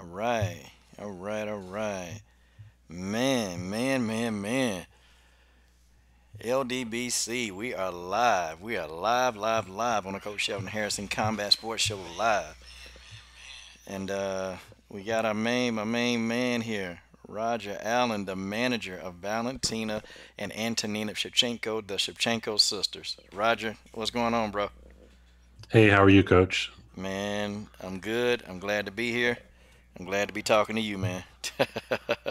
right. All right. All right. Man, man, man, man. LDBC, we are live. We are live, live, live on the Coach Shelton Harrison Combat Sports Show live. And we got my main man here, Roger Allen, the manager of Valentina and Antonina Shevchenko, the Shevchenko sisters. Roger, what's going on, bro? Hey, how are you, Coach? Man, I'm good. I'm glad to be here. I'm glad to be talking to you, man.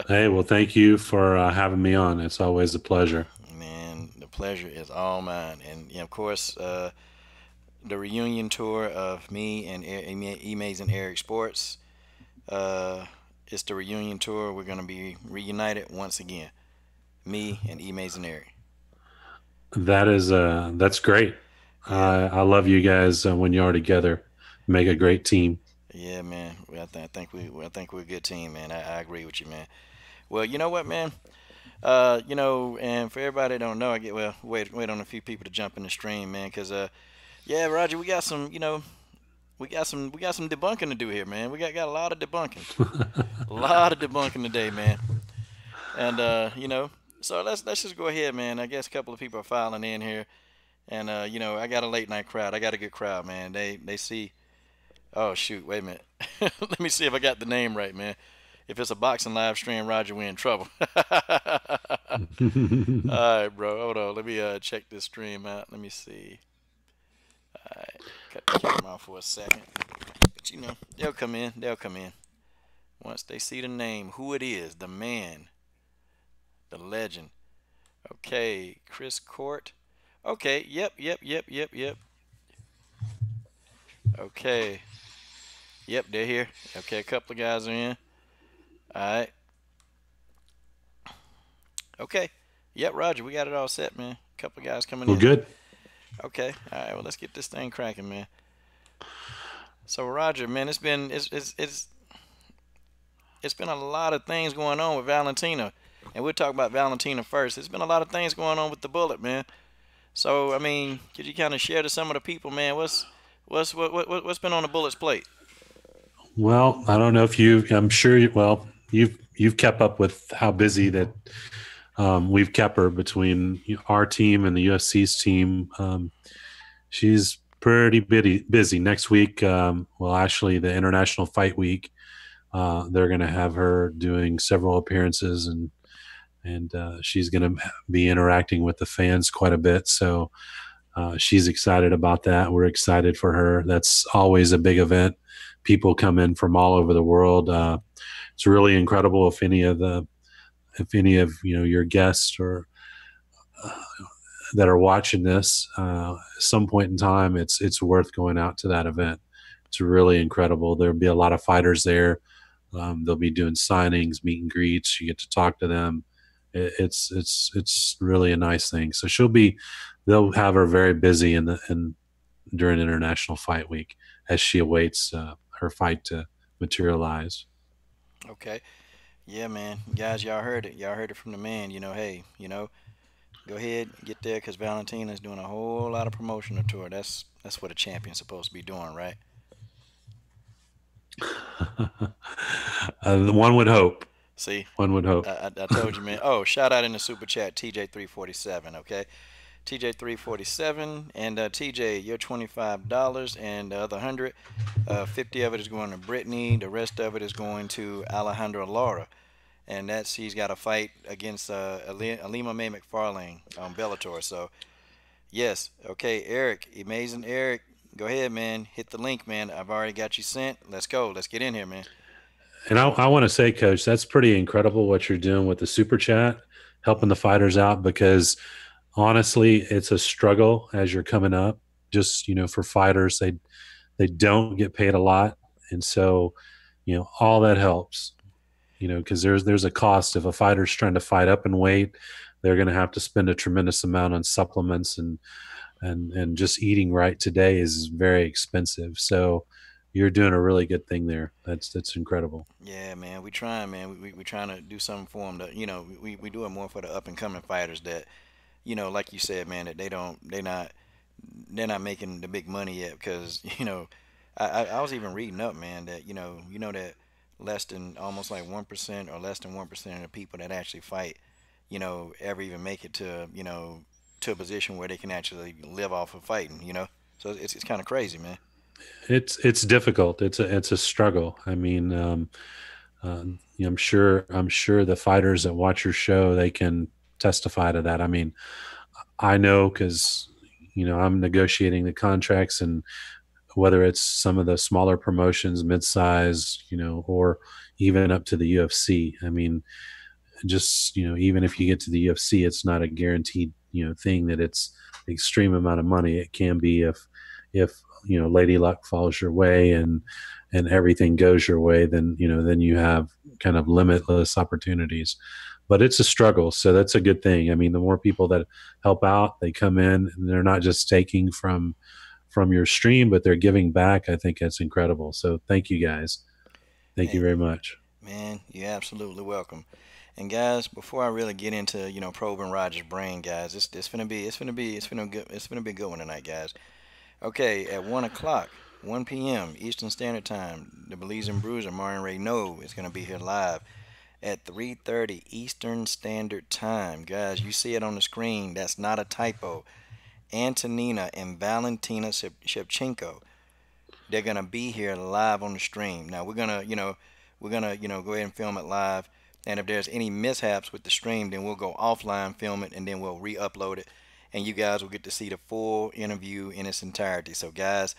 Hey, well, thank you for having me on. It's always a pleasure. Man, the pleasure is all mine. And yeah, of course, the reunion tour of me and Emays and Eric Sports. It's the reunion tour. We're gonna be reunited once again. Me and Emays and Eric. That's great. Yeah, I love you guys when you are together. Make a great team. yeah, man. I think we're a good team, man. I agree with you, man. Well, you know what, man. And for everybody that don't know, I get well. Wait on a few people to jump in the stream, man. Cause yeah, Roger, we got some. We got some debunking to do here, man. We got a lot of debunking, a lot of debunking today, man. And so let's just go ahead, man. I guess a couple of people are filing in here, and I got a late night crowd. I got a good crowd, man. They see. Oh shoot, wait a minute. Let me see if I got the name right, man. If it's a boxing live stream, Roger, we in trouble. All right, bro. Hold on. Let me check this stream out. Let me see. All right, cut the camera off for a second. But they'll come in. They'll come in once they see the name, who it is, the man, the legend. Okay, Chris Court. Okay, yep, yep, yep, yep, yep. Okay, yep, they're here. Okay, a couple of guys are in. All right. Okay. Yep, Roger, we got it all set, man. A couple of guys coming Well, in. good. Okay. All right. Well, let's get this thing cracking, man. So, Roger, man, it's been a lot of things going on with Valentina, and we'll talk about Valentina first. It's been a lot of things going on with the bullet, man. So, I mean, could you kind of share to some of the people, man? What's been on the bullet's plate? Well, I don't know if you. I'm sure. You've kept up with how busy that we've kept her between our team and the USC's team. She's pretty busy. Next week, actually, the International Fight Week. They're going to have her doing several appearances, and she's going to be interacting with the fans quite a bit. So she's excited about that. We're excited for her. That's always a big event. People come in from all over the world. It's really incredible if any of your guests or uh, that are watching this at some point in time, it's worth going out to that event. It's really incredible. There'll be a lot of fighters there. They'll be doing signings, meet and greets. You get to talk to them. It's really a nice thing. So they'll have her very busy in during International Fight Week as she awaits her fight to materialize. Okay. Yeah, man. Guys, y'all heard it. Y'all heard it from the man. Hey, go ahead, get there, because Valentina's doing a whole lot of promotional tour. That's what a champion's supposed to be doing, right? One would hope. See, One would hope. I told you, man. Oh, shout out in the super chat, TJ347. Okay, TJ347, and TJ, you're $25, and the other 100, 50 of it is going to Brittany. The rest of it is going to Alejandra Laura, and he's got a fight against Alima Mae McFarlane on Bellator. So yes, okay, Eric, amazing Eric. Go ahead, man. Hit the link, man. I've already got you sent. Let's go. Let's get in here, man. And I want to say, Coach, that's pretty incredible what you're doing with the super chat, helping the fighters out because honestly, it's a struggle as you're coming up. Just for fighters, they don't get paid a lot, and so all that helps. Because there's a cost if a fighter's trying to fight up in weight, they're going to have to spend a tremendous amount on supplements and just eating right today is very expensive. So you're doing a really good thing there. That's incredible. Yeah, man, we trying, man. We trying to do something for them. We do it more for the up and coming fighters that, like you said, man, that they're not making the big money yet because I was even reading up, man, that that less than almost like 1% or less than 1% of the people that actually fight, ever even make it to, to a position where they can actually live off of fighting. So it's kind of crazy, man. It's difficult. It's a struggle. I mean, I'm sure the fighters that watch your show, they can testify to that. I mean, I know because I'm negotiating the contracts, and whether it's some of the smaller promotions, mid-size, or even up to the UFC. I mean, just even if you get to the UFC, it's not a guaranteed thing that it's the extreme amount of money. It can be if Lady Luck falls your way and everything goes your way, then you have kind of limitless opportunities. But it's a struggle, so that's a good thing. I mean, the more people that help out, they come in, and they're not just taking from your stream, but they're giving back. I think that's incredible. So thank you guys. Thank you Hey, very much. man, you're absolutely welcome. And guys, before I really get into probing Roger's brain, guys, it's gonna be a good one tonight, guys. Okay, at 1 o'clock, 1 p.m. Eastern Standard Time, the Belize and Bruiser Martin Ray No is gonna be here live at 3:30 Eastern Standard Time, guys. You see it on the screen. That's not a typo. Antonina and Valentina Shevchenko. They're gonna be here live on the stream. Now we're gonna go ahead and film it live. And if there's any mishaps with the stream, then we'll go offline, film it, and then we'll re-upload it. And you guys will get to see the full interview in its entirety. So guys,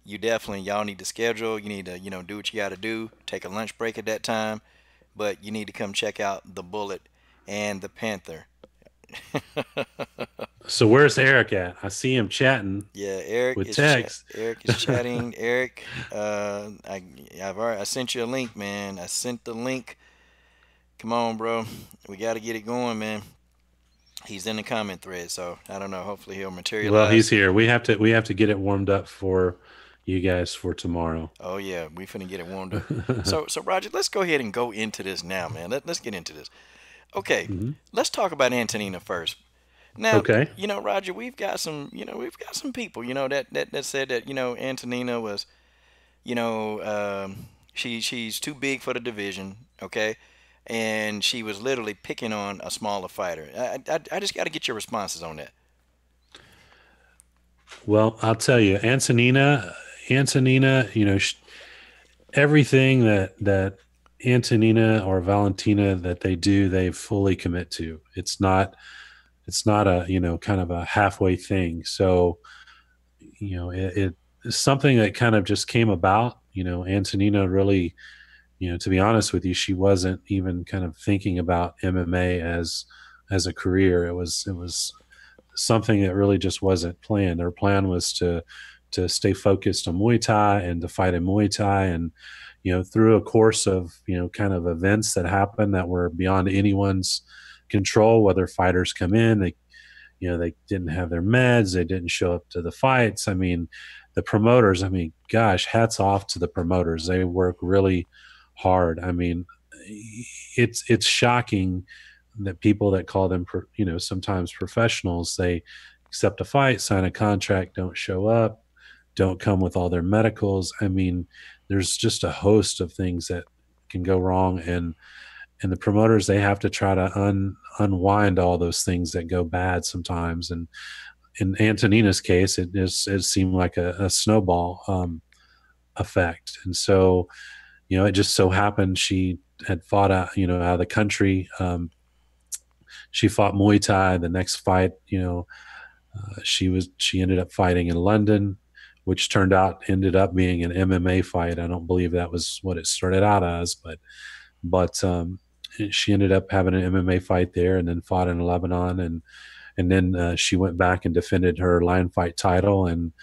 y'all need to schedule. You need to, do what you got to do. Take a lunch break at that time, but you need to come check out the Bullet and the Panther. So where's Eric at? I see him chatting Yeah, with text. Eric is chatting. Eric, I sent you a link, man. I sent the link. Come on, bro. We got to get it going, man. He's in the comment thread, so I don't know. Hopefully he'll Well, materialize. he's here. We have to get it warmed up for you guys for tomorrow. Oh yeah, we finna get it warmed up. So Roger, let's go ahead and go into this now, man. Let's get into this. Okay, Mhm. let's talk about Antonina first. Now, Okay. Roger, we've got some people, that said that, Antonina was, she's too big for the division, okay, and she was literally picking on a smaller fighter. I just got to get your responses on that. Well, I'll tell you, Antonina, everything that Antonina or Valentina that they do, they fully commit to. It's not a kind of a halfway thing. So it's something that kind of just came about. Antonina really, to be honest with you, she wasn't even kind of thinking about MMA as a career. It was something that really just wasn't planned. Their plan was to stay focused on Muay Thai and to fight in Muay Thai, and through a course of kind of events that happened that were beyond anyone's control, whether fighters come in, they didn't have their meds, they didn't show up to the fights. I mean, the promoters, I mean, gosh, hats off to the promoters. They work really hard. I mean, it's shocking that people that call them sometimes professionals, they accept a fight, sign a contract, don't show up, don't come with all their medicals. I mean, there's just a host of things that can go wrong, and the promoters, they have to try to unwind all those things that go bad sometimes. And in Antonina's case, it seemed like a snowball effect. And so it just so happened she had fought out of the country. She fought Muay Thai. The next fight, she ended up fighting in London, which ended up being an MMA fight. I don't believe that was what it started out as, but she ended up having an MMA fight there, and then fought in Lebanon, and then she went back and defended her line fight title, and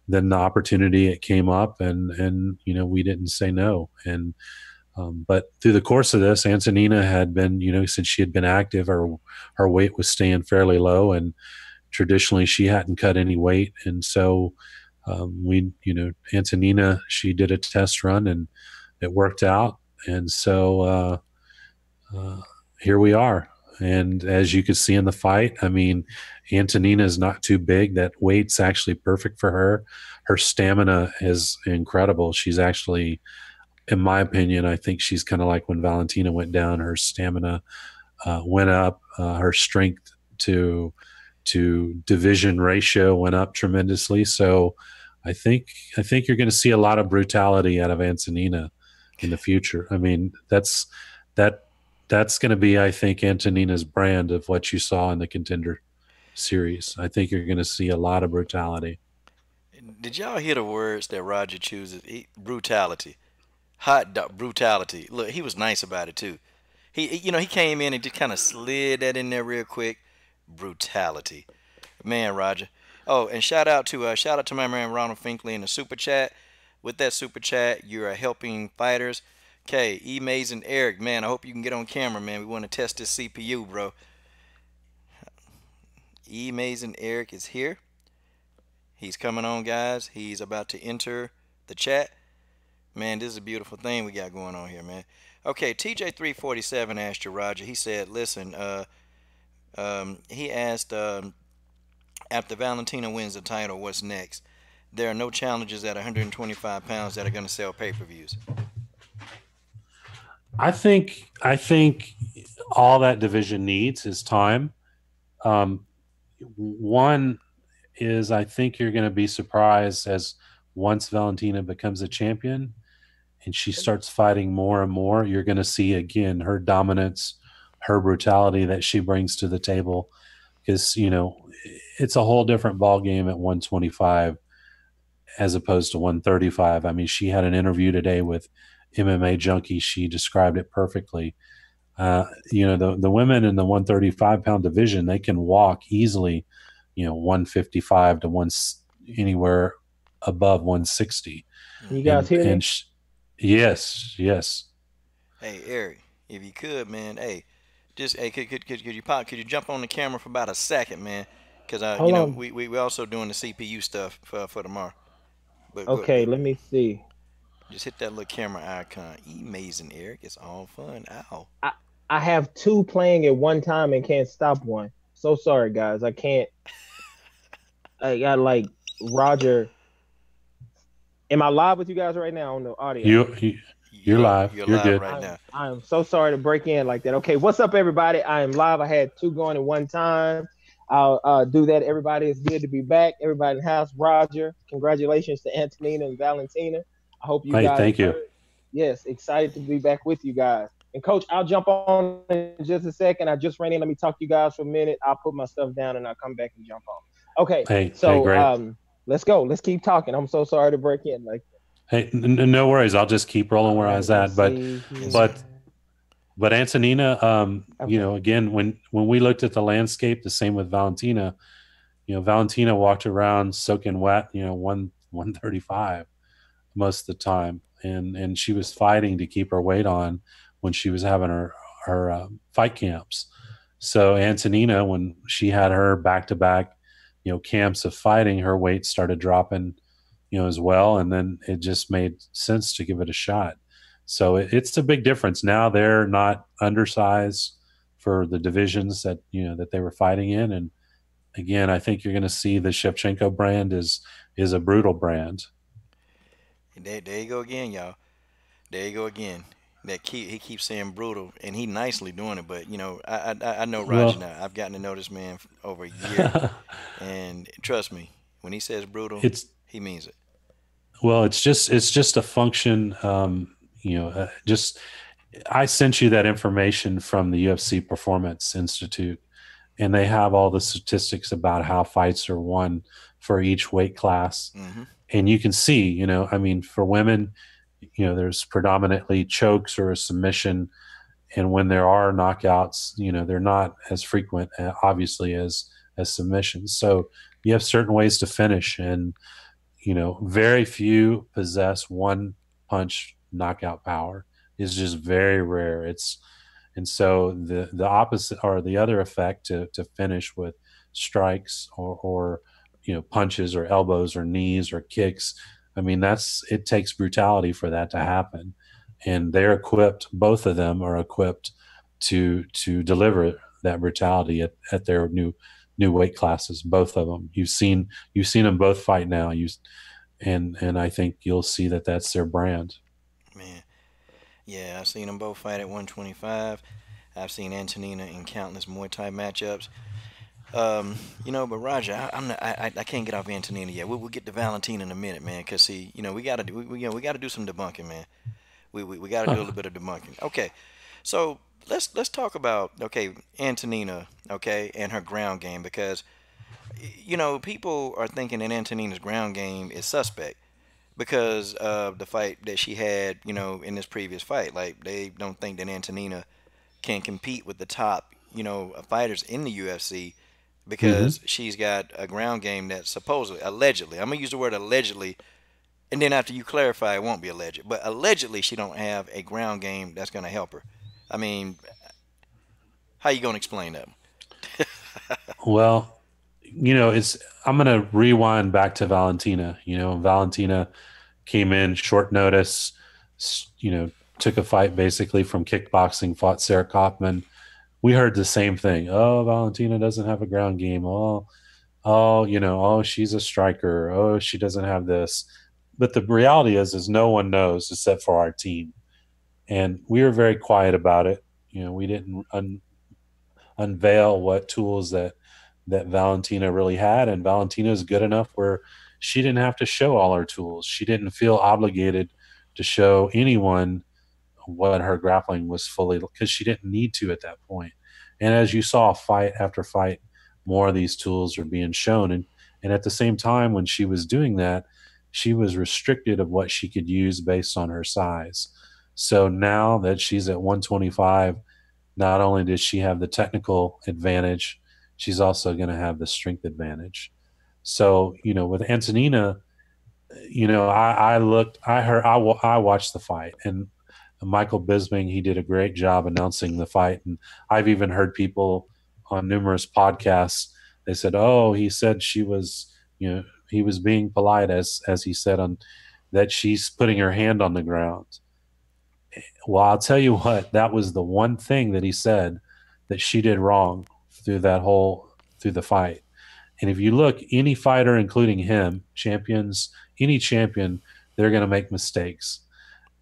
then the opportunity, it came up, and we didn't say no. And but through the course of this, Antonina had been, since she had been active, her weight was staying fairly low, and traditionally she hadn't cut any weight. And so Antonina, she did a test run, and it worked out. And so here we are. And as you could see in the fight, I mean, Antonina is not too big. That weight's actually perfect for her. Her stamina is incredible. She's actually in my opinion, I think she's kind of like when Valentina went down, her stamina went up, her strength to division ratio went up tremendously. So I think I think you're going to see a lot of brutality out of Antonina in the future. I mean, that that's going to be, I think, Antonina's brand of what you saw in the Contender series. I think you're going to see a lot of brutality. Did y'all hear the words that Roger chooses? Brutality, hot dog brutality. Look, he was nice about it too. He came in and just kind of slid that in there real quick. Brutality, man, Roger. Oh, and shout out to my man Ronald Finkley in the super chat. With that super chat, you're helping fighters. Okay, E Mays and Eric, man, I hope you can get on camera, man. We want to test this CPU, bro. E Mays and Eric is here. He's coming on, guys. He's about to enter the chat. Man, this is a beautiful thing we got going on here, man. Okay, TJ347 asked you, Roger. He said, listen, he asked, after Valentina wins the title, what's next? There are no challenges at 125 pounds that are going to sell pay-per-views. I think all that division needs is time. One is I think you're going to be surprised as once Valentina becomes a champion and she starts fighting more and more, you're going to see again her dominance, her brutality that she brings to the table. Because it's a whole different ball game at 125 as opposed to 135. I mean, she had an interview today with MMA Junkie. She described it perfectly. The women in the 135-pound division, they can walk easily, 155 to one anywhere above 160. Can you guys And hear me? yes, yes. Hey, Eric, if you could, man, hey, just hey, could you jump on the camera for about a second, man? Cause Hold on. we also doing the CPU stuff for tomorrow. But Okay, let me see. just hit that little camera icon. Amazing, Eric. It's all fun. Ow. I I have two playing at one time and can't stop one. So sorry, guys. I can't. I got like Roger. Am I live with you guys right now on the audio? You're live. You're You're live good. right now. I am so sorry to break in like that. Okay, what's up, everybody? I am live. I had two going at one time. I'll do that. Everybody, it's good to be back. Everybody in the house. Roger, congratulations to Antonina and Valentina. I hope you Hey, guys thank you. heard. Yes, excited to be back with you guys. And coach, I'll jump on in just a second. I just ran in. Let me talk to you guys for a minute. I'll put my stuff down and I'll come back and jump on. Okay, Hey, so great. let's go. Let's keep talking. I'm so sorry to break in. Like, Hey, no worries. I'll just keep rolling all where I right, was let's at. But see Yes, sir. but here. but Antonina, Okay. again, when we looked at the landscape, the same with Valentina. Valentina walked around soaking wet. 135 most of the time, and she was fighting to keep her weight on when she was having her fight camps. So Antonina, when she had her back to back, camps of fighting, her weight started dropping, as well, and then it just made sense to give it a shot. So it's a big difference. Now they're not undersized for the divisions that they were fighting in, and again, I think you're going to see the Shevchenko brand is a brutal brand. There you go again, y'all. There you go again. He keeps saying brutal, and he nicely doing it. But I know Roger Well, now. I've gotten to know this man over a year, and trust me, when he says brutal, it's he means it. it's just a function. Just I sent you that information from the UFC Performance Institute, and they have all the statistics about how fights are won for each weight class. Hmm. And you can see, I mean, for women, there's predominantly chokes or a submission. And when there are knockouts, they're not as frequent, obviously, as submissions. So you have certain ways to finish, and very few possess one punch knockout power. Is just very rare. And so the opposite or the other effect to finish with strikes or punches or elbows or knees or kicks. I mean, it takes brutality for that to happen, and they're equipped. Both of them are equipped to deliver that brutality at their new weight classes. Both of them. You've seen them both fight now. And I think you'll see that that's their brand. Man. Yeah, I've seen them both fight at 125. I've seen Antonina in countless Muay Thai matchups. But Roger, I'm not, I can't get off Antonina yet. We'll get to Valentina in a minute, man. Cause see, we gotta do, we gotta do some debunking, man. We gotta do a little bit of debunking. Okay, so let's talk about Antonina, and her ground game because people are thinking that Antonina's ground game is suspect because of the fight that she had, in this previous fight. Like they don't think that Antonina can compete with the top, fighters in the UFC Hmm. because she's got a ground game that supposedly, allegedly, I'm gonna use the word allegedly, and then after you clarify, it won't be alleged, but allegedly she don't have a ground game that's gonna help her. I mean, how you gonna explain that? Well, it's I'm gonna rewind back to Valentina. Valentina came in short notice, took a fight basically from kickboxing, fought Sarah Kaufman. We heard the same thing. Oh, Valentina doesn't have a ground game. Oh, she's a striker. Oh, she doesn't have this. But the reality is no one knows except for our team. And we were very quiet about it. We didn't unveil what tools that Valentina really had, and Valentina is good enough where she didn't have to show all her tools. She didn't feel obligated to show anyone what her grappling was fully because she didn't need to at that point. And as you saw, fight after fight, more of these tools are being shown, and at the same time, when she was doing that, she was restricted of what she could use based on her size. So now that she's at 125, not only does she have the technical advantage, she's also going to have the strength advantage. So, with Antonina, I looked, I heard, I watched the fight, and Michael Bisping, he did a great job announcing the fight. And I've even heard people on numerous podcasts, they said, oh, he said she was, he was being polite as he said on that she's putting her hand on the ground. Well, I'll tell you what, that was the one thing that he said that she did wrong through the fight. And if you look, any fighter, including him, any champion, they're going to make mistakes.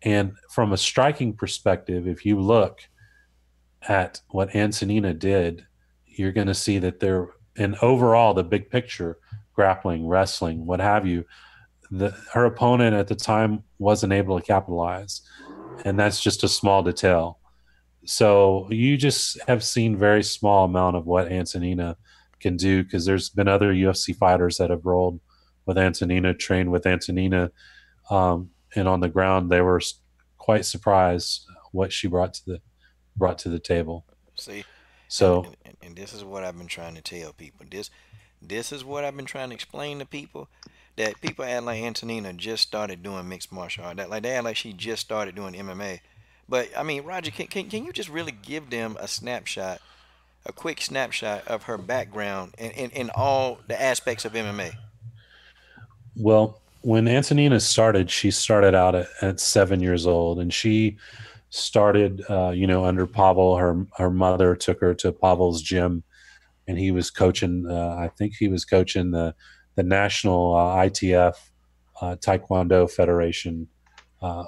And from a striking perspective, if you look at what Antonina did, you're going to see that and overall, the big picture, grappling, wrestling, what have you, her opponent at the time wasn't able to capitalize. And that's just a small detail. So you just have seen very small amount of what Antonina can do because there's been other UFC fighters that have rolled with Antonina, trained with Antonina, and on the ground they were quite surprised what she brought to the table. See, and, So, and this is what I've been trying to tell people. This is what I've been trying to explain to people. That people act like Antonina just started doing mixed martial art. That like they act like she just started doing MMA. But I mean, Roger, can you just really give them a quick snapshot of her background in all the aspects of MMA? well, when Antonina started, she started out at 7 years old, and she started, under Pavel. Her mother took her to Pavel's gym, and he was coaching. I think he was coaching the national ITF Taekwondo Federation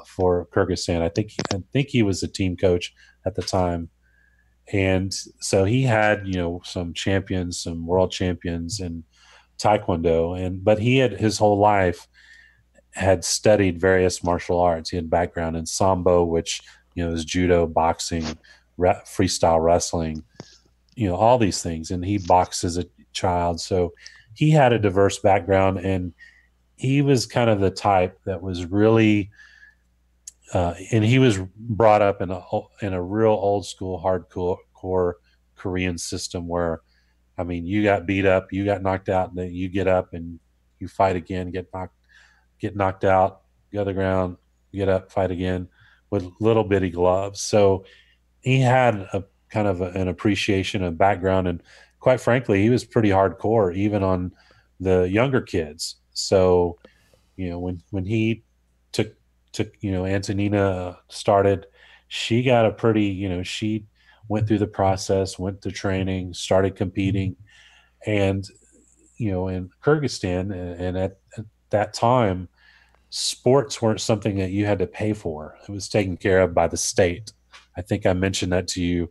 for Kyrgyzstan. I think he was the team coach at the time, and so he had some champions, some world champions in Taekwondo, but he had his whole life had studied various martial arts. He had background in sambo, which is judo, boxing, freestyle wrestling, all these things. And he boxed as a child, so he had a diverse background, and he was kind of the type that was really, and he was brought up in a real old school hardcore Korean system where, I mean, you got beat up, you got knocked out, and then you get up and you fight again, get knocked out, go to the ground, get up, fight again with little bitty gloves. So he had a kind of an appreciation and background, and quite frankly, he was pretty hardcore even on the younger kids. So when he took Antonina started, she got a pretty she went through the process, went to training, started competing, and in Kyrgyzstan, and at that time sports weren't something that you had to pay for. It was taken care of by the state. I think I mentioned that to you,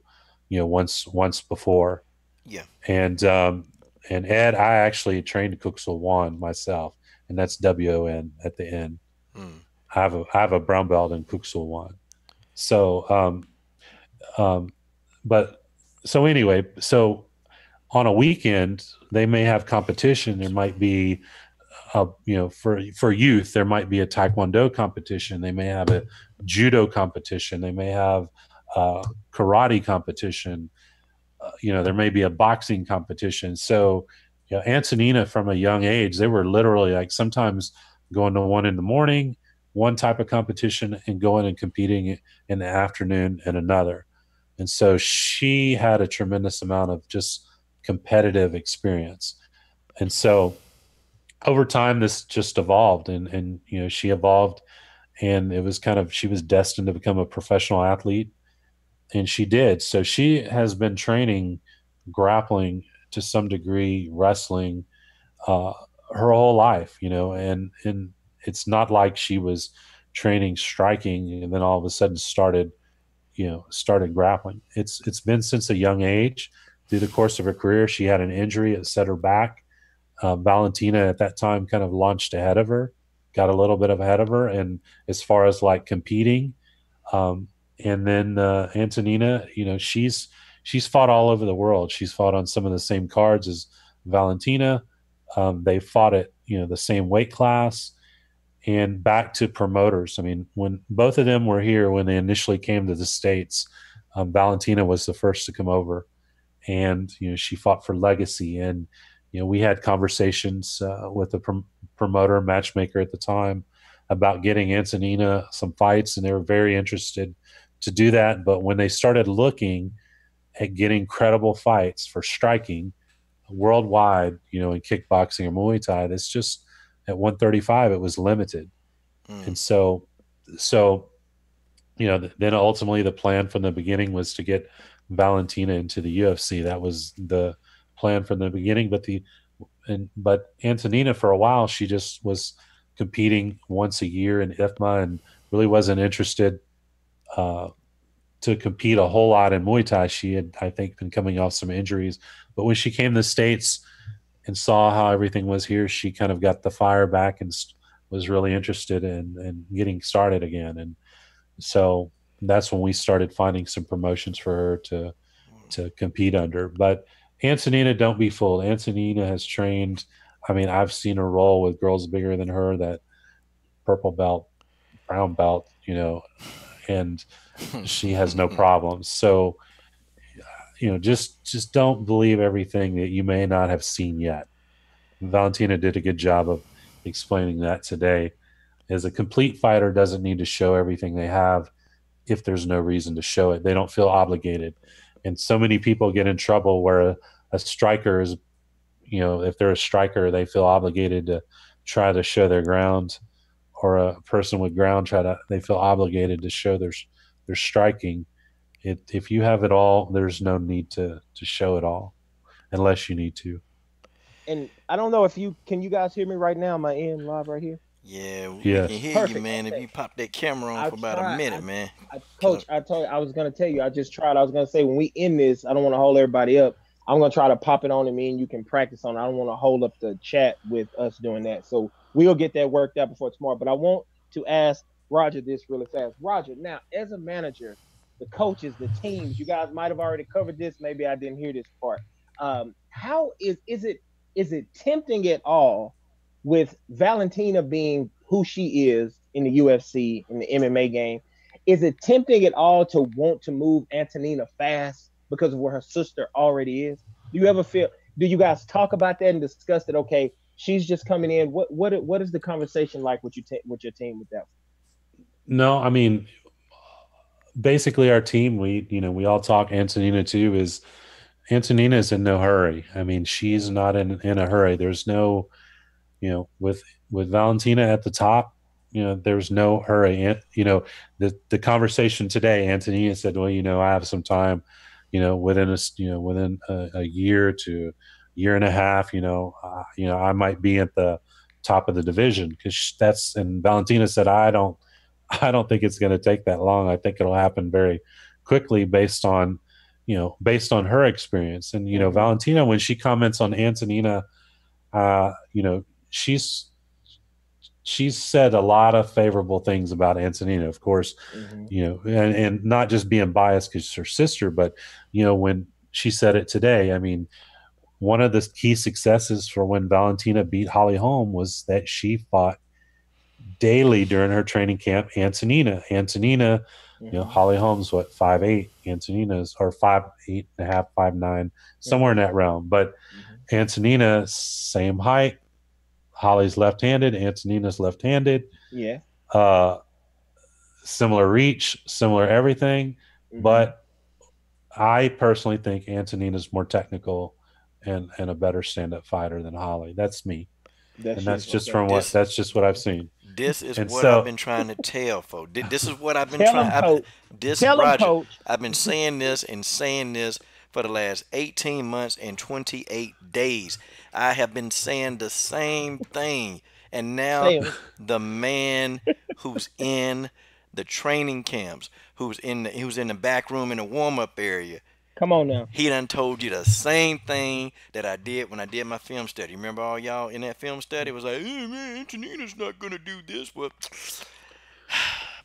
once before. Yeah. And Ed, I actually trained Kuxel Wan myself, and that's WON at the end. Mm. I have a brown belt in Kuxel Wan. So um, but so anyway, so on a weekend they may have competition. There might be for youth there might be a taekwondo competition. They may have a judo competition. They may have a karate competition. There may be a boxing competition. So Antonina, from a young age, they were literally like sometimes going to one in the morning, one type of competition, and going and competing in the afternoon in another. And so she had a tremendous amount of just competitive experience. And so over time, this just evolved, and she evolved, and it was kind of she was destined to become a professional athlete, and she did. So she has been training grappling to some degree, wrestling, uh, her whole life, and it's not like she was training striking and then all of a sudden started grappling. It's been since a young age. Through the course of her career, she had an injury that set her back. Valentina at that time kind of launched ahead of her, got a little bit of ahead of her, and as far as like competing, um, and then Antonina, she's fought all over the world. She's fought on some of the same cards as Valentina. They fought at the same weight class, and back to promoters. I mean, when both of them were here when they initially came to the states, Valentina was the first to come over, and she fought for legacy. And we had conversations with the promoter matchmaker at the time about getting Antonina some fights, and they were very interested to do that. But when they started looking at getting credible fights for striking worldwide, in kickboxing or Muay Thai, that's just at 135 it was limited. Mm. And so then ultimately the plan from the beginning was to get Valentina into the UFC. That was the plan from the beginning. But Antonina, for a while, she just was competing once a year in IFMA and really wasn't interested uh, to compete a whole lot in Muay Thai. She had, I think, been coming off some injuries. But when she came to the States and saw how everything was here, she kind of got the fire back and was really interested in getting started again. And so that's when we started finding some promotions for her to compete under. But Antonina, don't be fooled. Antonina has trained. I mean, I've seen her roll with girls bigger than her, that purple belt, brown belt, and she has no problems. So, just don't believe everything that you may not have seen yet. Valentina did a good job of explaining that today. As a complete fighter doesn't need to show everything they have if there's no reason to show it. They don't feel obligated. And so many people get in trouble where a striker is, if they're a striker, they feel obligated to try to show their ground, or a person with ground they feel obligated to show their striking. If you have it all, there's no need to show it all unless you need to. And I don't know if you guys hear me right now? Am I in live right here? Yeah, we can Yes. hear you, Perfect. man. If Okay. you pop that camera on I for about a tried. minute, man. Cause Coach, I told you I was gonna tell you. I just tried. I was gonna say when we end this, I don't want to hold everybody up. I'm gonna try to pop it on, and me and you can practice on it. I don't want to hold up the chat with us doing that. So we'll get that worked out before tomorrow. But I want to ask Roger this really fast. Roger, now as a manager, the coaches, the teams, you guys might have already covered this. Maybe I didn't hear this part. How is it tempting at all with Valentina being who she is in the UFC in the MMA game? Is it tempting at all to want to move Antonina fast because of where her sister already is? Do you ever feel? Do you guys talk about that and discuss that? Okay, she's just coming in. What is the conversation like with your team with that? No, I mean, basically our team, we all talk. Antonina too is Antonina's in no hurry. I mean, she's not in a hurry. There's no, with Valentina at the top, there's no hurry. And the conversation today, Antonina said, well, I have some time, within a year to year and a half, I might be at the top of the division, because and Valentina said, I don't think it's going to take that long. I think it'll happen very quickly based on her experience. And Valentina, when she comments on Antonina, she's said a lot of favorable things about Antonina, of course, and not just being biased because it's her sister, but when she said it today, I mean, one of the key successes for when Valentina beat Holly Holm was that she fought daily during her training camp Antonina, Holly Holm's 5'8", Antonina's or 5'8.5", 5'9", somewhere in that realm. But Antonina, same height. Holly's left-handed. Antonina's left-handed. Yeah. Similar reach, similar everything. But I personally think Antonina's more technical and a better stand-up fighter than Holly. That's me. That's just what I've seen. This is what I've been trying to tell folks. This is what I've been trying. Roger, I've been saying this for the last 18 months and 28 days. I have been saying the same thing. And now the man who's in the training camps, who's in the back room in the warm-up area, come on now, he done told you the same thing that I did when I did my film study. Remember all y'all in that film study? It was like, hey man, Antonina's not going to do this. Well,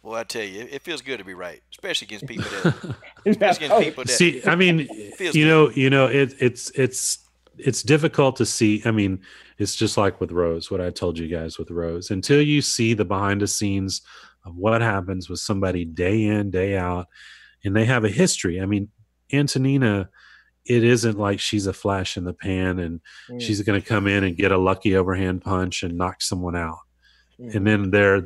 boy, I tell you, it feels good to be right, especially against people that. See, I mean, it's difficult to see. I mean, it's just like with Rose, what I told you guys with Rose. Until you see the behind the scenes of what happens with somebody day in, day out, and they have a history. I mean, Antonina, it isn't like she's a flash in the pan and she's going to come in and get a lucky overhand punch and knock someone out. And then they're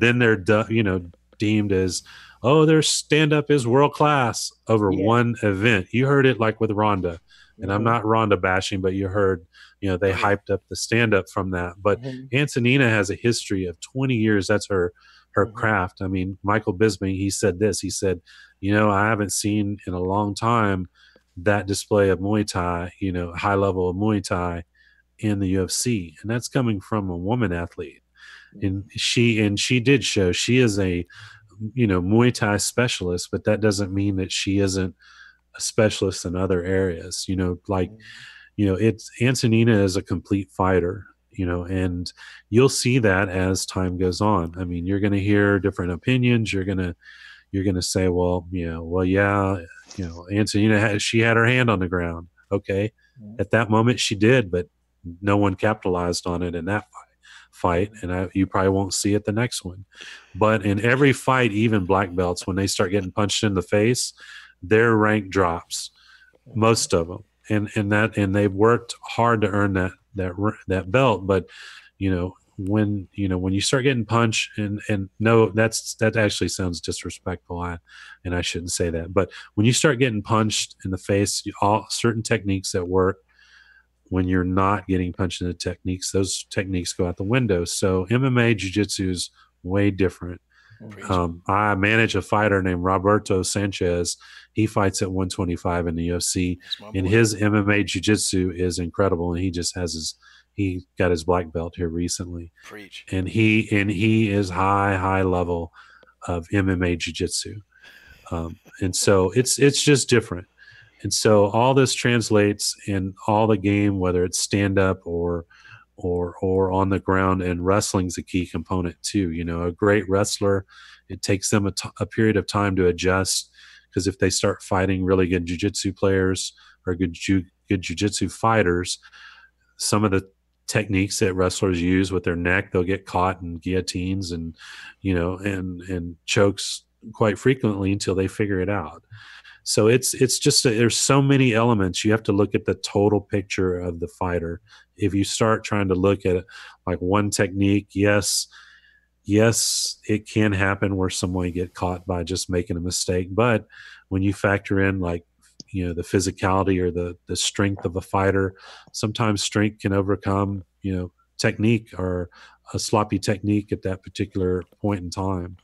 deemed as, their stand-up is world-class over one event. You heard it like with Ronda. And I'm not Ronda bashing, but you heard, they hyped up the stand-up from that. But Antonina has a history of 20 years. That's her craft. I mean, Michael Bisping, he said this. He said, I haven't seen in a long time that display of Muay Thai, high level of Muay Thai in the UFC. And that's coming from a woman athlete. And she did show she is a, Muay Thai specialist, but that doesn't mean that she isn't a specialist in other areas. It's Antonina is a complete fighter, and you'll see that as time goes on. I mean, you're going to hear different opinions. You're going to say, Antonina, she had her hand on the ground. Okay. At that moment she did, but no one capitalized on it in that fight. And you probably won't see it the next one. But in every fight, even black belts, when they start getting punched in the face, their rank drops, most of them. And they've worked hard to earn that belt. But, when you start getting punched and no, that actually sounds disrespectful. And I shouldn't say that, but when you start getting punched in the face, certain techniques that work when you're not getting punched in the techniques, those techniques go out the window. So MMA jiu-jitsu is way different. I manage a fighter named Roberto Sanchez. He fights at 125 in the UFC, and his MMA jiu-jitsu is incredible. And he got his black belt here recently. Preach. And he is high level of MMA jiu-jitsu. And so it's just different. And so all this translates in all the game, whether it's stand up or on the ground, and wrestling's a key component too. A great wrestler, it takes them a period of time to adjust, because if they start fighting really good jiu-jitsu players or good jiu-jitsu fighters, some of the techniques that wrestlers use with their neck, they'll get caught in guillotines and chokes quite frequently until they figure it out. So it's just there's so many elements. You have to look at the total picture of the fighter. If you start trying to look at it like one technique, yes, it can happen where someone get caught by just making a mistake. But when you factor in the physicality or the strength of a fighter, sometimes strength can overcome, technique or a sloppy technique at that particular point in time.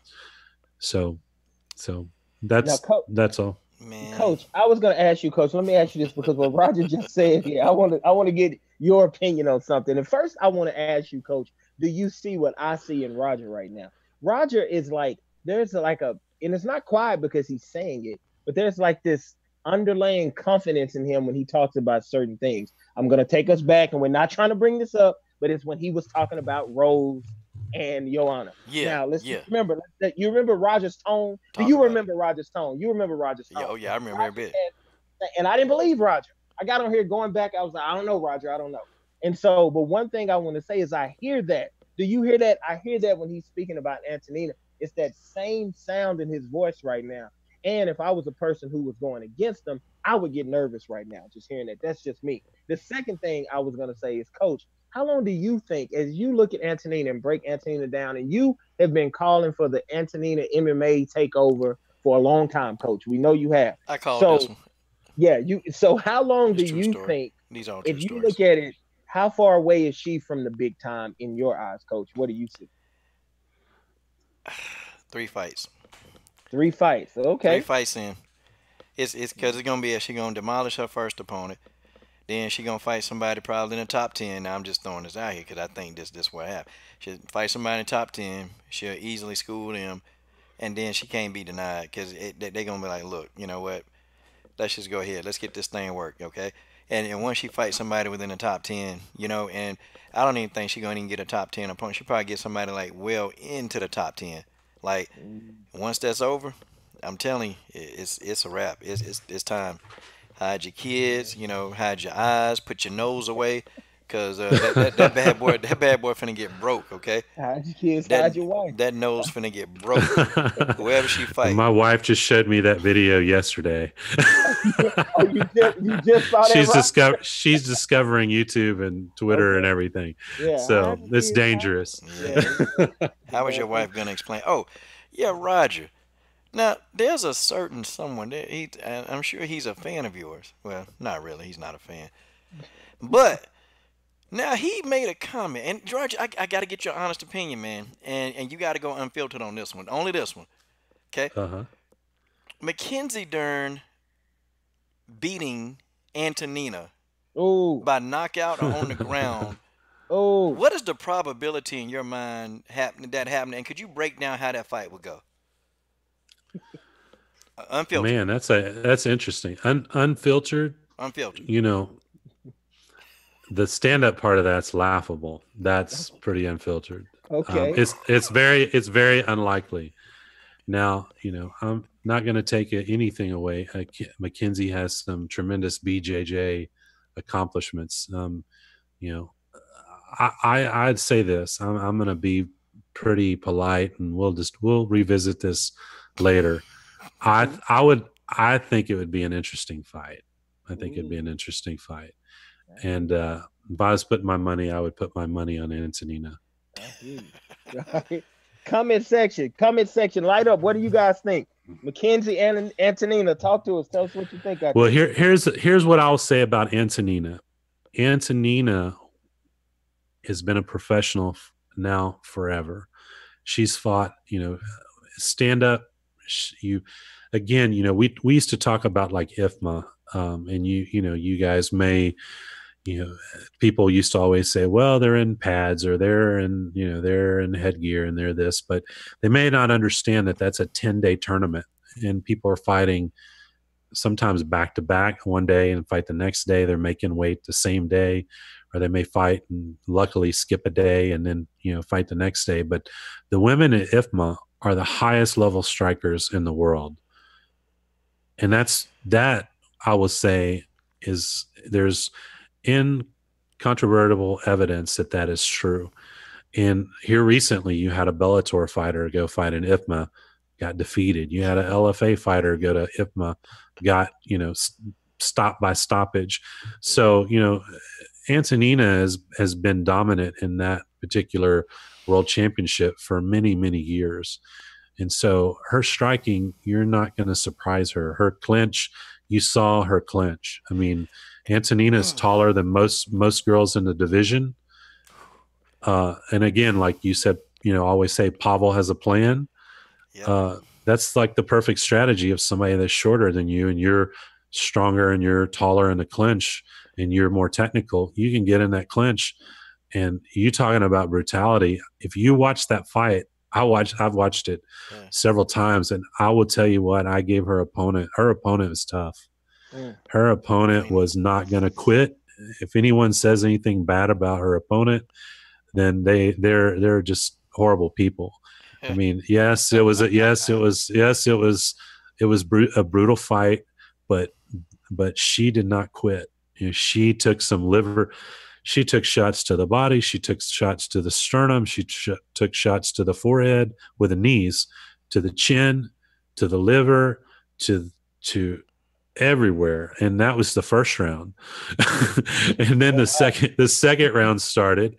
So that's all. Man. Coach, I was going to ask you, Coach. Let me ask you this, because what Roger just said here, I want to get your opinion on something. And first, I want to ask you, Coach, do you see what I see in Roger right now? Roger is like, there's like and it's not quiet because he's saying it, but there's like this underlying confidence in him when he talks about certain things. I'm going to take us back, and we're not trying to bring this up, but it's when he was talking about Rose and Joanna. Yeah, Now, let's yeah. just remember that you remember Roger's tone. Do Talk you about it. remember Roger's tone? You remember Roger's Yeah, tone. oh yeah, I remember every Roger bit. and I didn't believe Roger. I got on here going back. I was like, I don't know, Roger. I don't know. And so, but one thing I want to say is I hear that. Do you hear that? I hear that when he's speaking about Antonina. It's that same sound in his voice right now. And if I was a person who was going against him, I would get nervous right now just hearing that. That's just me. The second thing I was going to say is, Coach, how long do you think, as you look at Antonina and break Antonina down, and you have been calling for the Antonina MMA takeover for a long time, Coach? We know you have. I called this So one. yeah, you. So how long It's do true you story. think, These are all true if you stories. look at it, how far away is she from the big time in your eyes, Coach? What do you see? 3 fights. 3 fights. Three Okay. fights in. It's because it's gonna be she gonna demolish her first opponent. Then she gonna fight somebody probably in the top 10. Now I'm just throwing this out here because I think this what happened. She'll fight somebody in the top 10. She'll easily school them, and then she can't be denied because they gonna be like, look, you know what? Let's just go ahead. Let's get this thing worked, okay? And once she fights somebody within the top 10, and I don't even think she's gonna even get a top 10 opponent. She probably get somebody like well into the top 10. Like Mm. once that's over, I'm telling you, it's a wrap. It's time. Hide your kids, hide your eyes, put your nose away, cause that bad boy finna get broke. Okay, Hide your kids, that hide your wife. that nose finna get broke. Whoever she fight, My wife just showed me that video yesterday. Oh, you just saw that, right? She's discovering YouTube and Twitter and Okay. everything. Yeah, So hide your it's kids, hide. dangerous. yeah. Yeah, yeah. How is your wife gonna explain? Oh, yeah, Roger. Now there's a certain someone that I'm sure he's a fan of yours. Well, not really. He's not a fan, but now he made a comment, and George, I got to get your honest opinion, man, and you got to go unfiltered on this one, only this one, okay? Uh-huh. Mackenzie Dern beating Antonina Oh, by knockout or on the ground. oh. What is the probability in your mind happening? And could you break down how that fight would go? Unfiltered, Man, that's interesting. Unfiltered, unfiltered. you know, the stand-up part of that's laughable. That's pretty unfiltered. Okay. It's very unlikely. Now, I'm not going to take anything away. Mackenzie has some tremendous BJJ accomplishments. You know, I'd say this. I'm going to be pretty polite, and we'll revisit this later. I think it would be an interesting fight. I think it'd be an interesting fight. And if I was putting my money, I would put my money on Antonina. I hear you. Right. Comment section, light up. What do you guys think? Mackenzie and Antonina, talk to us. Tell us what you think out Well, there. here's what I'll say about Antonina. Antonina has been a professional now forever. She's fought, stand up. We used to talk about like IFMA, and you guys may, people used to always say, well, they're in pads or they're in headgear and they're this, but they may not understand that that's a 10-day tournament and people are fighting sometimes back to back one day and fight the next day. They're making weight the same day, or they may fight and luckily skip a day and then, fight the next day. But the women at IFMA are the highest level strikers in the world. And that I will say there's incontrovertible evidence that is true. And here recently, you had a Bellator fighter go fight in IFMA, got defeated. You had an LFA fighter go to IFMA, got stopped by stoppage. So Antonina has been dominant in that particular world championship for many, many years. And so her striking, you're not going to surprise her. Her clinch, you saw her clinch. I mean, Antonina is taller than most girls in the division. And again, like you said, always say Pavel has a plan. Yep. That's like the perfect strategy of somebody that's shorter than you and you're stronger and you're taller in the clinch and you're more technical. You can get in that clinch And you talking about brutality. If you watch that fight, I've watched it Yeah. several times, and I will tell you what, I gave her opponent. Her opponent was tough. Mm. Her opponent Queenie. was not going to quit. If anyone says anything bad about her opponent, then they're just horrible people. I mean, yes, it was a brutal fight, but she did not quit. She took some liver. She took shots to the body. She took shots to the sternum. She took shots to the forehead with the knees, to the chin, to the liver, to everywhere. And that was the first round. And then the second round started,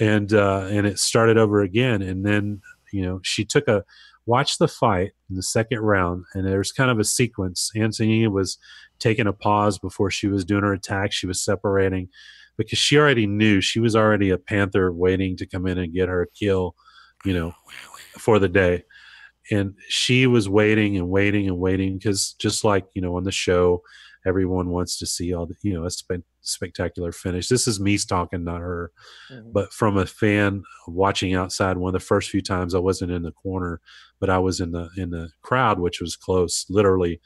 and it started over again. And then she watched the fight in the second round, and there's kind of a sequence. Antonina was taking a pause before she was doing her attack. She was separating because she already knew she was already a panther waiting to come in and get her kill, for the day. And she was waiting and waiting and waiting because just like, on the show, everyone wants to see all the, a spectacular finish. This is me talking, not her. Mm-hmm. But from a fan watching outside, one of the first few times I wasn't in the corner, but I was in the crowd, which was close. Literally,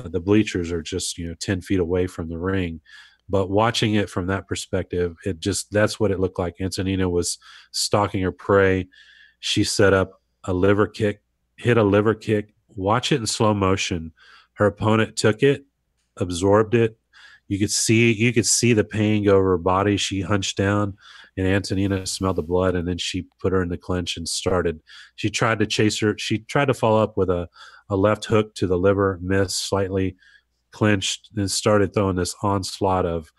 the bleachers are just 10 feet away from the ring. But watching it from that perspective, that's what it looked like. Antonina was stalking her prey. She set up a liver kick, hit a liver kick. Watch it in slow motion. Her opponent took it, absorbed it. You could see the pain go over her body. She hunched down, and Antonina smelled the blood, and then she put her in the clinch and started. She tried to chase her. She tried to follow up with a left hook to the liver, missed slightly, clinched, and started throwing this onslaught of,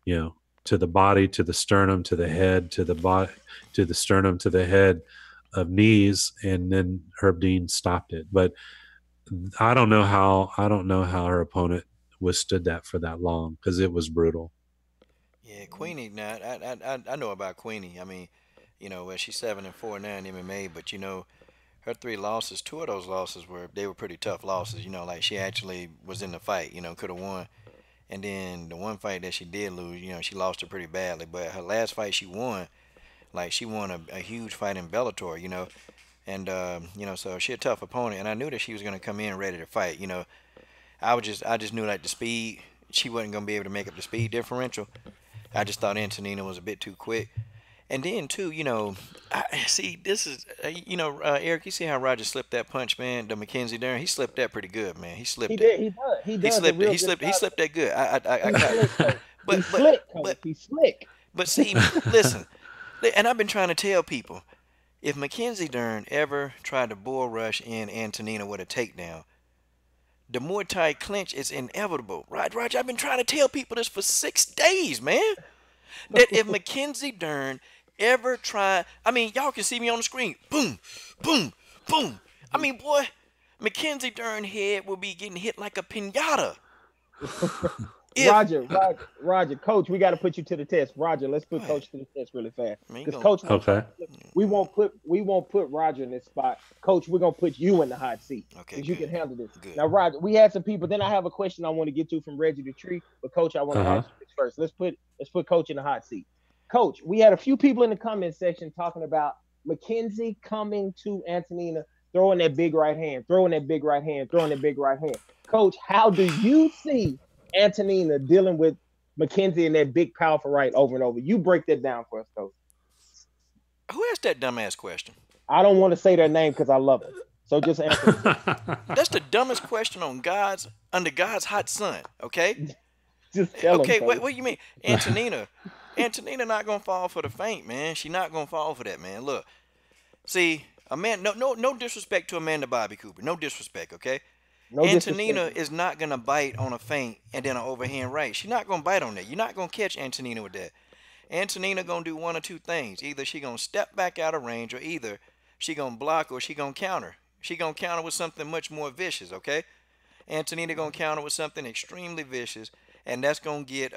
to the body, to the sternum, to the head, to the body, to the sternum, to the head of knees, and then Herb Dean stopped it. But I don't know how her opponent withstood that for that long because it was brutal. Yeah, Queenie. Now I know about Queenie. I mean, well, she's 7-4 now in MMA, but her three losses, two of those losses were pretty tough losses. Like she actually was in the fight. Could have won. And then the one fight that she did lose, she lost it pretty badly. But her last fight she won, like she won a huge fight in Bellator. And so she a tough opponent. And I knew that she was gonna come in ready to fight. I just knew like the speed, she wasn't gonna be able to make up the speed differential. I just thought Antonina was a bit too quick. And then too, I see this is, Eric. You see how Roger slipped that punch, man? The Mackenzie Dern, he slipped that pretty good, man. He slipped He it. did. He does. He He does. slipped it. He slipped that good. I He's got it. slick, coach. But He's but slick, coach. but He's slick. but see, listen, and I've been trying to tell people, if Mackenzie Dern ever tried to bull rush in Antonina with a takedown, the Muay Thai clinch is inevitable. Right, Roger? I've been trying to tell people this for 6 days, man. That if Mackenzie Dern ever tried, I mean, y'all can see me on the screen. Boom, boom, boom. I mean, boy, Mackenzie Dern head will be getting hit like a pinata. Roger, coach, we got to put you to the test. Roger, let's put coach to the test really fast. Because coach, okay, we won't put Roger in this spot. Coach, we're gonna put you in the hot seat Okay, because you can handle this. Good. Now, Roger, we had some people. Then I have a question I want to get to from Reggie the Tree, but coach, I want to ask you this first. Let's put coach in the hot seat. Coach, we had a few people in the comment section talking about Mackenzie coming to Antonina, throwing that big right hand. Coach, how do you see Antonina dealing with Mackenzie and that big, powerful right over and over? You break that down for us, coach. Who asked that dumbass question? I don't want to say their name because I love it. So just answer. That's the dumbest question under God's hot sun. Okay. Just tell okay. him, What do you mean, Antonina? Antonina not gonna fall for the feint, man. She not gonna fall for that, man. Look, see, no disrespect to Amanda Bobby Cooper. No disrespect, okay? No Antonina disrespect. is not gonna bite on a feint and then an overhand right. She's not gonna bite on that. You're not gonna catch Antonina with that. Antonina gonna do one or two things. Either she gonna step back out of range, or either she gonna block, or she gonna counter. She gonna counter with something much more vicious, okay? Antonina gonna counter with something extremely vicious, and that's gonna get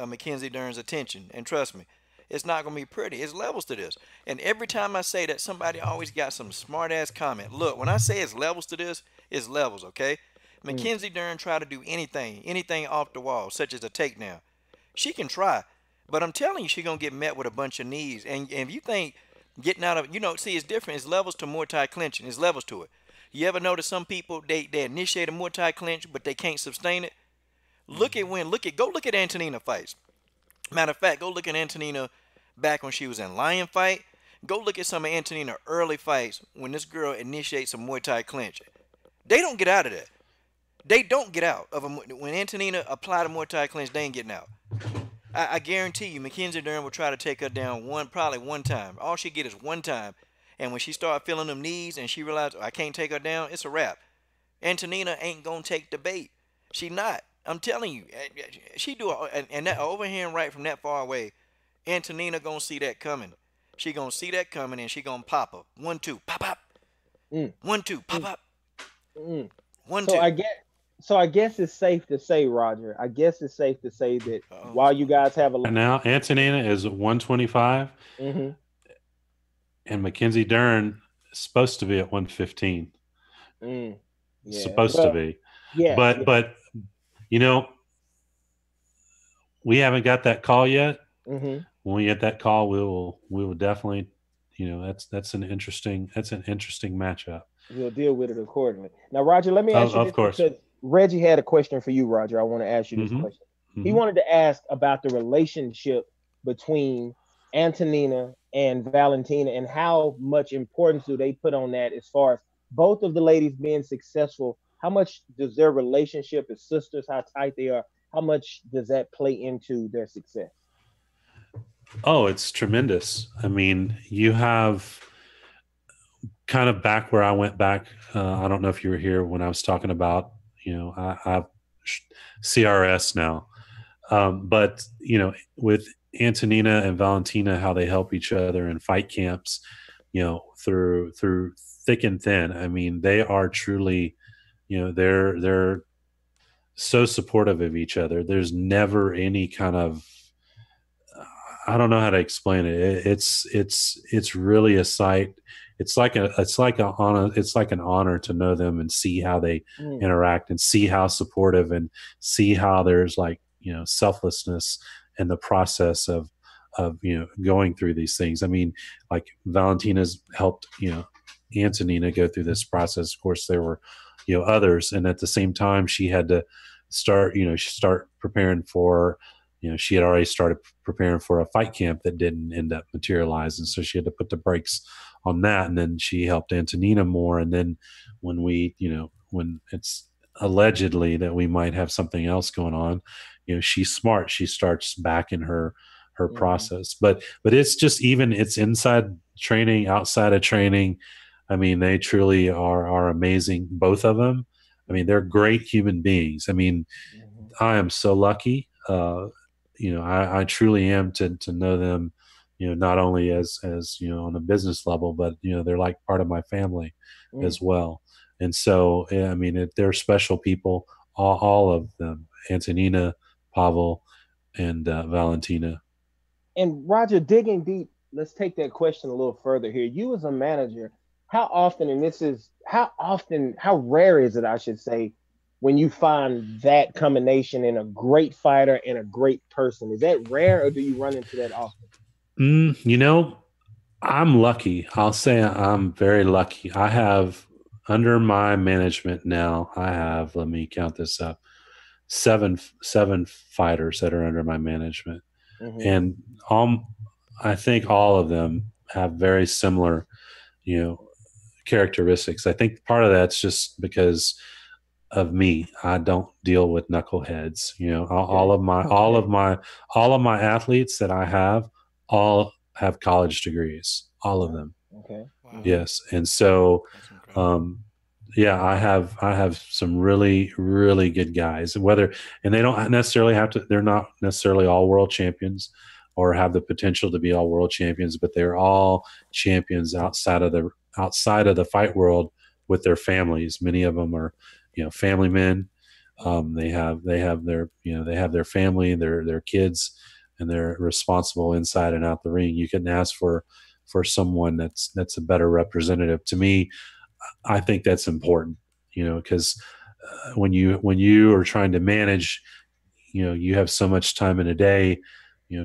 Mackenzie Dern's attention. And trust me, it's not gonna be pretty. It's levels to this. And every time I say that, somebody always got some smart ass comment. Look, when I say it's levels to this, it's levels, okay? Mackenzie Dern try to do anything off the wall, such as a takedown. She can try, But I'm telling you, she's gonna get met with a bunch of knees. And if you think getting out of, see, it's different. It's levels to Muay Thai clinching. It's levels to it. You ever notice some people they initiate a Muay Thai clinch, but they can't sustain it? Go look at Antonina fights. Matter of fact, go look at Antonina back when she was in Lion Fight. Go look at some of Antonina early fights when this girl initiates a Muay Thai clinch. They don't get out of that. They don't get out of when Antonina applied a Muay Thai clinch. They ain't getting out. I guarantee you, Mackenzie Dern will try to take her down probably one time. All she get is one time, and when she start feeling them knees and she realizes, I can't take her down, it's a wrap. Antonina ain't gonna take the bait. She not. I'm telling you, she do and that overhand right from that far away. Antonina gonna see that coming. She gonna see that coming and she gonna pop her. 1-2, pop pop. Mm. 1-2, pop pop. Mm. 1-2. So I guess it's safe to say, Roger. I guess it's safe to say that while you guys have a now, Antonina is 125, and Mackenzie Dern is supposed to be at 115. Yeah. Supposed to be. Yeah. But we haven't got that call yet. Mm-hmm. When we get that call, we will definitely, that's an interesting matchup. We'll deal with it accordingly. Now, Roger, let me ask you this, of course. because Reggie had a question for you, Roger. I want to ask you this question. He wanted to ask about the relationship between Antonina and Valentina and how much importance do they put on that as far as both of the ladies being successful. How much does their relationship as sisters, how tight they are, how much does that play into their success? Oh, it's tremendous. I mean, you have kind of back where I went back. I don't know if you were here when I was talking about, I have CRS now. But, with Antonina and Valentina, how they help each other in fight camps, through thick and thin. I mean, they are truly, they're so supportive of each other. There's never any kind of, I don't know how to explain it. It's really a sight. It's like an honor to know them and see how they interact and see how supportive and see how there's selflessness in the process of going through these things. I mean, like Valentina's helped Antonina go through this process. Of course, there were others, and at the same time, she had to start preparing for. She had already started preparing for a fight camp that didn't end up materializing. So she had to put the brakes on that. And then she helped Antonina more. And then when when it's allegedly that we might have something else going on, she's smart. She starts back in her process. But it's just it's inside training, outside of training. I mean, they truly are amazing, both of them. I mean, they're great human beings. I mean, I am so lucky. I truly am to know them, not only as on a business level, but they're like part of my family as well. And so, I mean, they're special people, all of them: Antonina, Pavel, and Valentina. And Roger, digging deep, let's take that question a little further here. You as a manager, how rare is it, I should say, when you find that combination in a great fighter and a great person? Is that rare, or do you run into that often? I'm lucky. I'll say I'm very lucky. I have, under my management now, let me count this up, seven fighters that are under my management. And I think all of them have very similar, characteristics. I think part of that's just because of me. I don't deal with knuckleheads. All of my athletes that I have all have college degrees. All of them. Okay. Wow. Yes. And so, I have some really, really good guys. And they don't necessarily have to. They're not necessarily all world champions or have the potential to be all world champions, but they're all champions outside of the fight world with their families. Many of them are, family men. They have their family, their kids, and they're responsible inside and out the ring. You couldn't ask for someone that's a better representative. To me, I think that's important, because when you are trying to manage, you have so much time in a day.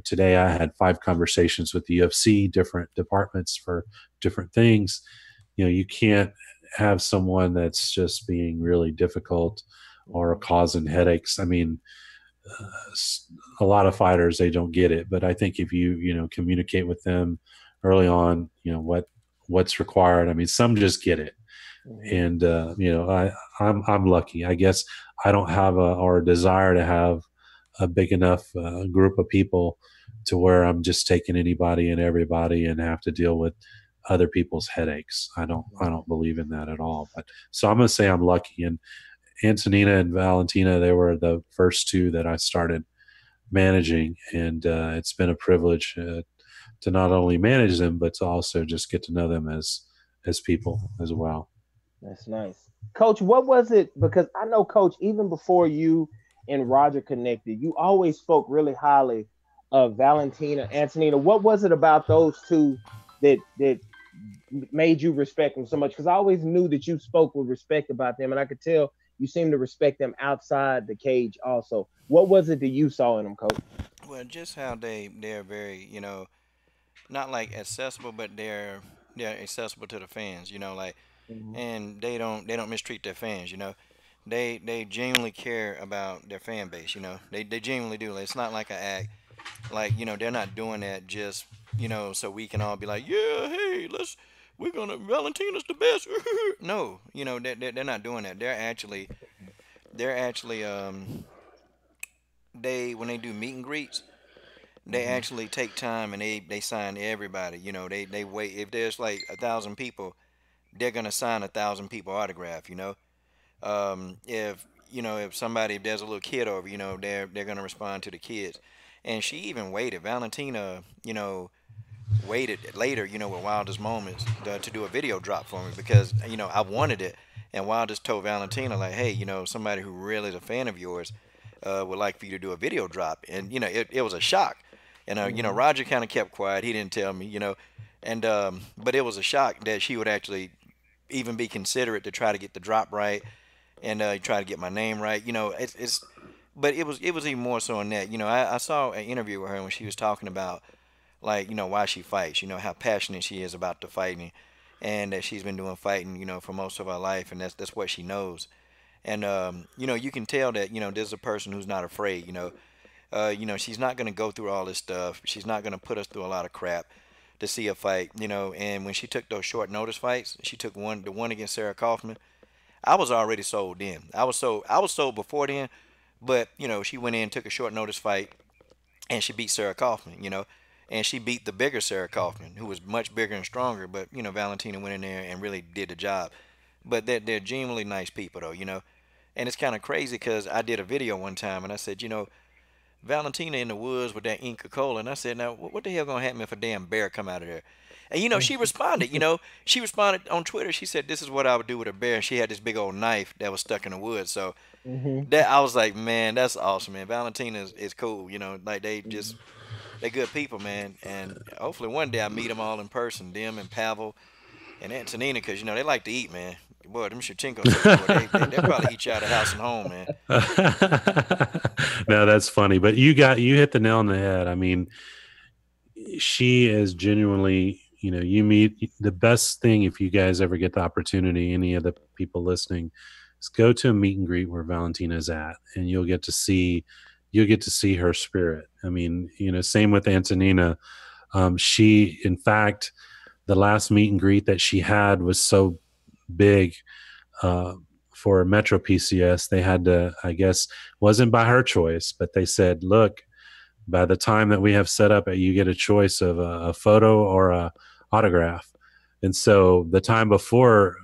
Today I had 5 conversations with the UFC, different departments for different things. You can't have someone that's just being really difficult or causing headaches. I mean, a lot of fighters, they don't get it, but I think if you communicate with them early on, what's required. I mean, some just get it. And I'm lucky, I guess. I don't have or a desire to have a big enough group of people to where I'm just taking anybody and everybody and have to deal with other people's headaches. I don't believe in that at all. But so I'm going to say I'm lucky. And Antonina and Valentina, they were the first two that I started managing, and it's been a privilege to not only manage them but to also just get to know them as people as well. That's nice. Coach, what was it? Because I know, Coach, even before you and Roger connected, you always spoke really highly of Valentina, Antonina. What was it about those two that made you respect them so much? Because I always knew that you spoke with respect about them, and I could tell you seem to respect them outside the cage also. What was it that you saw in them, Coach? Well, just how they're very, not like accessible, but they're accessible to the fans. Like, Mhm. and they don't mistreat their fans. They genuinely care about their fan base. They genuinely do. Like, it's not like an act. Like, they're not doing that just so we can all be like, yeah, hey, we're gonna Valentina's the best. No, they're not doing that. They're actually they when they do meet and greets, they Mhm. actually take time and they sign everybody. They wait if there's like 1,000 people, they're gonna sign 1,000 people autograph. If there's a little kid over, they're gonna respond to the kids. And she even waited. Valentina, waited later, with Wildest Moments to do a video drop for me because I wanted it, and Wildest told Valentina like, hey, somebody who really is a fan of yours would like for you to do a video drop, and it was a shock, and Mhm. Roger kind of kept quiet. He didn't tell me, and but it was a shock that she would actually even be considerate to try to get the drop right and try to get my name right. But it was even more so on that. I saw an interview with her when she was talking about like why she fights, how passionate she is about the fighting, and that she's been doing fighting for most of her life, and that's what she knows. And you can tell that there's a person who's not afraid. She's not going to go through all this stuff. She's not going to put us through a lot of crap to see a fight. And when she took those short notice fights, she took the one against Sarah Kaufman. I was already sold then. I was sold before then, but she went in, took a short notice fight, and she beat Sarah Kaufman, and she beat the bigger Sarah Kaufman, who was much bigger and stronger. But Valentina went in there and really did the job. But they're genuinely nice people, though. And it's kind of crazy because I did a video one time and I said, Valentina in the woods with that Inca Cola, and I said, now what the hell gonna happen if a damn bear come out of there? And she responded. She responded on Twitter. She said, "This is what I would do with a bear." She had this big old knife that was stuck in the woods. So Mhm. that I was like, man, that's awesome, man. Valentina is cool. Like Mhm. they good people, man. And hopefully one day I meet them all in person, them and Pavel and Antonina, because they like to eat, man. Boy, them Shevchenko sisters, boy, they'll probably eat you out of house and home, man. No, that's funny. But you hit the nail on the head. I mean, she is genuinely, you meet the best thing if you guys ever get the opportunity, any of the people listening, is go to a meet and greet where Valentina is at, and you'll get to see her spirit. I mean, same with Antonina. She, in fact, the last meet and greet that she had was so big, uh, for Metro PCS, they had to, I guess, wasn't by her choice, but they said, look, by the time that we have set up, you get a choice of a photo or a autograph. And so the time before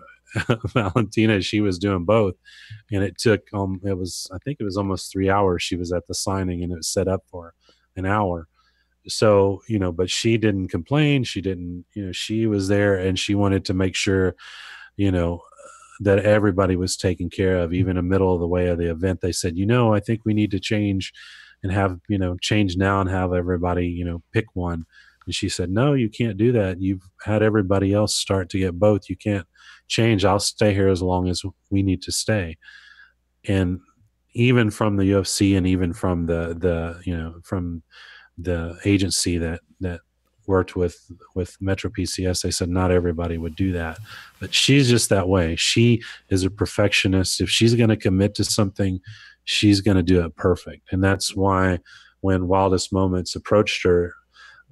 Valentina, she was doing both, and it took I think it was almost 3 hours. She was at the signing, and it was set up for an hour. So but she didn't complain. She didn't. She was there, and she wanted to make sure you know that everybody was taken care of. Even in the middle of the way of the event, they said, I think we need to change and have, change now and have everybody, pick one. And she said, no, you can't do that. You've had everybody else start to get both. You can't change. I'll stay here as long as we need to stay. And even from the UFC and even from from the agency that worked with Metro PCS, they said not everybody would do that, but she's just that way. She is a perfectionist. If she's going to commit to something, she's going to do it perfect. And that's why when Wildest Moments approached her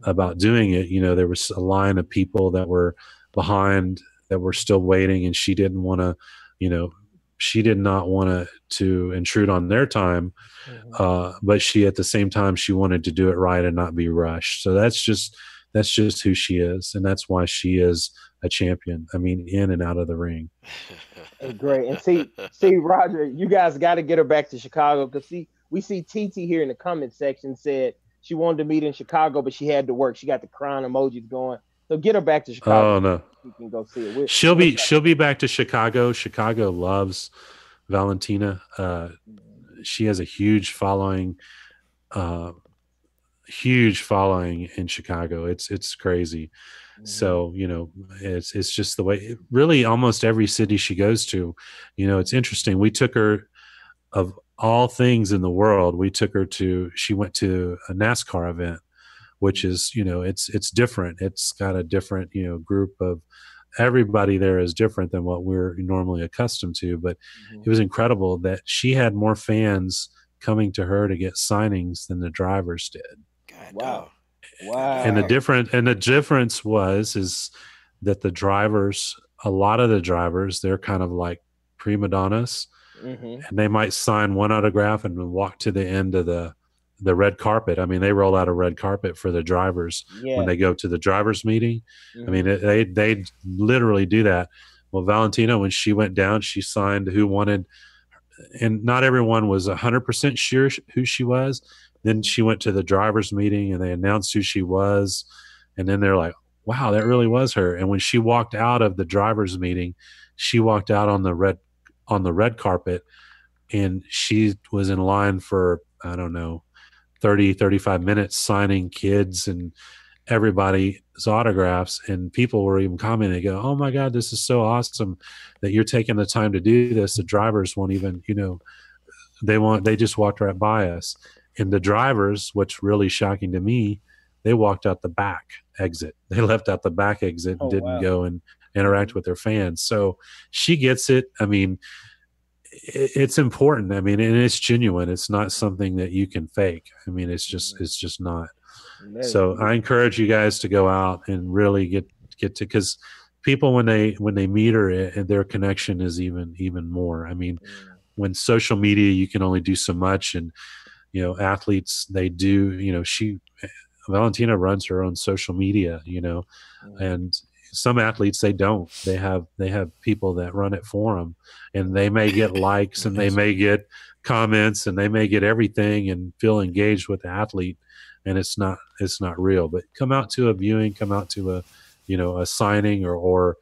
about doing it, there was a line of people that were behind, that were still waiting, and she didn't want to, she did not want to intrude on their time. But she, at the same time, she wanted to do it right and not be rushed. So that's just who she is, and that's why she is a champion. I mean, in and out of the ring. Great. And see, Roger, you guys got to get her back to Chicago, because we see TT here in the comment section said she wanted to meet in Chicago, but she had to work. She got the crying emojis going. So get her back to Chicago. Oh no, we can go see it. She'll be back to Chicago. Chicago loves Valentina. She has a huge following in Chicago. It's crazy. So, it's just the way, really almost every city she goes to, it's interesting. We took her, of all things in the world, she went to a NASCAR event, which is, it's different. It's got a different, group of, everybody there is different than what we're normally accustomed to, but it was incredible that she had more fans coming to her to get signings than the drivers did. God, wow. And the difference is that the drivers, a lot of the drivers, they're kind of like prima donnas, and they might sign one autograph and walk to the end of the red carpet. I mean, they roll out a red carpet for the drivers when they go to the drivers meeting. I mean, they literally do that. Well, Valentina, when she went down, she signed who wanted, and not everyone was 100% sure who she was. Then she went to the drivers meeting and they announced who she was. And then they're like, wow, that really was her. And when she walked out of the drivers meeting, she walked out on the red carpet, and she was in line for, I don't know, 35 minutes signing kids and everybody's autographs. And people were even commenting, they go, oh my God, this is so awesome that you're taking the time to do this. The drivers won't even, they just walked right by us. And the drivers, what's really shocking to me, they walked out the back exit. They left out the back exit and didn't go and interact with their fans. So she gets it. I mean, it's important. I mean, and it's genuine. It's not something that you can fake. I mean, it's just not. So I encourage you guys to go out and really get to, because people, when they meet her, their connection is even more. I mean, when social media, you can only do so much, and athletes, they do, Valentina runs her own social media, and some athletes, they don't. They have people that run it for them, and they may get likes and they may get comments and they may get everything and feel engaged with the athlete, and it's not real. But come out to a viewing, come out to a signing or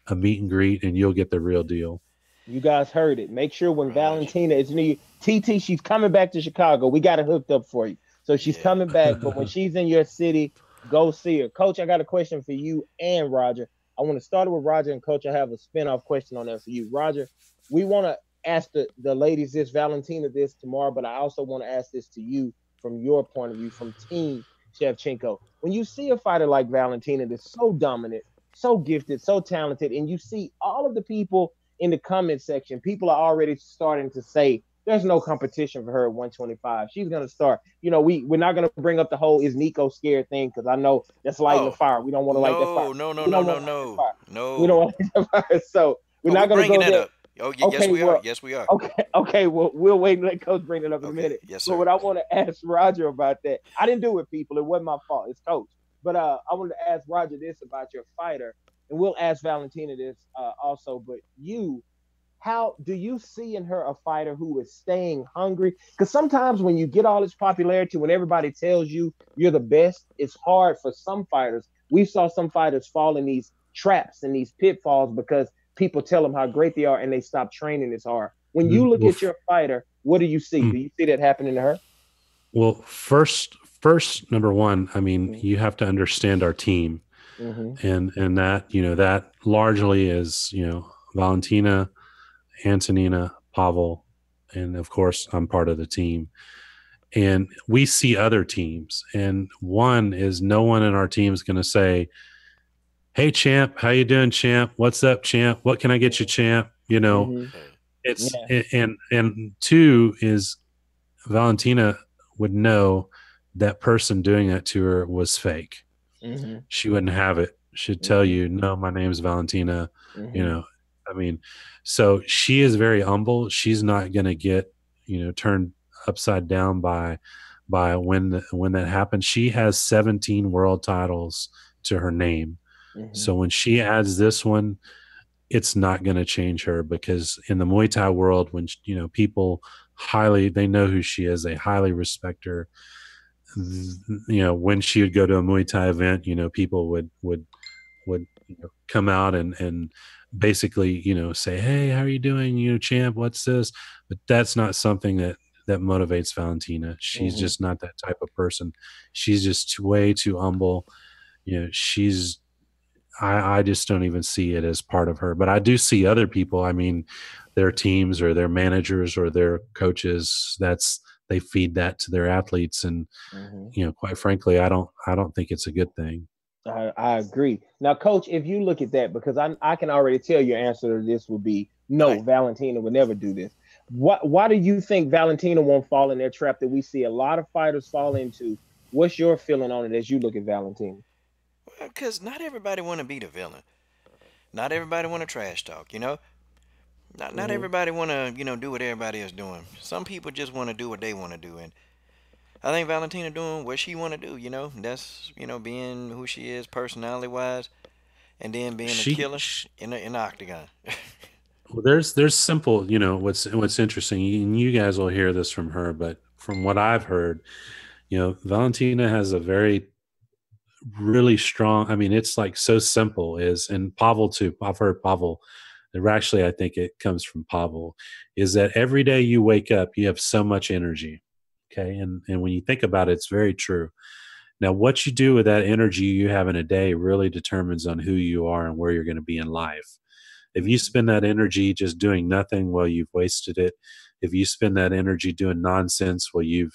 a meet and greet, and you'll get the real deal. You guys heard it. Make sure when Valentina is near TT, she's coming back to Chicago. We got it hooked up for you. So she's coming back, but when she's in your city, go see her. Coach, I got a question for you and Roger. I want to start with Roger, and Coach, I have a spin-off question on that for you. Roger, we want to ask the ladies this, Valentina this tomorrow, but I also want to ask this to you from your point of view, from Team Shevchenko. When you see a fighter like Valentina that's so dominant, so gifted, so talented, and you see all of the people in the comment section, people are already starting to say there's no competition for her at 125. She's going to start. We're not going to bring up the whole is Nikko scared thing, because I know that's lighting the fire. We don't want to light that fire. No. We don't want to light that fire. So we're not going to go there. Up. Oh, yes, we are. Yes, we are. Okay. Well, we'll wait and let Coach bring it up in a minute. Yes, sir. But what I want to ask Roger about that, I didn't do it, people. It wasn't my fault. It's Coach. But I wanted to ask Roger this about your fighter, and we'll ask Valentina this also. But how do you see in her a fighter who is staying hungry? Because sometimes when you get all this popularity, when everybody tells you you're the best, it's hard for some fighters. We saw some fighters fall in these traps and these pitfalls because people tell them how great they are and they stop training as hard. When you look at your fighter, what do you see? Do you see that happening to her? Well, first, number one, I mean, you have to understand our team. And that, that largely is, Valentina, Antonina, Pavel, and of course I'm part of the team. And we see other teams, and one is no one in our team is going to say, "Hey, champ, how you doing, champ? What's up, champ? What can I get you, champ?" Mm-hmm. It's Yeah. and two is Valentina would know that person doing that to her was fake. Mm-hmm. She wouldn't have it. She'd tell Mm-hmm. you, "No, my name's Valentina." You Mm-hmm. know, I mean, so she is very humble. She's not going to get turned upside down by when that happens. She has 17 world titles to her name. Mm-hmm. So when she adds this one, it's not going to change her, because in the Muay Thai world, when people they know who she is, they highly respect her. When she would go to a Muay Thai event, people would come out and basically say, "Hey, how are you doing, champ? What's this?" But that's not something that motivates Valentina. She's Mm-hmm. just not that type of person. She's just way too humble. She's I just don't even see it as part of her. But I do see other people. I mean, their teams or their managers or their coaches, they feed that to their athletes. And, Mm-hmm. quite frankly, I don't think it's a good thing. I agree. Now, Coach, if you look at that, because I can already tell your answer to this would be no, Right. Valentina would never do this. Why do you think Valentina won't fall in that trap that we see a lot of fighters fall into? What's your feeling on it as you look at Valentina? Well, because not everybody want to be the villain. Not everybody want to trash talk. Not Mm-hmm. everybody want to do what everybody is doing. Some people just want to do what they want to do, and I think Valentina doing what she want to do. That's being who she is personality wise, and then being a She, killer she in the octagon. well, there's simple, what's interesting, and you guys will hear this from her, but from what I've heard, Valentina has a very really strong. I mean, it's like so simple is, and Pavel too. I've heard Pavel. Actually, I think it comes from Pavel. Is that every day you wake up, you have so much energy. Okay, and when you think about it, it's very true. Now, what you do with that energy you have in a day really determines on who you are and where you're going to be in life. If you Mm-hmm. spend that energy just doing nothing, well, you've wasted it. If you spend that energy doing nonsense, well, you're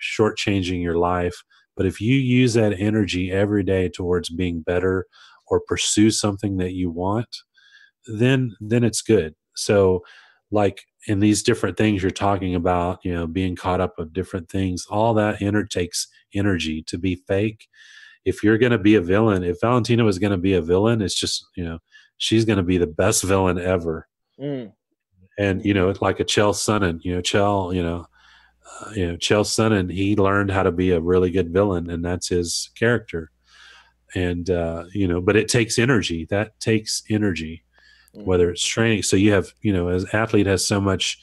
shortchanging your life. But if you use that energy every day towards being better or pursue something that you want, then it's good. So, like in these different things you're talking about, being caught up of different things, all that takes energy to be fake. If you're going to be a villain, if Valentina was going to be a villain, it's just, she's going to be the best villain ever. And, Mm-hmm. it's like a Chael Sonnen, Chael Sonnen, he learned how to be a really good villain, and that's his character. And, but it takes energy. That takes energy, Mm-hmm. whether it's training. So you have, as athlete has so much,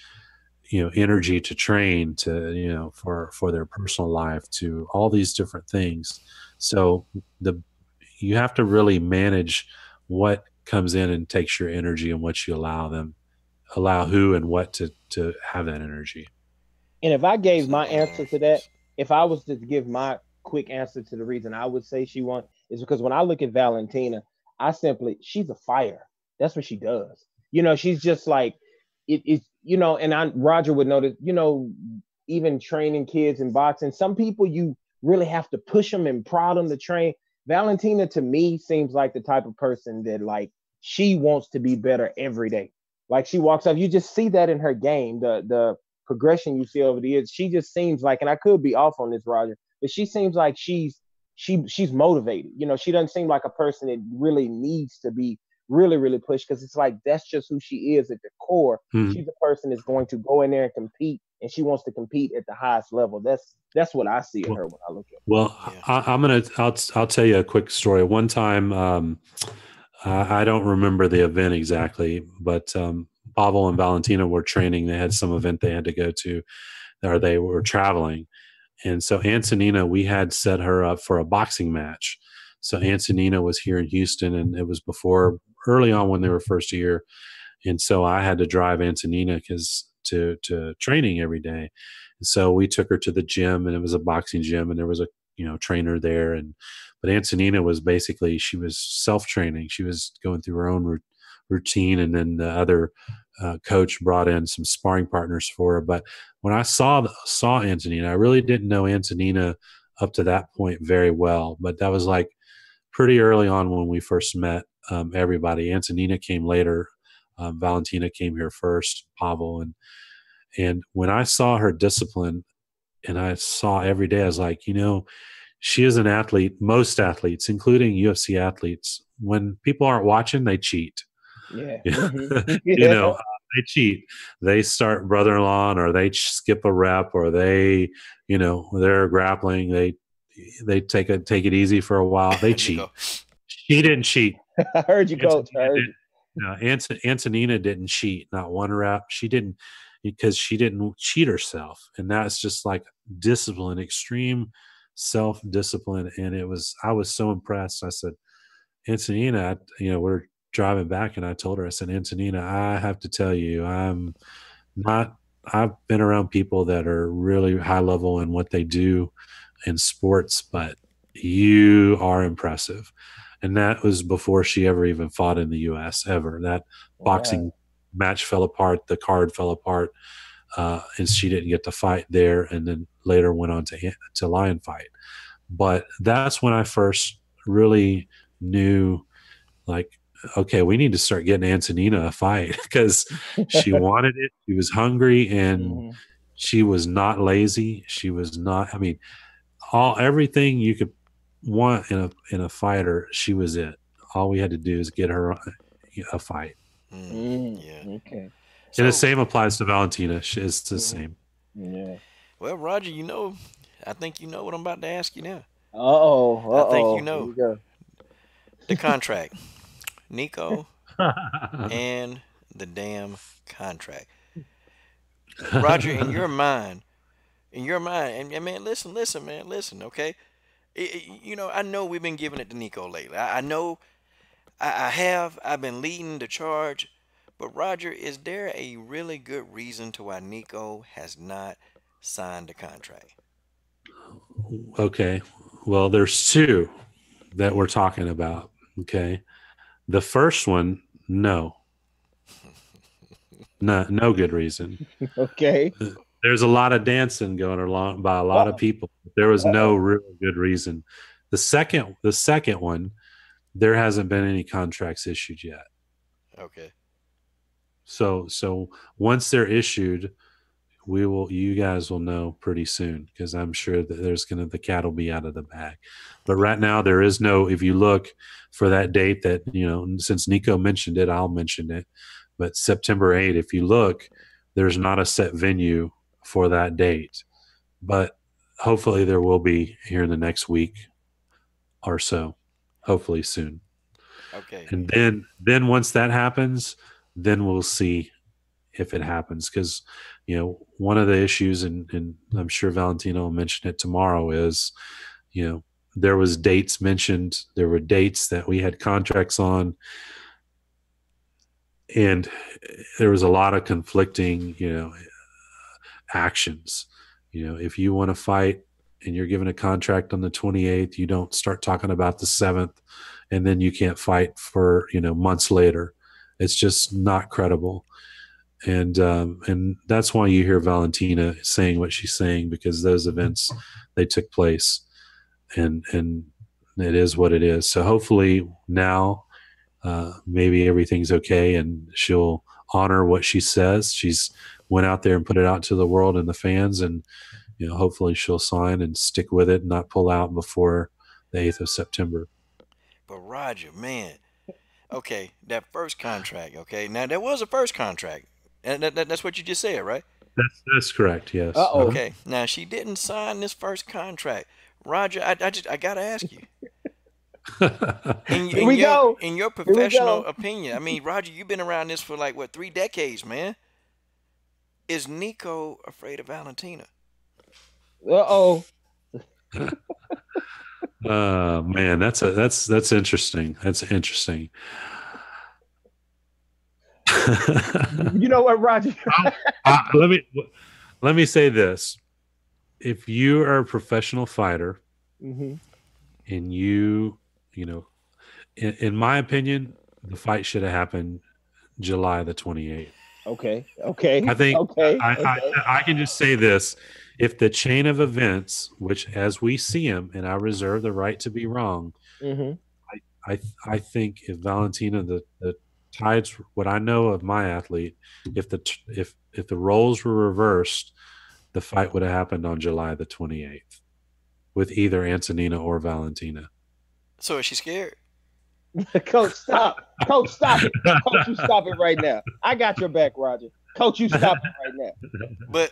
energy to train, to, for their personal life, to all these different things. So the you have to really manage what comes in and takes your energy, and what you allow who and what to have that energy. And if I gave So, my answer to that, if I was to give my quick answer to the reason I would say she won, is because when I look at Valentina, she's a fighter. That's what she does. She's just like and Roger would notice, even training kids in boxing, some people you really have to push them and prod them to train. Valentina to me seems like the type of person that like she wants to be better every day. Like she walks up, you just see that in her game. The progression you see over the years. She just seems like, and I could be off on this, Roger, but she seems like she's motivated. She doesn't seem like a person that really needs to be really, really pushed, because it's like that's just who she is at the core. Mhm. She's a person that's going to go in there and compete, and she wants to compete at the highest level. That's what I see in Well, her when I look at well, yeah. I'll tell you a quick story. One time, I don't remember the event exactly, but Pavel and Valentina were training. They had some event they had to go to, or they were traveling. And so Antonina, we had set her up for a boxing match. So Antonina was here in Houston, and it was before, early on when they were first year. And so I had to drive Antonina to training every day. And so we took her to the gym, and it was a boxing gym, and there was a trainer there. And but Antonina was basically, she was self training. She was going through her own routine, and then the other coach brought in some sparring partners for her. But when I saw Antonina, I really didn't know Antonina up to that point very well. But that was like pretty early on when we first met everybody. Antonina came later. Valentina came here first, Pavel. And when I saw her discipline and I saw every day, I was like, she is an athlete. Most athletes, including UFC athletes, when people aren't watching, they cheat. Yeah. You they cheat. They start brother-in-law, or they skip a rep, or they're grappling. They take it easy for a while. They cheat. She didn't cheat. I heard you, Coach. I heard you. No, Antonina didn't cheat, not one rep. She didn't, because she didn't cheat herself, and that's just like discipline, extreme self-discipline. And I was so impressed. I said, Antonina, we're driving back, and I told her, I said, Antonina, I have to tell you, I've been around people that are really high level in what they do in sports, but you are impressive. And that was before she ever even fought in the U.S. ever. That boxing match fell apart. The card fell apart. And she didn't get to fight there, and then later went on to Lion Fight. But that's when I first really knew, like, okay, we need to start getting Antonina a fight, because she wanted it. She was hungry, and she was not lazy. She was not, everything you could want in a fighter, she was it. All we had to do is get her a fight. Yeah. Okay. And the same applies to Valentina. It's the same. Yeah. Well, Roger, I think you know what I'm about to ask you now. I think you Here know we go. the contract, Nikko, and the damn contract. Roger, in your mind, and man, listen, man, listen, okay. I know we've been giving it to Nikko lately. I know I've been leading the charge. But Roger, is there a really good reason to why Nikko has not signed the contract? Okay. Well, there's two that we're talking about. Okay. The first one, no. No good reason. Okay. There's a lot of dancing going along by a lot of people. There was no real good reason. The second one, there hasn't been any contracts issued yet. Okay. So once they're issued, you guys will know pretty soon, because I'm sure that the cat will be out of the bag. But right now there is no, if you look for that date that, since Nikko mentioned it, I'll mention it. But September 8th, if you look, there's not a set venue for that date. But hopefully there will be here in the next week or so, hopefully soon. Okay. And then once that happens, then we'll see if it happens, because one of the issues, and I'm sure Valentina will mention it tomorrow, is there was dates mentioned. There were dates that we had contracts on, and there was a lot of conflicting actions. If you want to fight and you're given a contract on the 28th, you don't start talking about the 7th, and then you can't fight for months later. It's just not credible. And that's why you hear Valentina saying what she's saying, because those events, they took place, and it is what it is. So hopefully now maybe everything's okay, and she'll honor what she says. She's went out there and put it out to the world and the fans, and hopefully she'll sign and stick with it and not pull out before the 8th of September. But Roger, man, okay, that first contract. Okay, now there was a first contract. And that's what you just said, right? That's correct. Yes. Okay. Now she didn't sign this first contract. Roger, I gotta ask you. Here we go. In your professional opinion, Roger, you've been around this for like 3 decades, man. Is Nikko afraid of Valentina? Man, that's interesting. That's interesting. You know what, Roger? Let me say this: if you are a professional fighter, and in my opinion, the fight should have happened July the 28th. Okay. Okay. I think Okay. I, Okay. I can just say this: if the chain of events, which as we see them, and I reserve the right to be wrong, Mm-hmm. I think if Valentina the tides, what I know of my athlete, if the roles were reversed, the fight would have happened on July the 28th with either Antonina or Valentina. So is she scared? Coach, stop. Coach, stop it. Coach, you stop it right now. I got your back, Roger. Coach, you stop it right But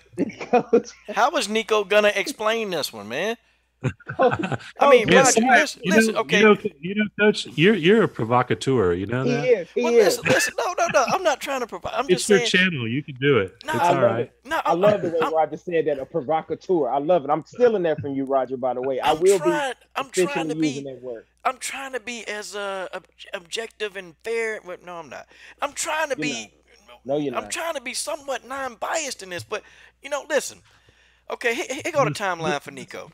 now. Coach, how is Nikko gonna explain this one, man? coach, I mean, coach, Yes, Roger, listen. listen, listen. Okay, Coach. You're a provocateur. You know He that. is. well, He is. listen. No, no, no. I'm not trying to provide. I'm just It's your saying. channel. You can do it. No, It's I all love right. it. no. I love the way Roger said that, a provocateur. I love it. I'm stealing that from you, Roger, by the way. I will be I'm trying officially to using be. that word. I'm trying to be as objective and fair. Well, no, I'm not. I'm trying to You're not. be. No, you're I'm not. trying to be somewhat non-biased in this, but listen. Okay, here go the timeline for Nikko,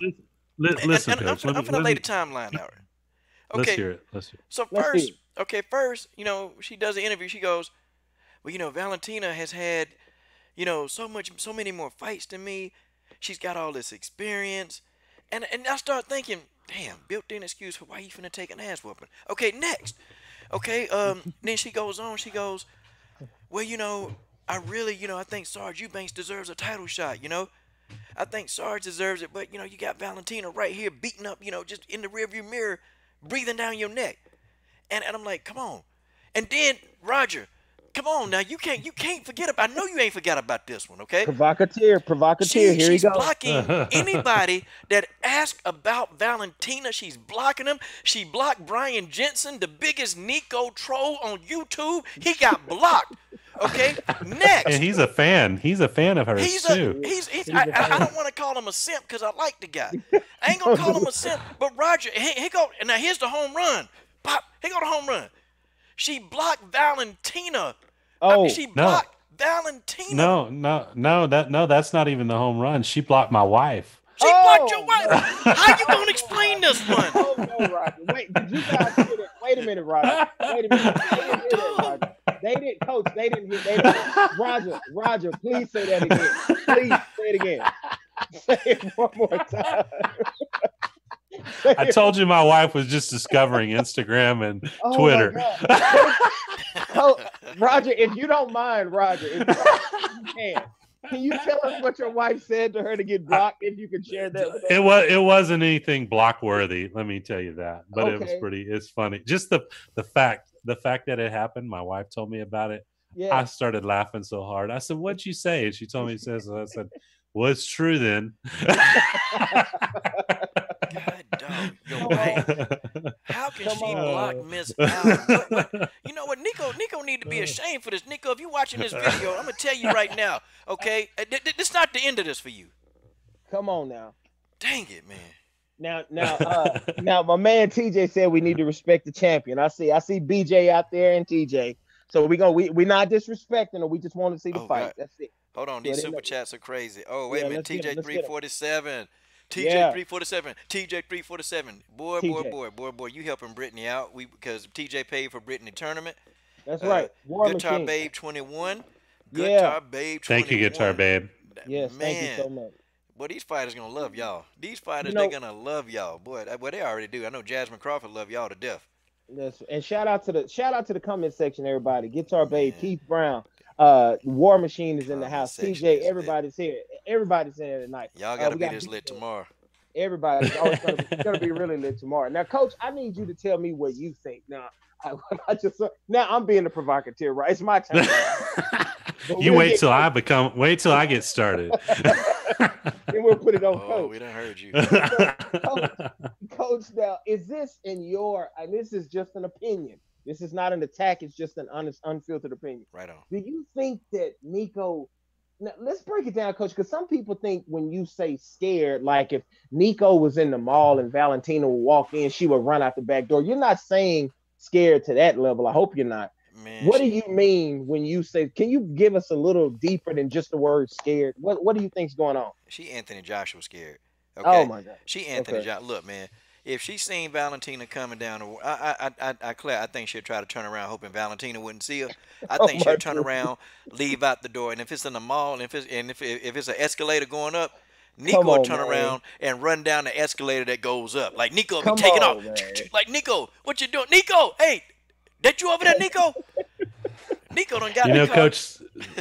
Listen, and Coach. I'm finna lay the timeline out. Let's Okay, hear it. Let's hear it. so Let's see. first, she does the interview. She goes, well, Valentina has had, so many more fights than me. She's got all this experience, and I start thinking, damn, built-in excuse for why you finna take an ass whooping. Okay, next. Okay, then she goes on. She goes, well, I really, I think Sarge Eubanks deserves a title shot. I think Sarge deserves it, but you got Valentina right here beating up, just in the rearview mirror, breathing down your neck. And I'm like, come on. And then Roger, come on now, you can't forget about. I know you ain't forgot about this one, okay? Provocateur. Provocateur. Here you She's go. blocking anybody that asks about Valentina. She's blocking them. She blocked Brian Jensen, the biggest Nikko troll on YouTube. He got blocked. Okay, next. And he's a fan. He's a fan of hers too. I don't want to call him a simp because I like the guy. I ain't gonna call him a simp, but Roger, here go. And now here's the home run. Pop, here go the home run. She blocked Valentina. Oh, she blocked Valentina. That's not even the home run. She blocked my wife. She blocked your wife. No. How you gonna explain this one? Oh no, Roger. Wait, did you guys hear that? Wait a minute, Roger. Wait a minute. They didn't hear that, Roger. They didn't, Coach. They didn't hear. They didn't. Roger, please say that again. Please say it again. Say it one more time. I told you my wife was just discovering Instagram and Twitter. Oh, Roger, if you don't mind, Roger, if you can you tell us what your wife said to her to get blocked? If you could share that with us? It wasn't anything block worthy, let me tell you that. But it was it's funny. Just the fact that it happened, my wife told me about it. Yeah. I started laughing so hard. I said, "What'd you say?" And she told me it says, I said, well, it's true then. God dog, you're right. How can she block Miss Allen? You know what, Nikko need to be ashamed for this. Nikko, if you're watching this video, I'm gonna tell you right now, okay? This not the end of this for you. Come on now. Dang it, man. Now, my man TJ said we need to respect the champion. I see BJ out there and TJ. So we not disrespecting her. We just want to see the fight. God. That's it. Hold on, these super chats are crazy. Oh, wait a minute, TJ 347. TJ 347. TJ 347. Boy, you helping Brittany out. Because TJ paid for Brittany tournament. That's right. War Guitar Machine. Babe 21. Guitar Babe 21. Thank you, Guitar Babe. Yes, man. thank you so much. Boy, these fighters gonna love y'all. These fighters, they're gonna love y'all. Boy, they already do. I know Jasmine Crawford love y'all to death. Yes, and shout out to the comment section, everybody. Guitar Babe, Keith Brown, War Machine is in the house. TJ, everybody's here. Everybody's in here tonight. Y'all gotta be this lit tomorrow. Everybody's always gonna be really lit tomorrow. Now, Coach, I need you to tell me what you think. Now, now I'm being the provocateur, right? It's my turn. You wait till I get started. Then we'll put it on Coach. Oh, we done heard you. Coach, now, is this and this is just an opinion. This is not an attack. It's just an honest, unfiltered opinion. Right on. Do you think that Nikko, now let's break it down, Coach, because some people think when you say scared, like if Nikko was in the mall and Valentina would walk in, she would run out the back door. You're not saying scared to that level. I hope you're not. Man, what do you mean when you say, can you give us a little deeper than just the word scared? What do you think's going on? She Anthony Joshua scared. Okay? Oh my God. She Anthony Joshua. Look, man, if she seen Valentina coming down, I think she'll try to turn around, hoping Valentina wouldn't see her. I Oh think my she'll turn goodness. around, leave out the door, and if it's in the mall, and if it's an escalator going up, Come Nikko will on, turn man. around and run down the escalator that goes up. Like Nikko will be Come taking off. on, man. Like Nikko, what you doing? Nikko, hey, that you over there, Nikko? Nikko done got You in the know, car. Coach,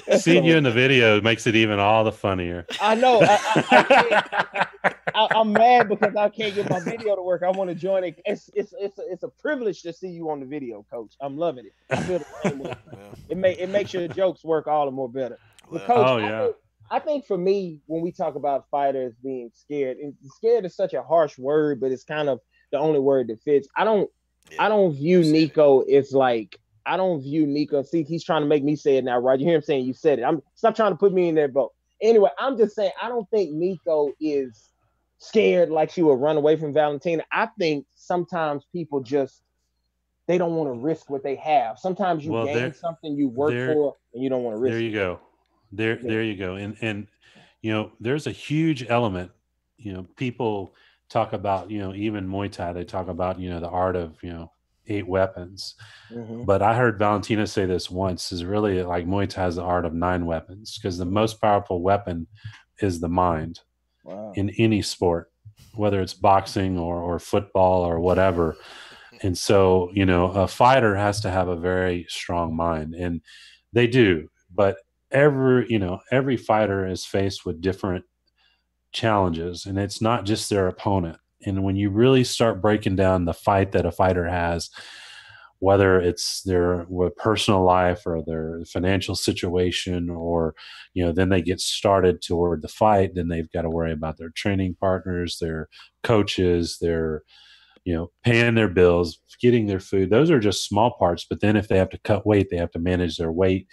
That's seeing you in the hilarious. video makes it even all the funnier. I know. I can't. I'm mad because I can't get my video to work. I want to join it. It's a privilege to see you on the video, Coach. I'm loving it. I feel the same way. Well, It makes your jokes work all the more better. But well, Coach, Oh yeah. I think for me, when we talk about fighters being scared, and scared is such a harsh word, but it's kind of the only word that fits. yeah, I don't you view said it. Nikko as like I don't view Nikko. See, he's trying to make me say it now, right? You hear him saying you said it. I'm stop trying to put me in that boat. Anyway, I'm just saying I don't think Nikko is scared like she would run away from Valentina. I think sometimes people just they don't want to risk what they have. Sometimes you Well, gain something you work there, for and you don't want to there risk you it. go. There you go. And there's a huge element. People talk about even Muay Thai. They talk about the art of eight weapons. Mm-hmm. But I heard Valentina say this once: is really like Muay Thai is the art of nine weapons because the Mm-hmm. most powerful weapon is the mind Wow. in any sport, whether it's boxing or football or whatever. And so, a fighter has to have a very strong mind, and they do. But every fighter is faced with different challenges, and it's not just their opponent. And when you really start breaking down the fight that a fighter has, whether it's their personal life or their financial situation, or then they get started toward the fight, then they've got to worry about their training partners, their coaches, their paying their bills, getting their food. Those are just small parts. But then if they have to cut weight, they have to manage their weight.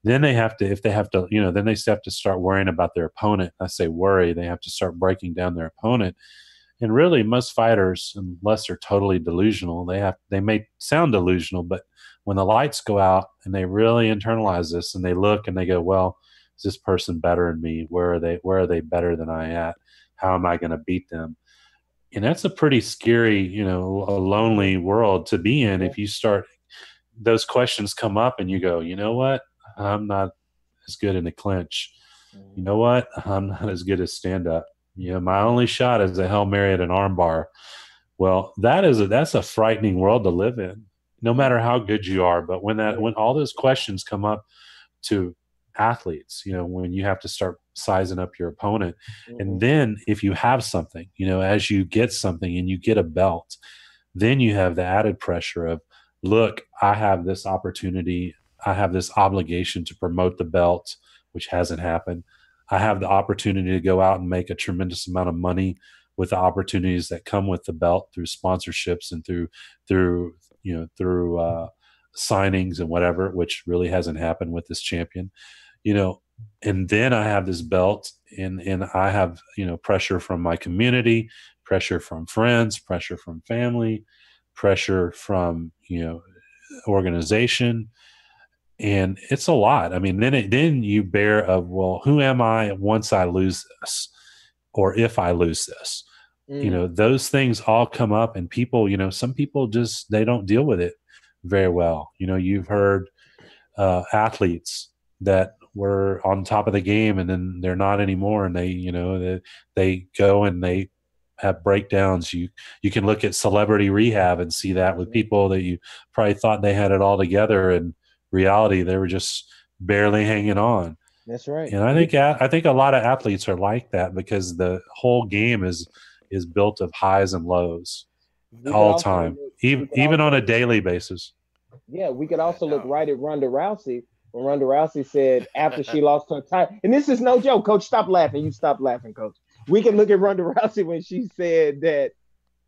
Then they have to, if they have to, then they have to start worrying about their opponent. I say worry, they have to start breaking down their opponent. And really, most fighters, unless they're totally delusional, they may sound delusional, but when the lights go out and they really internalize this and they look and they go, well, is this person better than me? Where are they? Where are they better than I at? How am I going to beat them? And that's a pretty scary, a Mm-hmm. lonely world to be in Yeah. if you start those questions come up and you go, you know what? I'm not as good in a clinch. You Mm-hmm. know what? I'm not as good as stand up. My only shot is a Hail Mary at an armbar. Well, that's a frightening world to live in, no Yeah. matter how good you are. But Yeah. when all those questions come up to athletes, when you have to start sizing up your opponent. Mm-hmm. And then if you have something, as you get something and you get a belt, then you have the added pressure of, look, I have this opportunity, I have this obligation to promote the belt, which hasn't happened. I have the opportunity to go out and make a tremendous amount of money with the opportunities that come with the belt through sponsorships and through signings and whatever, which really hasn't happened with this champion. you know and then I have this belt, and I have pressure from my community, pressure from friends, pressure from family, pressure from organization, and it's a lot. I mean, then you bear of, well, who am I once I lose this, or if I lose this? Mm. Those things all come up, and people, some people just they don't deal with it very well. You've heard athletes that were on top of the game and then they're not anymore, and they go and they have breakdowns. You can look at celebrity rehab and see that with Mhm. people that you probably thought they had it all together, in reality they were just barely hanging on. That's right. And I think a lot of athletes are like that because the whole game is built of highs and lows We could all also time, look, we could even on a also daily basis. yeah, we could Man, also look dog. right at Ronda Rousey when Ronda Rousey said after she lost her title, and this is no joke, Coach. Stop laughing. You stop laughing, Coach. We can look at Ronda Rousey when she said that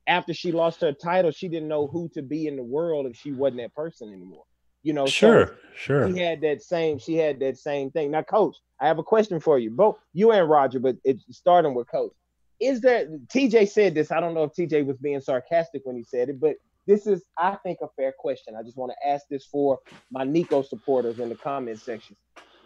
after she lost her title, she didn't know who to be in the world if she wasn't that person anymore. So Sure, sure. she had that same thing. Now, Coach, I have a question for you, both you and Roger, but it's starting with Coach. Is there TJ said this? I don't know if TJ was being sarcastic when he said it, but this is, I think, a fair question. I just want to ask this for my Nico supporters in the comment section.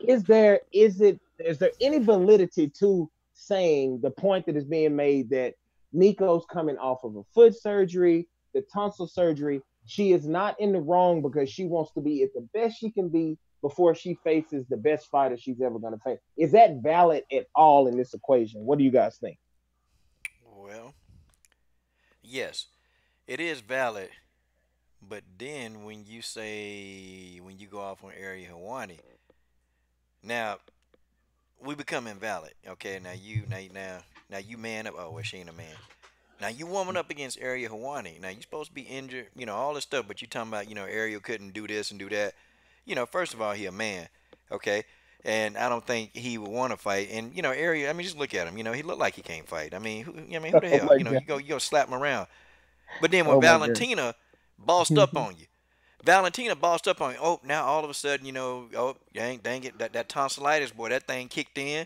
Is there any validity to saying the point that is being made that Nikko's coming off of a foot surgery, the tonsil surgery. She is not in the wrong because she wants to be at the best she can be before she faces the best fighter she's ever going to face. Is that valid at all in this equation? What do you guys think? Well, yes, it is valid. But then when you say when you go off on Area Hawani, now we become invalid. Okay, now you man up. Oh, well, she ain't a man. Now you warming up against Area Hawani. Now you supposed to be injured, all this stuff, but you talking about, Ariel couldn't do this and do that. First of all, he a man, okay, and I don't think he would want to fight. And Ariel, I mean, just look at him. He look like he can't fight. Who the Oh hell? my You god. go slap him around. But then when Oh my god. Valentina bossed up on you, Valentina bossed up on you. Oh, now all of a sudden, oh, dang it, that tonsillitis, boy, that thing kicked in.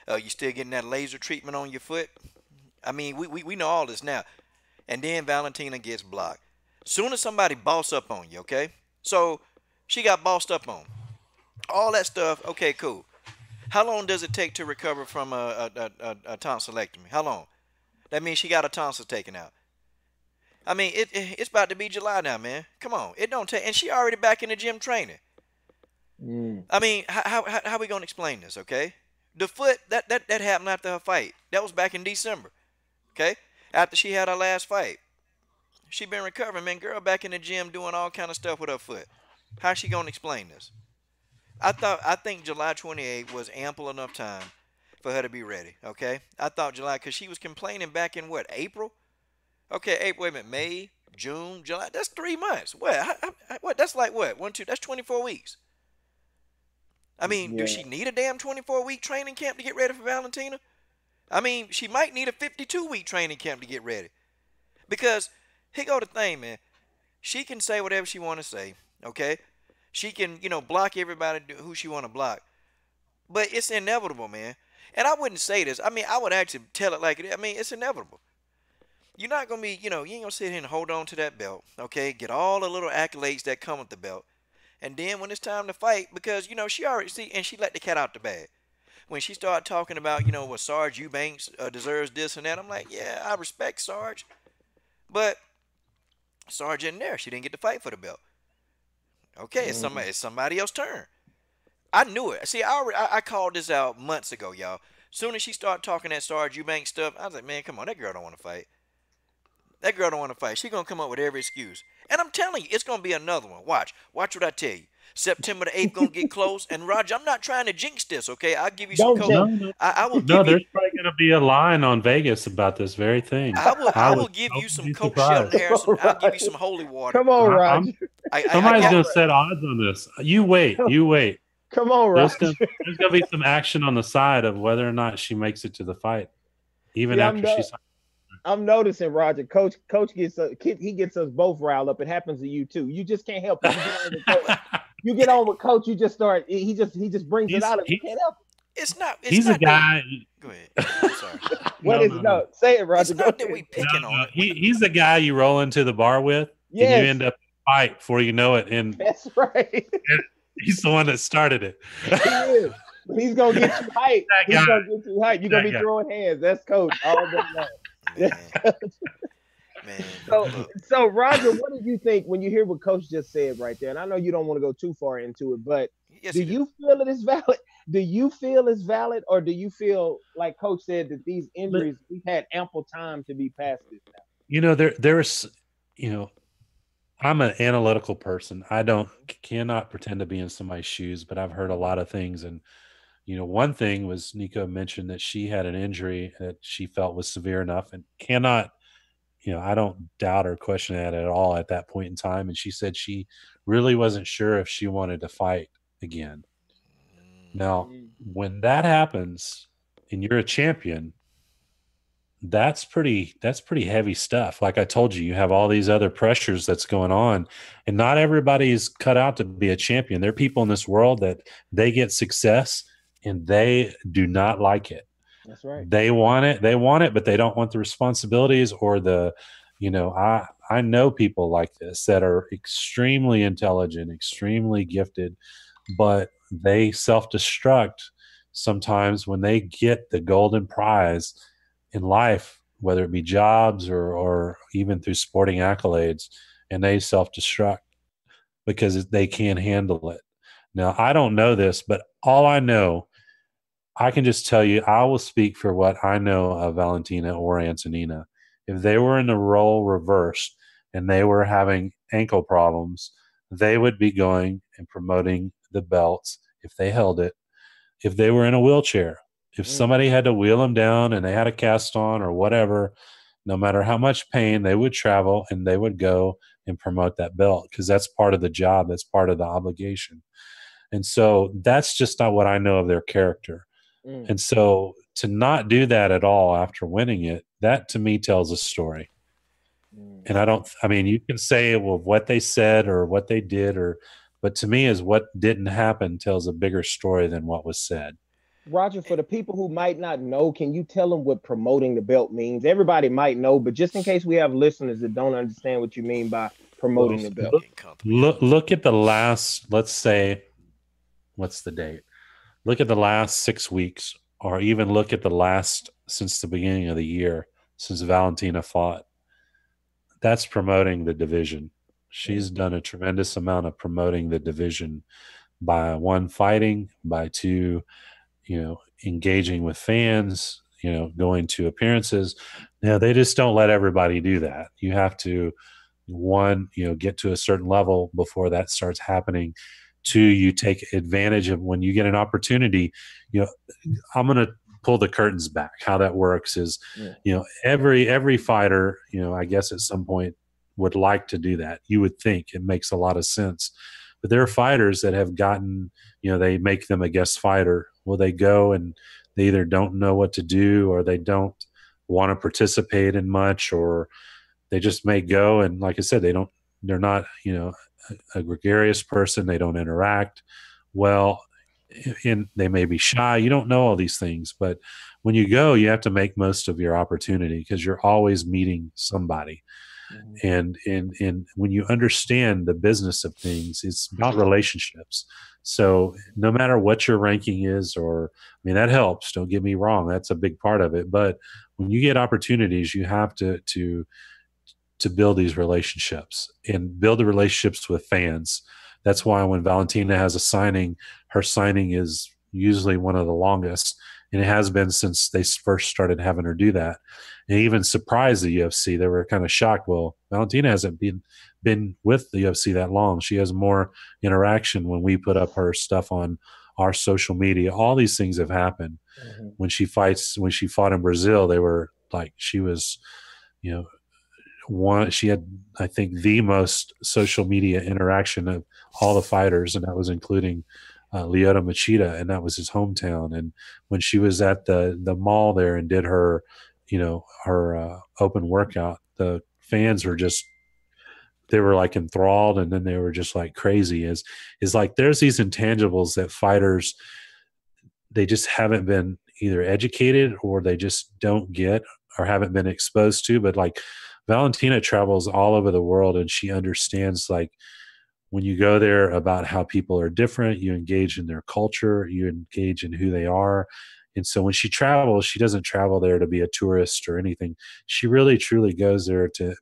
You still getting that laser treatment on your foot. I mean, we know all this now. And then Valentina gets blocked. Soon as somebody boss up on you, okay? So she got bossed up on. All that stuff, okay, cool. How long does it take to recover from a tonsillectomy? How long? That means she got a tonsil taken out. I mean, it's about to be July now, man. Come on. It don't take, and she already back in the gym training. Mm. I mean, how we going to explain this, okay? The foot, that happened after her fight. That was back in December. Okay, after she had her last fight, she been recovering, man. Girl, back in the gym doing all kind of stuff with her foot. How's she gonna explain this? I think July 28th was ample enough time for her to be ready. Okay, I thought July because she was complaining back in what, April? Okay, April, wait a minute, May, June, July. That's 3 months. What? That's like what? 1, 2. That's 24 weeks. I mean, do Yeah. she need a damn 24-week training camp to get ready for Valentina? I mean, she might need a 52-week training camp to get ready. Because here go the thing, man. She can say whatever she want to say, okay? She can, block everybody who she want to block. But it's inevitable, man. And I wouldn't say this. I mean, I would actually tell it like it is. I mean, it's inevitable. You're not going to be, you ain't going to sit here and hold on to that belt, okay? Get all the little accolades that come with the belt. And then when it's time to fight, because, she already, see, and she let the cat out the bag. When she started talking about, what Sarge Eubanks deserves this and that, I'm like, yeah, I respect Sarge. But Sarge in there. She didn't get to fight for the belt. Okay, Mm. it's somebody else's turn. I knew it. See, I called this out months ago, y'all. Soon as she started talking that Sarge Eubanks stuff, I was like, man, come on, that girl don't want to fight. That girl don't want to fight. She gonna come up with every excuse. And I'm telling you, it's gonna be another one. Watch what I tell you. September the 8th gonna get close. And Roger, I'm not trying to jinx this, okay? I'll give you some Don't coach. No, jinx. no, I will no. give you There's probably going to be a line on Vegas about this very thing. I I will would give you totally some be Coach Shelton surprised. Come Harrison. on, I'll give you Roger. some holy water. Come on, I'm Roger. I Somebody's got Come going on, to set odds on this. You wait. Roger. You wait. Come on, There's going Roger. there's going to be some action on the side of whether or not she makes it to the fight, even See, after she's. I'm noticing, Roger. Coach gets he gets us both riled up. It happens to you too. You just can't help it. You get on with Coach. You get on with Coach. You just start. He just brings it he's out of you. he's Can't help it's he's a not that. guy. Go ahead. I'm sorry. it. What No, is no, it? no. No, say it, It's Roger. Go not that ahead. we No, picking no. on it. He's the guy you roll into the bar with, and you Yes, end up fight before you know it. And that's right. he's the one that started it. He is. But he's gonna get you hyped. That He's guy. gonna get you hyped. You're gonna That be guy. throwing hands. That's Coach all day long. Man, That's Coach. man, So, look. so Roger, what did you think when you hear what Coach just said right there? And I know you don't want to go too far into it, but Yes, do you do. you feel it is valid? Do you feel it's valid, or do you feel like Coach said that these injuries we've had ample time to be past this now? There's, you know, I'm an analytical person. I don't cannot pretend to be in somebody's shoes, but I've heard a lot of things. And one thing was Nikko mentioned that she had an injury that she felt was severe enough, and cannot. I don't doubt or question that at all at that point in time. And she said she really wasn't sure if she wanted to fight again. Now, Mm. when that happens and you're a champion, that's pretty heavy stuff. Like I told you, you have all these other pressures that's going on, and not everybody's cut out to be a champion. There are people in this world that they get success and they do not like it. That's right. They want it, but they don't want the responsibilities or I know people like this that are extremely intelligent, extremely gifted, but they self-destruct sometimes when they get the golden prize in life whether it be jobs or even through sporting accolades, and they self-destruct because they can't handle it. Now, I don't know this, but all I know, I can just tell you, I will speak for what I know of Valentina or Antonina. If they were in the role reversed and they were having ankle problems, they would be going and promoting the belts if they held it. If they were in a wheelchair, if somebody had to wheel them down and they had a cast on or whatever, no matter how much pain, they would travel and they would go and promote that belt because that's part of the job, that's part of the obligation. And so that's just not what I know of their character. And so to not do that at all after winning it, that to me tells a story. And I mean, you can say, well, what they said or what they did, but to me is what didn't happen tells a bigger story than what was said. Roger, for the people who might not know, can you tell them what promoting the belt means? Everybody might know, but just in case we have listeners that don't understand what you mean by promoting the belt. Look at the last, let's say, what's the date? Look at the last 6 weeks, or even look at the last since the beginning of the year, since Valentina fought. That's promoting the division. She's done a tremendous amount of promoting the division by one, fighting, by two, engaging with fans, going to appearances. Now, they just don't let everybody do that. You have to, one, get to a certain level before that starts happening. Two, you take advantage of when you get an opportunity. I'm going to pull the curtains back. How that works is, every fighter, I guess at some point would like to do that. You would think it makes a lot of sense. But there are fighters that have gotten, they make them a guest fighter. Well, they go and they either don't know what to do or they don't want to participate in much, or they just may go and, like I said, they're not, a gregarious person. They don't interact well, and they may be shy. You don't know all these things, but when you go, you have to make most of your opportunity because you're always meeting somebody. And when you understand the business of things, it's about relationships. So no matter what your ranking is, that helps. Don't get me wrong. That's a big part of it. But when you get opportunities, you have to build these relationships and build the relationships with fans. That's why when Valentina has a signing, her signing is usually one of the longest, and it has been since they first started having her do that. And even surprised the UFC. They were kind of shocked. Well, Valentina hasn't been with the UFC that long. She has more interaction when we put up her stuff on our social media. All these things have happened. When she fought in Brazil, they were like, she was, she had, I think, the most social media interaction of all the fighters, and that was including Lyoto Machida, and that was his hometown. And when she was at the mall there and did her, her open workout, the fans were just, they were like enthralled, and then they were just like crazy. Is like there's these intangibles that fighters, they just haven't been either educated or they just don't get or haven't been exposed to. But like Valentina travels all over the world, and she understands, like, when you go there, about how people are different, you engage in their culture, you engage in who they are. And so when she travels, she doesn't travel there to be a tourist or anything. She really truly goes there to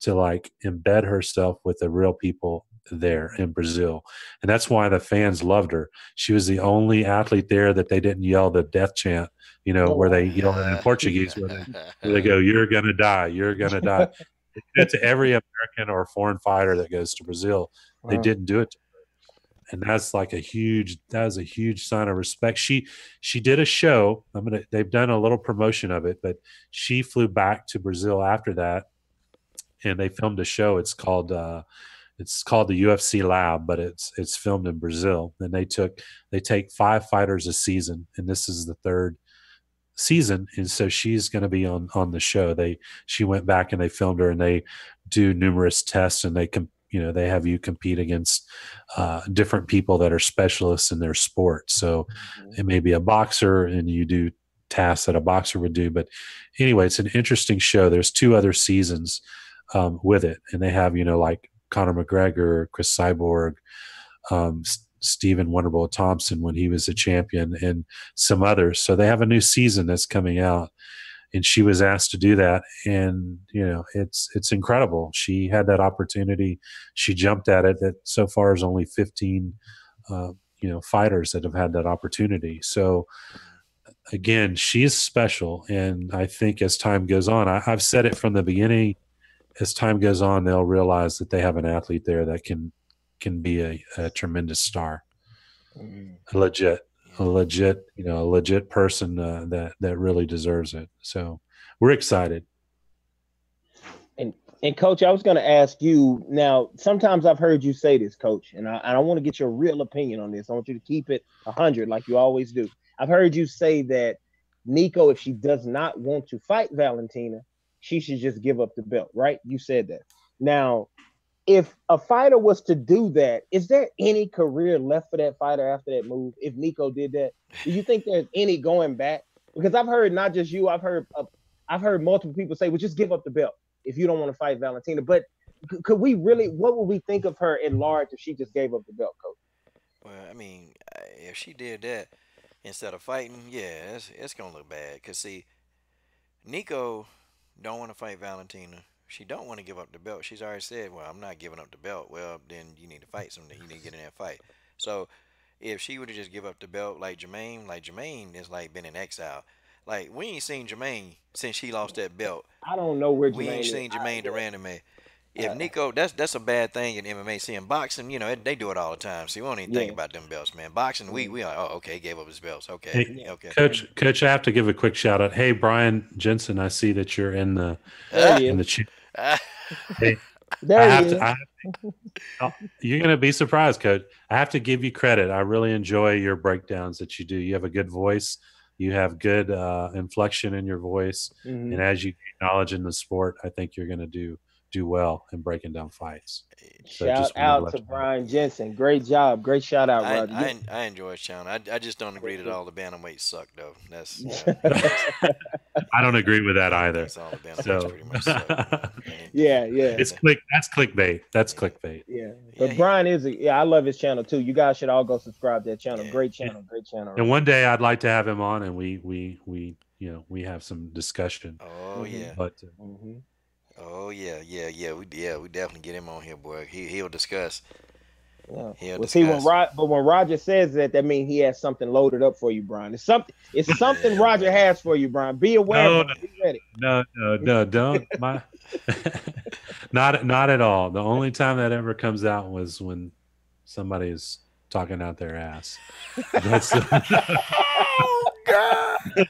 like embed herself with the real people there in Brazil. And that's why the fans loved her. She was the only athlete there that they didn't yell the death chant, where they yell in Portuguese, where they go, "You're going to die. You're going to die." They do it to every American or foreign fighter that goes to Brazil. They didn't do it to her. And that's like a huge sign of respect. She did a show. They've done a little promotion of it, but she flew back to Brazil after that, and they filmed a show. It's called the UFC Lab, but it's filmed in Brazil. And they take 5 fighters a season, and this is the 3rd season. And so she's going to be on the show. She went back and they filmed her, and they do numerous tests, and they have you compete against different people that are specialists in their sport. So it may be a boxer, and you do tasks that a boxer would do. But anyway, it's an interesting show. There's 2 other seasons with it, and they have like Conor McGregor, Chris Cyborg, Stephen Wonderboy Thompson when he was a champion, and some others. So they have a new season that's coming out, and she was asked to do that. And it's incredible. She had that opportunity. She jumped at it. That so far is only 15 fighters that have had that opportunity. So again, she's special. And I think as time goes on, I've said it from the beginning, as time goes on, they'll realize that they have an athlete there that can be a tremendous star, a legit, a legit person that really deserves it. So we're excited. And Coach, I was going to ask you now. Sometimes I've heard you say this, Coach, and I want to get your real opinion on this. I want you to keep it 100 like you always do. I've heard you say that Nikko, if she does not want to fight Valentina, she should just give up the belt, right? You said that. Now, if a fighter was to do that, is there any career left for that fighter after that move? If Nikko did that, do you think there's any going back? Because I've heard not just you, I've heard multiple people say, "Well, just give up the belt if you don't want to fight Valentina." But could we really? What would we think of her in large if she just gave up the belt, Coach? Well, I mean, if she did that instead of fighting, yeah, it's gonna look bad. Cause see, Nikko don't want to fight Valentina. She don't want to give up the belt. She's already said, "Well, I'm not giving up the belt." Well, then you need to fight something. You need to get in that fight. So, if she would have just give up the belt like Jermaine is like been in exile. Like we ain't seen Jermaine since she lost that belt. I don't know where We ain't Jermaine is. seen Jermaine Durant, man. If Nikko, that's a bad thing in MMA. Seeing boxing, they do it all the time. So we don't even think about them belts, man. Boxing, we are, oh, okay, gave up his belts. Okay, Hey, okay. Coach, I have to give a quick shout out. Hey, Brian Jensen, I see that you're in the chat. Hey, There he is. You're going to be surprised, Coach. I have to give you credit. I really enjoy your breakdowns that you do. You have a good voice. You have good inflection in your voice, and as you gain knowledge in the sport, I think you're going to do well in breaking down fights. So Shout out to Brian Jensen. Great job. Great shout out, Roger. I enjoy his channel. I just don't agree that all the bantamweights suck, though. That's I don't agree with that either. All the bantamweights pretty much suck. Yeah. That's clickbait. That's clickbait. Yeah. But Brian is I love his channel too. You guys should all go subscribe to that channel. Yeah. Great channel. And one day I'd like to have him on and we have some discussion. Oh yeah. But oh yeah. We definitely get him on here, boy. He'll discuss. Yeah. When Roger says that means he has something loaded up for you, Brian. It's something Roger has for you, Brian. Be aware. Be ready. No, don't. Not at all. The only time that ever comes out was when somebody is talking out their ass. That's oh God.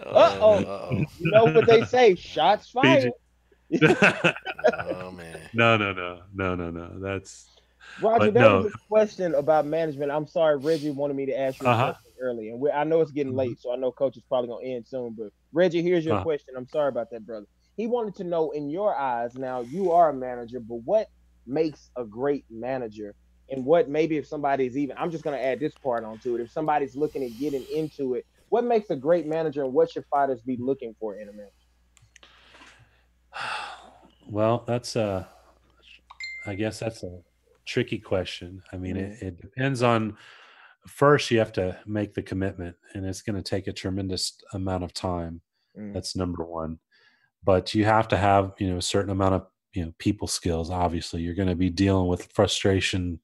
Uh-oh. You know what they say? Shots fired. Oh man. No. That's Roger. There was a question about management. I'm sorry, Reggie wanted me to ask you a question early, and I know it's getting late, so I know Coach is probably gonna end soon. But Reggie, here's your question. I'm sorry about that, brother. He wanted to know, in your eyes, now you are a manager, but what makes a great manager? And what maybe if somebody's I'm just gonna add this part onto it. If somebody's looking at getting into it, what makes a great manager, and what should fighters be looking for in a manager? Well, I guess that's a tricky question. I mean, it depends on. First, you have to make the commitment, and it's going to take a tremendous amount of time. That's number one. But you have to have, a certain amount of, people skills. Obviously, you're going to be dealing with frustration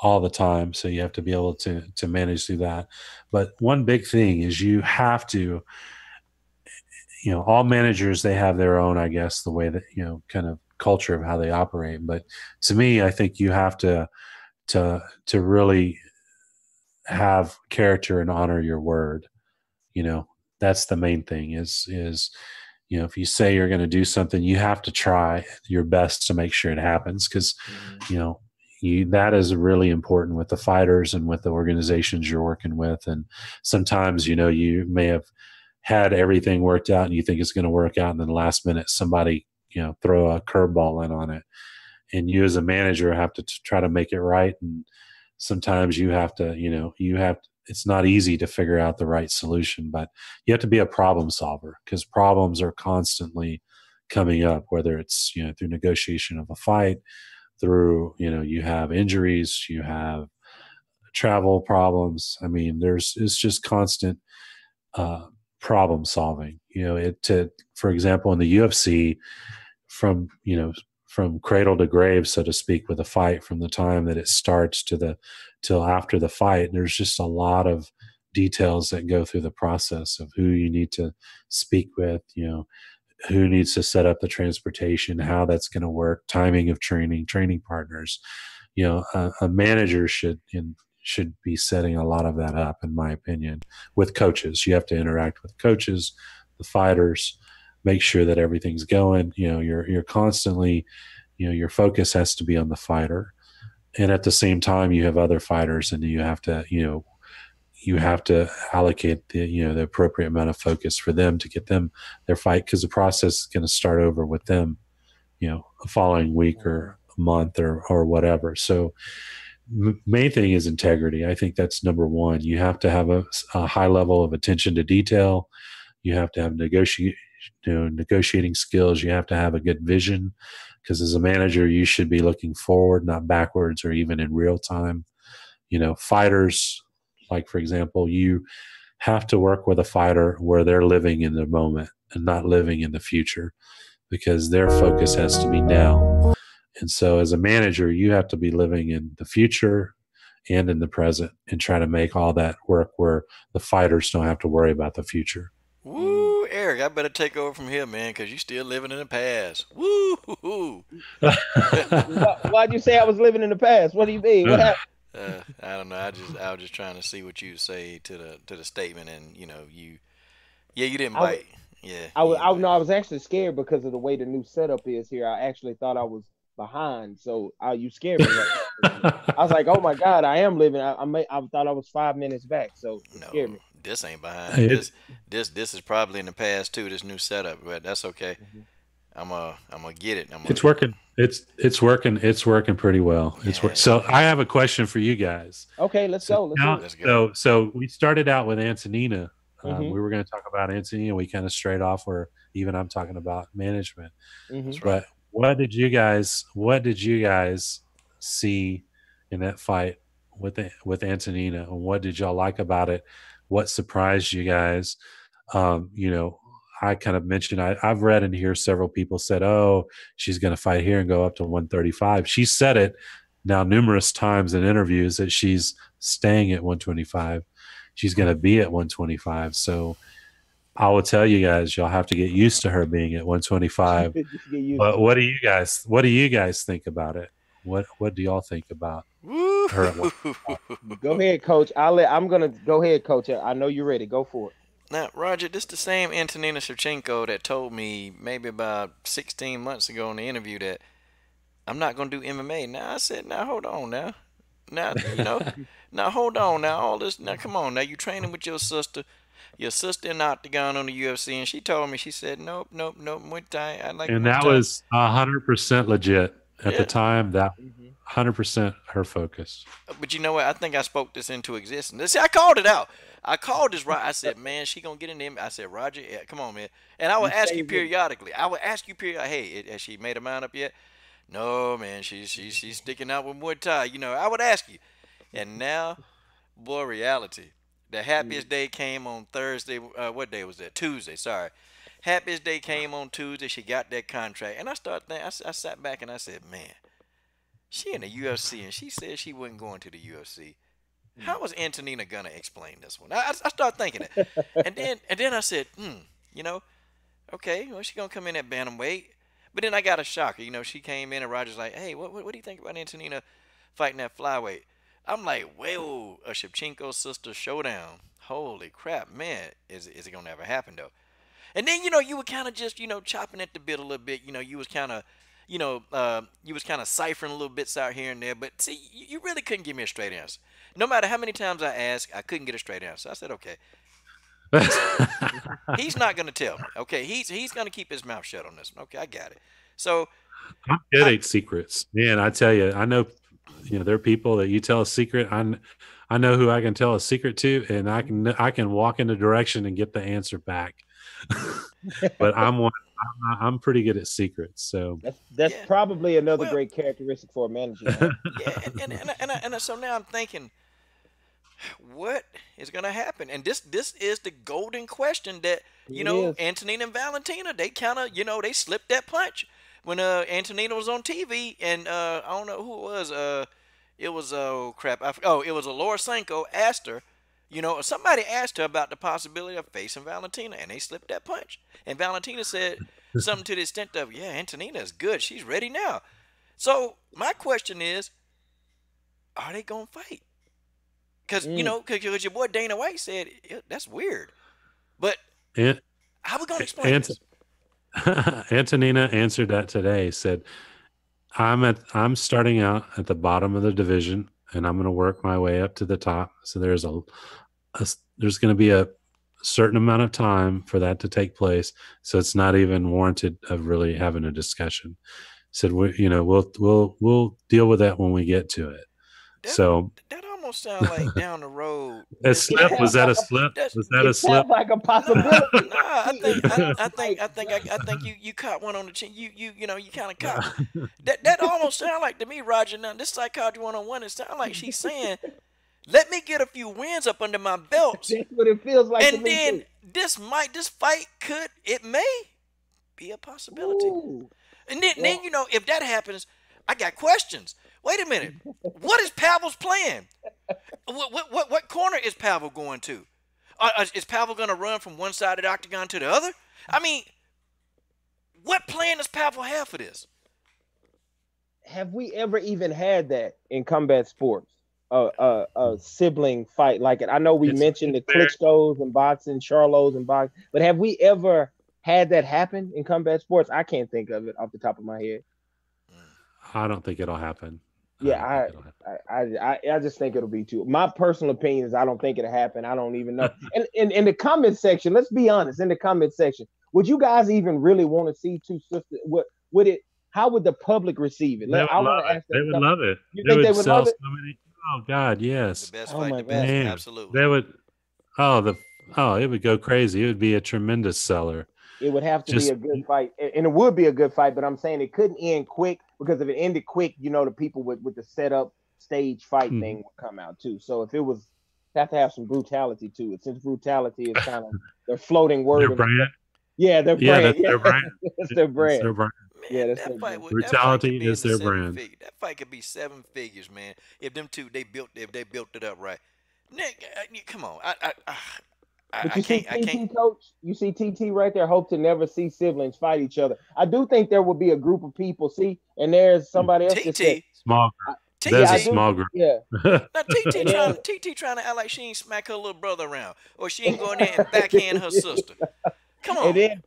all the time, so you have to be able to manage through that. But one big thing is you have to, all managers, they have their own, I guess, the way that, kind of culture of how they operate. But to me, I think you have to really have character and honor your word. That's the main thing is, if you say you're going to do something, you have to try your best to make sure it happens. Cause that is really important with the fighters and with the organizations you're working with. And sometimes, you may have had everything worked out and you think it's going to work out. And then the last minute, somebody, throw a curveball in on it. And you as a manager have to try to make it right. And sometimes you have to, it's not easy to figure out the right solution, but you have to be a problem solver because problems are constantly coming up, whether it's, through negotiation of a fight, through, you have injuries, you have travel problems. I mean, it's just constant problem solving. For example, in the UFC, from from cradle to grave, so to speak, with a fight, from the time that it starts till after the fight, there's just a lot of details that go through the process of who you need to speak with, who needs to set up the transportation, how that's going to work, timing of training partners. A manager should be setting a lot of that up, in my opinion, with coaches. You have to interact with coaches, the fighters, make sure that everything's going. You're constantly, your focus has to be on the fighter, and at the same time, you have other fighters, and you have to allocate the appropriate amount of focus for them to get them their fight, because the process is going to start over with them, a following week or a month or whatever. So main thing is integrity. I think that's number one. You have to have a high level of attention to detail. You have to have negotiating skills. You have to have a good vision, because as a manager, you should be looking forward, not backwards or even in real time. Fighters, like, for example, you have to work with a fighter where they're living in the moment and not living in the future, because their focus has to be now. And so as a manager, you have to be living in the future and in the present, and try to make all that work where the fighters don't have to worry about the future. Woo, Eric, I better take over from here, man, because you still living in the past. Woo. Why'd you say I was living in the past? What do you mean? What happened? I don't know. I was just trying to see what you say to the statement, and you didn't I was bite. Yeah, I you was didn't bite. no, I was actually scared because of the way the new setup is here. I actually thought I was behind, so you scared me right there for a minute. I was like, "Oh my God, I am living." I thought I was 5 minutes back, so it scared No, me. this ain't behind. It, This is probably in the past too. This new setup, but that's okay. Mhm. I'm gonna get it. it's working. It's working. It's working pretty well. So Yeah. I have a question for you guys. Okay, let's So go. Let's now, do Let's go. so we started out with Antonina. it. Mhm. We were going to talk about Antonina. We kind of strayed off where even I'm talking about management. Mhm. That's right. But what did you guys see in that fight with Antonina, and what did y'all like about it? What surprised you guys? Um, you know, I kind of mentioned I've read and hear several people said, "Oh, she's going to fight here and go up to 135." She said it now numerous times in interviews that she's staying at 125. She's going to be at 125. So I will tell you guys, y'all have to get used to her being at 125. Just get used But to it. what do you guys think about it? What do y'all think about Woo. her at 1? Go ahead, coach. I'm gonna go ahead, coach. I know you're ready. Go for it. Now, Roger, this the same Antonina Shevchenko that told me maybe about 16 months ago in the interview that I'm not gonna do MMA. Now I said, now hold on now. Now now hold on now. All this now come on now. You training with your sister. Your sister in the octagon on the UFC, and she told me, she said, nope, Muay Thai. I like And Muay that Thai. was 100% legit at the Yeah, time. That Mhm. 100% her focus. but you know what? I think I spoke this into existence. See, I called it out. I called this right. I said, man, she gonna get in there. I said, Roger, yeah, come on, man. And I You would ask stay you with it. periodically. I would ask you periodically, hey, has she made her mind up yet? No, man, she's sticking out with Muay Thai. I would ask you. And now, boy, reality. The Mm. happiest day came on Thursday. What day was that? Tuesday. Sorry. Happiest day came on Tuesday. She got that contract, and I started thinking. I sat back and I said, man, she in the UFC, and she said she wasn't going to the UFC. Mm. How was Antonina gonna explain this one? I started thinking it, and then I said, you know, okay, well she gonna come in at bantamweight, but then I got a shocker. She came in and Roger's like, hey, what do you think about Antonina fighting that flyweight? I'm like, whoa, a Shevchenko sister showdown. Holy crap, man, is it gonna ever happen though? And then you were kind of just chopping at the bit a little bit. You was kind of you was kind of ciphering little bits out here and there. But see, you really couldn't give me a straight answer. No matter how many times I asked, I couldn't get a straight answer. I said, okay, he's he's not gonna tell me. Okay, he's gonna keep his mouth shut on this one. Okay, I got it. So I'm good I at secrets, man. I tell you, I know. There are people that you tell a secret. I know who I can tell a secret to, and I can walk in the direction and get the answer back. But I'm pretty good at secrets. So That's yeah, probably another well great characteristic for a manager to have. yeah, so now I'm thinking, What is gonna happen? And this is the golden question that It is. Antonina and Valentina, they kind of they slipped that punch when Antonina was on TV, and I don't know who it was. It was oh crap, it was Laura Sanko asked her. Somebody asked her about the possibility of facing Valentina, and they slipped that punch. And Valentina said something to the extent of, "Yeah, Antonina is good. She's ready now." So my question is, are they gonna fight? Because Mm. because your boy Dana White said that's weird. But Ant, how we gonna explain Ant, this? Antonina answered that today. Said, I'm starting out at the bottom of the division, and I'm going to work my way up to the top. So there's going to be a certain amount of time for that to take place. So it's not even warranted of really having a discussion. Said we'll deal with that when we get to it. That So that almost sounds like down the road. a This It slip, man, sounds was that like a slip? that's Was that a it slip? sounds like a nah, possibility. nah. I See, think it I, sounds I think like I think you caught one on the chin. You kind of caught. That almost sound like to me, Roger. Now this psychology 101. It sounds like she's saying, "Let me get a few wins up under my belts, that's what it feels like to and me then too. this fight may be a possibility." Ooh. And then Well, if that happens, I got questions. Wait a minute. What is Pavel's plan? What corner is Pavel going to? Is Pavel going to run from one side of the octagon to the other? I mean, what plan does Pavel have for this? have we ever even had that in combat sports? A sibling fight like it. I know we mentioned the it's very. Klitschko's and boxing, Charlos and boxing, but have we ever had that happen in combat sports? I can't think of it off the top of my head. I don't think it'll happen. I Yeah, don't think it'll happen. I just think it'll be too. My personal opinion is I don't think it'll happen. I don't even know. And in the comment section, let's be honest. In the comment section, would you guys even really want to see two sisters? What would it? How would the public receive it? They would I want love to it. ask that. They would love it. You They think they would would sell love so it? many. Oh God, The yes, best Oh fight, my the god! best, man. absolutely. They would. Oh the. Oh, it would go crazy. It would be a tremendous seller. It would have to be Just a good fight, and it would be a good fight. But I'm saying it couldn't end quick because if it ended quick, the people with the setup stage fight hmm. thing would come out too. So if it was, have to have some brutality to it. Since brutality is kind of their floating Their word in the brand. yeah, their Yeah, brand. that's Yeah, their brand. that's their That's brand. their brand. Yeah, Man, that's their brand. that fight could Brutality be in is the their seven brand. figure. That fight could be seven figures, man. If them two if they built it up right. Nick, come on. But I you see can't. TT coach, you see TT right there. Hope to never see siblings fight each other. I do think there will be a group of people. See, and there's somebody else that said, TT, Small I, group. yeah, There's I a TT. do. small group. Yeah, Now TT and then trying to act like she ain't smack her little brother around, or she ain't going there and backhand her sister. Come and on, then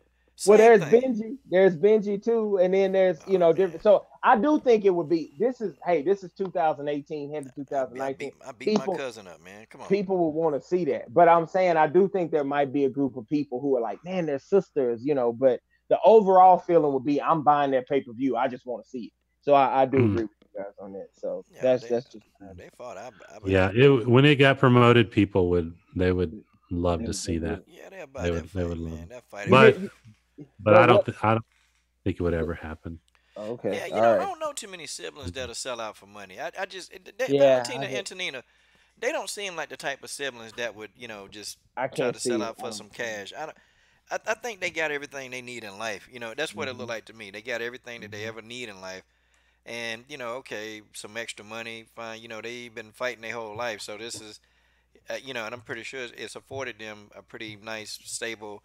well, same thing. There's Benji too, and then there's Oh different. man, So I do think it would be. This is 2018 into I 2019. beat my People cousin up, man. Come on. people would want to see that, but I'm saying I do think there might be a group of people who are like, man, they're sisters, But the overall feeling would be, I'm buying that pay per view. I just want to see it. So I do Mm. agree with you guys on that. So Yeah, that's just they fought. I Yeah, believe. when it got promoted, people would love to see that. Yeah, they'll buy They that would fight, love man. it. That fight you is But did. I What don't what? I don't think it would ever happen. Okay, Yeah, all I right. don't know too many siblings Mhm. that'll sell out for money. I just Yeah, Valentina and Antonina, they don't seem like the type of siblings that would just I try can't to sell see it. out for some cash. I think they got everything they need in life. That's what it looked Mhm. like to me. They got everything that they Mhm. ever need in life, and okay, some extra money, fine. They've been fighting their whole life, so this is, and I'm pretty sure it's afforded them a pretty nice, stable,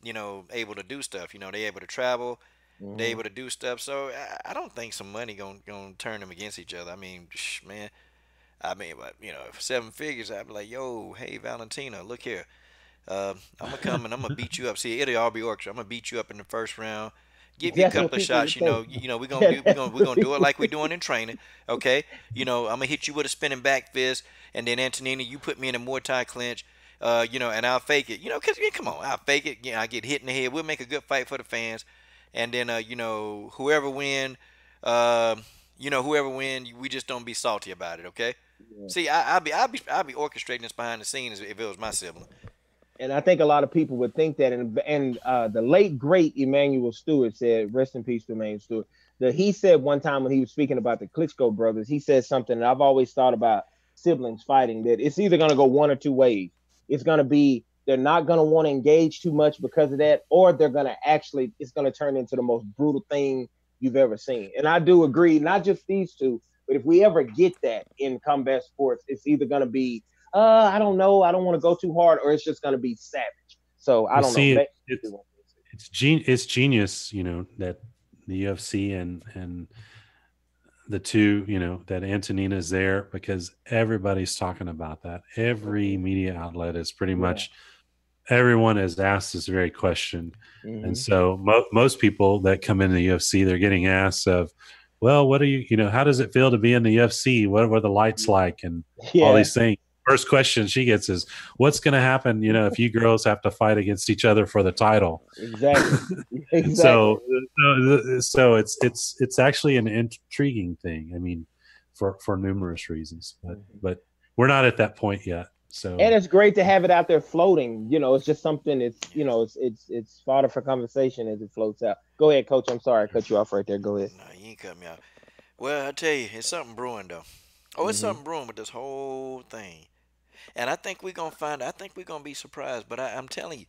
able to do stuff. They able to travel, they Mhm. able to do stuff. So I don't think some money gonna turn them against each other. I mean, man. I mean, but for seven figures, I'd be like, yo, hey Valentina, look here. I'm gonna come and I'm gonna beat you up. See, it'll all be orchestra. I'm gonna beat you up in the first round. Give you a That's what couple of people shots. would think. We're gonna Yeah, do that's we're what gonna do it people like we're doing in training. Okay. I'm gonna hit you with a spinning back fist, and then Antonina, you put me in a Muay Thai clinch. And I'll fake it. Cause come on, I'll fake it. I get hit in the head. We'll make a good fight for the fans, and then whoever win, uh, whoever win, we just don't be salty about it. Okay. yeah. See, I'll be orchestrating this behind the scenes if it was my sibling. And I think a lot of people would think that. And the late great Emmanuel Stewart said, "Rest in peace to Emmanuel Stewart." He said one time when he was speaking about the Klitschko brothers, he said something that I've always thought about. siblings fighting that it's either going to go one or two ways. It's going to be they're not going to want to engage too much because of that, or they're going to actually it's going to turn into the most brutal thing you've ever seen. And I do agree, not just these two, but if we ever get that in combat sports, it's either going to be I don't know, I don't want to go too hard, or it's just going to be savage. So I Well, don't know. see, it's genius, that the UFC and the two, that Antonina's there because everybody's talking about that. Every media outlet is pretty much everyone has asked this very question. And so most people that come into the UFC, they're getting asked of, well, what are how does it feel to be in the UFC? What were the lights like? And all these things. First question she gets is, what's going to happen, if you girls have to fight against each other for the title? Exactly. So it's actually an intriguing thing. I mean, for numerous reasons, but we're not at that point yet. So, and it's great to have it out there floating. It's just something. It's fodder for conversation as it floats out. Go ahead, Coach. I'm sorry I cut you off right there. Go ahead. No, you ain't cut me off. Well, I tell you, it's something brewing though. Oh, it's something brewing with this whole thing. And I think we're gonna find. I think we're gonna be surprised. But I'm telling you,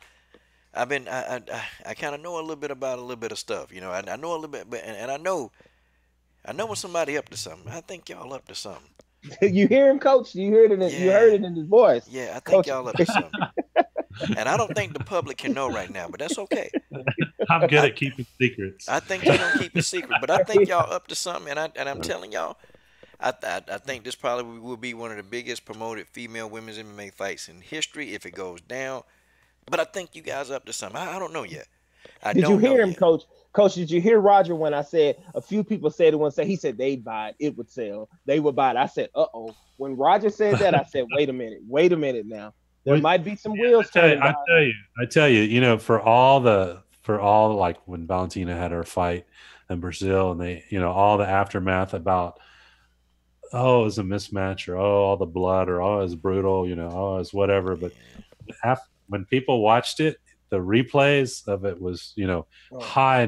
I kind of know a little bit about a little bit of stuff. I know a little bit, but and I know when somebody up to something. I think y'all up to something. You hear him, Coach? You heard it. You heard it in his voice. Yeah, I think y'all up to something. And I don't think the public can know right now, but that's okay. I'm good at keeping secrets. I think you're gonna keep it secret, but I think y'all up to something. And I'm telling y'all. I think this probably will be one of the biggest promoted female women's MMA fights in history if it goes down. But I think you guys are up to something. I don't know yet. Did you hear him, Coach? Coach, did you hear Roger when I said a few people said it once? He said they'd buy it, it would sell, they would buy it. I said, When Roger said that, I said, wait a minute now. There might be some wheels turning. I tell you, for all like when Valentina had her fight in Brazil and they, all the aftermath about, it was a mismatch, or all the blood, or it was brutal, it's whatever. But when people watched it, the replays of it was, high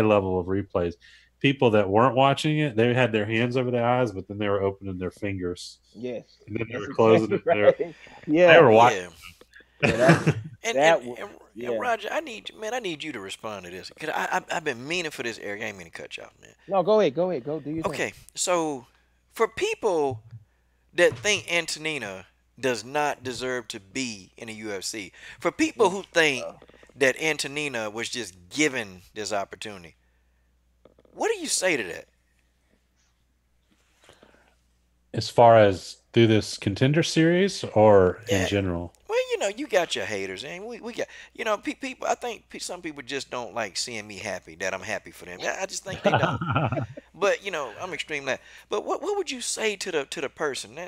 level of replays. People that weren't watching it, they had their hands over their eyes, but then they were opening their fingers. Yes. And then they were closing it. Right. They were watching. And Roger, I need you to respond to this because I've been meaning for this, Eric. I ain't mean to cut you off, man. No, go ahead, go do your thing. Okay, so for people that think Antonina does not deserve to be in the UFC, for people who think that Antonina was just given this opportunity, what do you say to that? As far as through this contender series or in general? Well, you got your haters, and we got, people. I think some people just don't like seeing me happy. That I'm happy for them. I just think they don't. But I'm extremely. But what would you say to the person?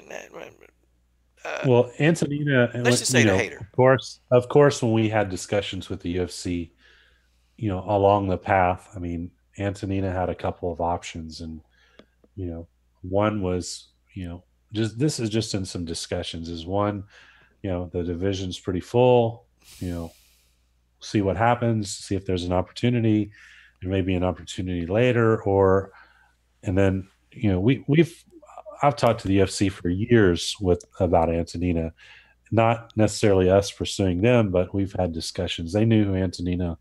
Well, Antonina. Let's just say the hater. Of course, when we had discussions with the UFC, along the path. I mean, Antonina had a couple of options, and one was this is just in some discussions. Is one, the division's pretty full. See what happens. See if there's an opportunity. There may be an opportunity later, and then I've talked to the UFC for years about Antonina, not necessarily us pursuing them, but we've had discussions. They knew who Antonina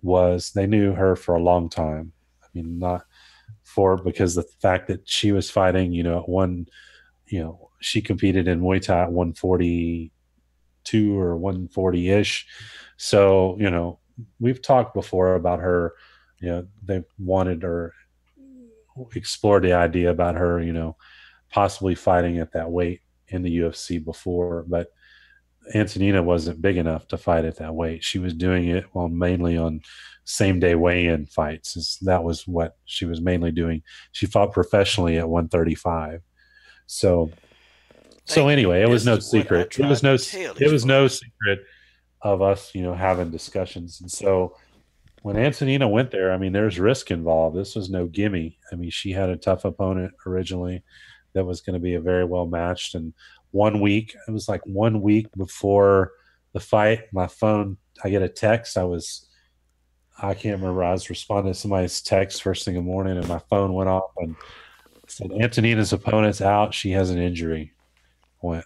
was. They knew her for a long time. I mean, not because the fact that she was fighting, she competed in Muay Thai at 142 or 140-ish. So, we've talked before about her. They wanted or explored the idea about her, possibly fighting at that weight in the UFC before, but Antonina wasn't big enough to fight at that weight. She was doing it mainly on same-day weigh-in fights. That was what she was mainly doing. She fought professionally at 135. So anyway, it was no secret. It was no secret of us, having discussions. And so when Antonina went there, I mean, there's risk involved. This was no gimme. I mean, she had a tough opponent originally that was going to be a very well matched. And it was like 1 week before the fight, my phone, I get a text. I can't remember. I was responding to somebody's text first thing in the morning, and my phone went off, and said Antonina's opponent's out. She has an injury. Went,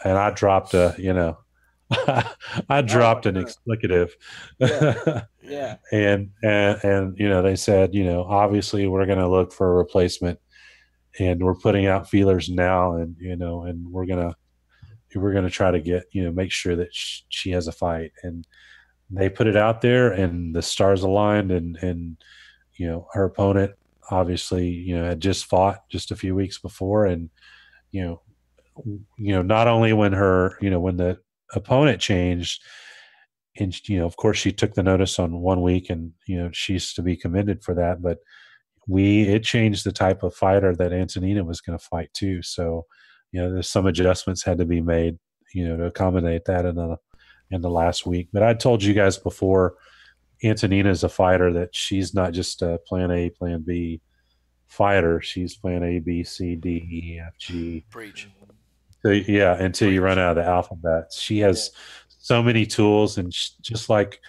and I dropped I dropped an God. explicative. Yeah. Yeah. And they said, obviously we're going to look for a replacement, and we're putting out feelers now, and and we're gonna try to get make sure that she has a fight. And they put it out there, and the stars aligned, and her opponent obviously had just fought just a few weeks before, and you know not only when when the opponent changed, and of course she took the notice on 1 week, and she's to be commended for that, but it changed the type of fighter that Antonina was going to fight too. So there's some adjustments had to be made to accommodate that in the last week. But I told you guys before, Antonina is a fighter that she's not just a plan A, plan B fighter. She's plan A, B, C, D, E, F, G. Preach. So, yeah, until you run out of the alphabet. She has so many tools, and just like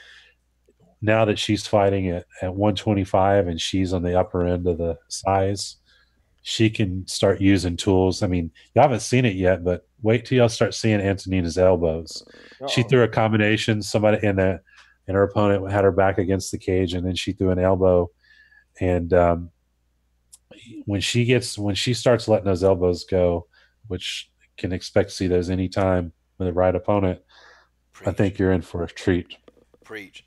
now that she's fighting at 125 and she's on the upper end of the size, she can start using tools. I mean, you haven't seen it yet, but wait till y'all start seeing Antonina's elbows. She threw a combination, somebody and her opponent had her back against the cage, and then she threw an elbow. And when she starts letting those elbows go, which can expect to see those anytime with the right opponent, Preach. I think you're in for a treat. Preach.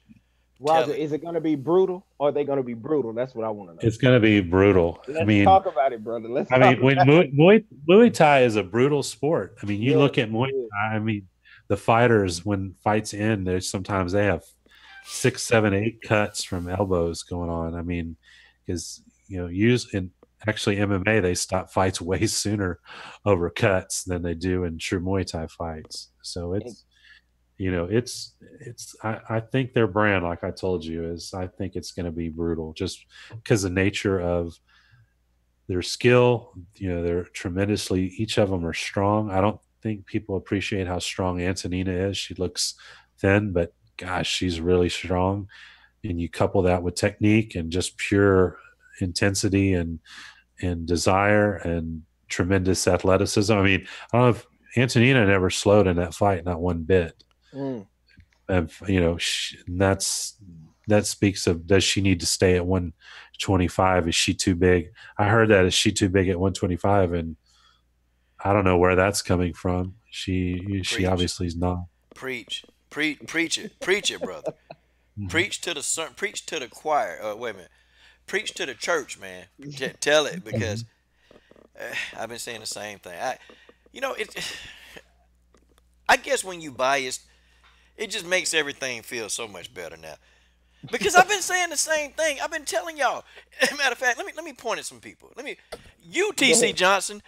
Roger, is it going to be brutal, or are they going to be brutal? That's what I want to know. It's going to be brutal. Let's talk about it, brother. When Muay Thai is a brutal sport. I mean, you look at Muay Thai. I mean, the fighters, when fights end, sometimes they have 6, 7, 8 cuts from elbows going on. I mean, because actually MMA, they stop fights way sooner over cuts than they do in true Muay Thai fights. So I think their brand, like I told you, I think it's going to be brutal, just because the nature of their skill. They're tremendously, each of them are strong. I don't think people appreciate how strong Antonina is. She looks thin, but gosh, she's really strong. And you couple that with technique and just pure intensity and desire and tremendous athleticism. I mean, I don't know if Antonina never slowed in that fight, not one bit. And that speaks of, does she need to stay at 125? Is she too big? I heard that, is she too big at 125? And I don't know where that's coming from. She obviously is not. Preach it, brother. Preach to the choir. Wait a minute. Preach to the church, man. Tell it, because I've been saying the same thing. I guess when you biased, it just makes everything feel so much better now. Because I've been saying the same thing. I've been telling y'all. Matter of fact, let me point at some people. You TC Johnson,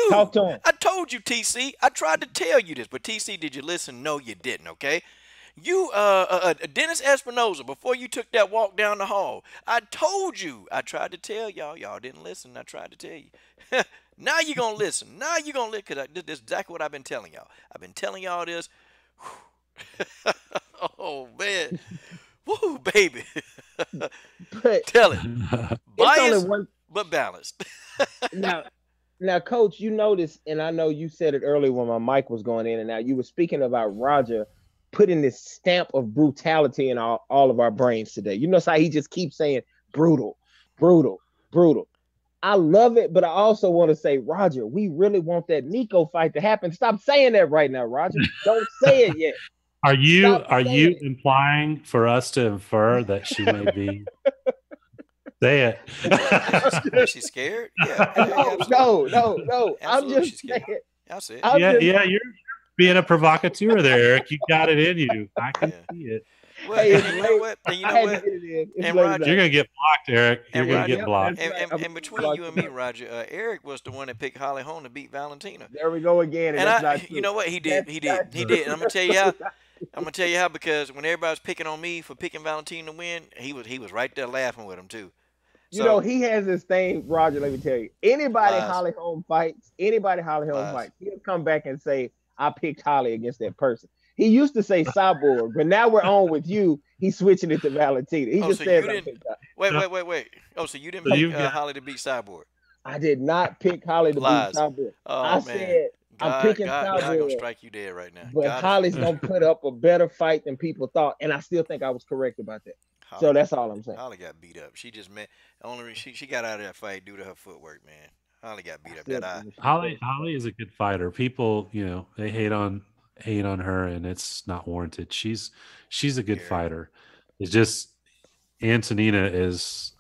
Talk to him. I told you, TC. I tried to tell you this, but TC, did you listen? No, you didn't. Okay. You, Dennis Espinoza, before you took that walk down the hall, I told you. I tried to tell y'all. Y'all didn't listen. I tried to tell you. Now you're going to listen. Now you're going to listen, because this is exactly what I've been telling y'all. I've been telling y'all this. Oh, man. Woo, baby. Tell it. Biased, but balanced. Now, Coach, you noticed, and I know you said it earlier when my mic was going in and out, you were speaking about Roger putting this stamp of brutality in all of our brains today. You notice how he just keeps saying brutal, brutal, brutal. I love it, but I also want to say, Roger, we really want that Nikko fight to happen. Stop saying that right now, Roger. Don't say it yet. Are you implying for us to infer that she may be? Say it. Is she scared? Yeah. No. I'm just scared. saying. I'll say it. Yeah, you're being a provocateur there, Eric. You got it in you. I can see it. Well, you know what? And Roger, you're gonna get blocked, Eric. You're gonna get blocked. And between you and me, Roger, Eric was the one that picked Holly Holm to beat Valentina. There we go again. And you know what? He did. And I'm gonna tell you how. Because when everybody was picking on me for picking Valentina to win, he was right there laughing with him too. So, he has this thing, Roger. Let me tell you. Anybody Holly Holm fights, he'll come back and say, I picked Holly against that person. He used to say Cyborg, but now we're on with you. He's switching it to Valentina. He just says, wait. Oh, so you didn't pick Holly to beat Cyborg? I did not pick Holly to beat Lies. Cyborg. I Oh man, said I'm picking God gonna Cyborg, strike you dead right now. but God is Holly's gonna put up a better fight than people thought, and I still think I was correct about that. Holly So got that's all I'm saying. Holly got beat up. She just met only she got out of that fight due to her footwork, man. Holly got I beat up. still That think eye. we should have Holly finished the Holly fight. is a good fighter. People, they hate on her, and it's not warranted. She's a good Very. fighter. It's just Antonina is,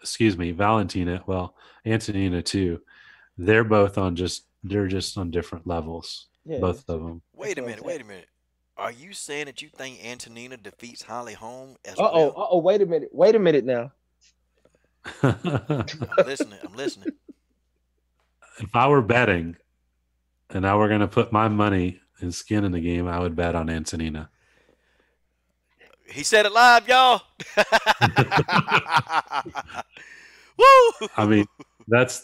excuse me, Valentina. Well, Antonina too. They're just on different levels, Yeah, both that's of true. them. That's Wait a what I'm minute. saying. Wait a minute. Are you saying that you think Antonina defeats Holly Holm as Uh oh, well? wait a minute. Wait a minute now. I'm listening. I'm listening. If I were betting and I were going to put my money and skin in the game, I would bet on Antonina. He said it live, y'all. Woo! I mean, that's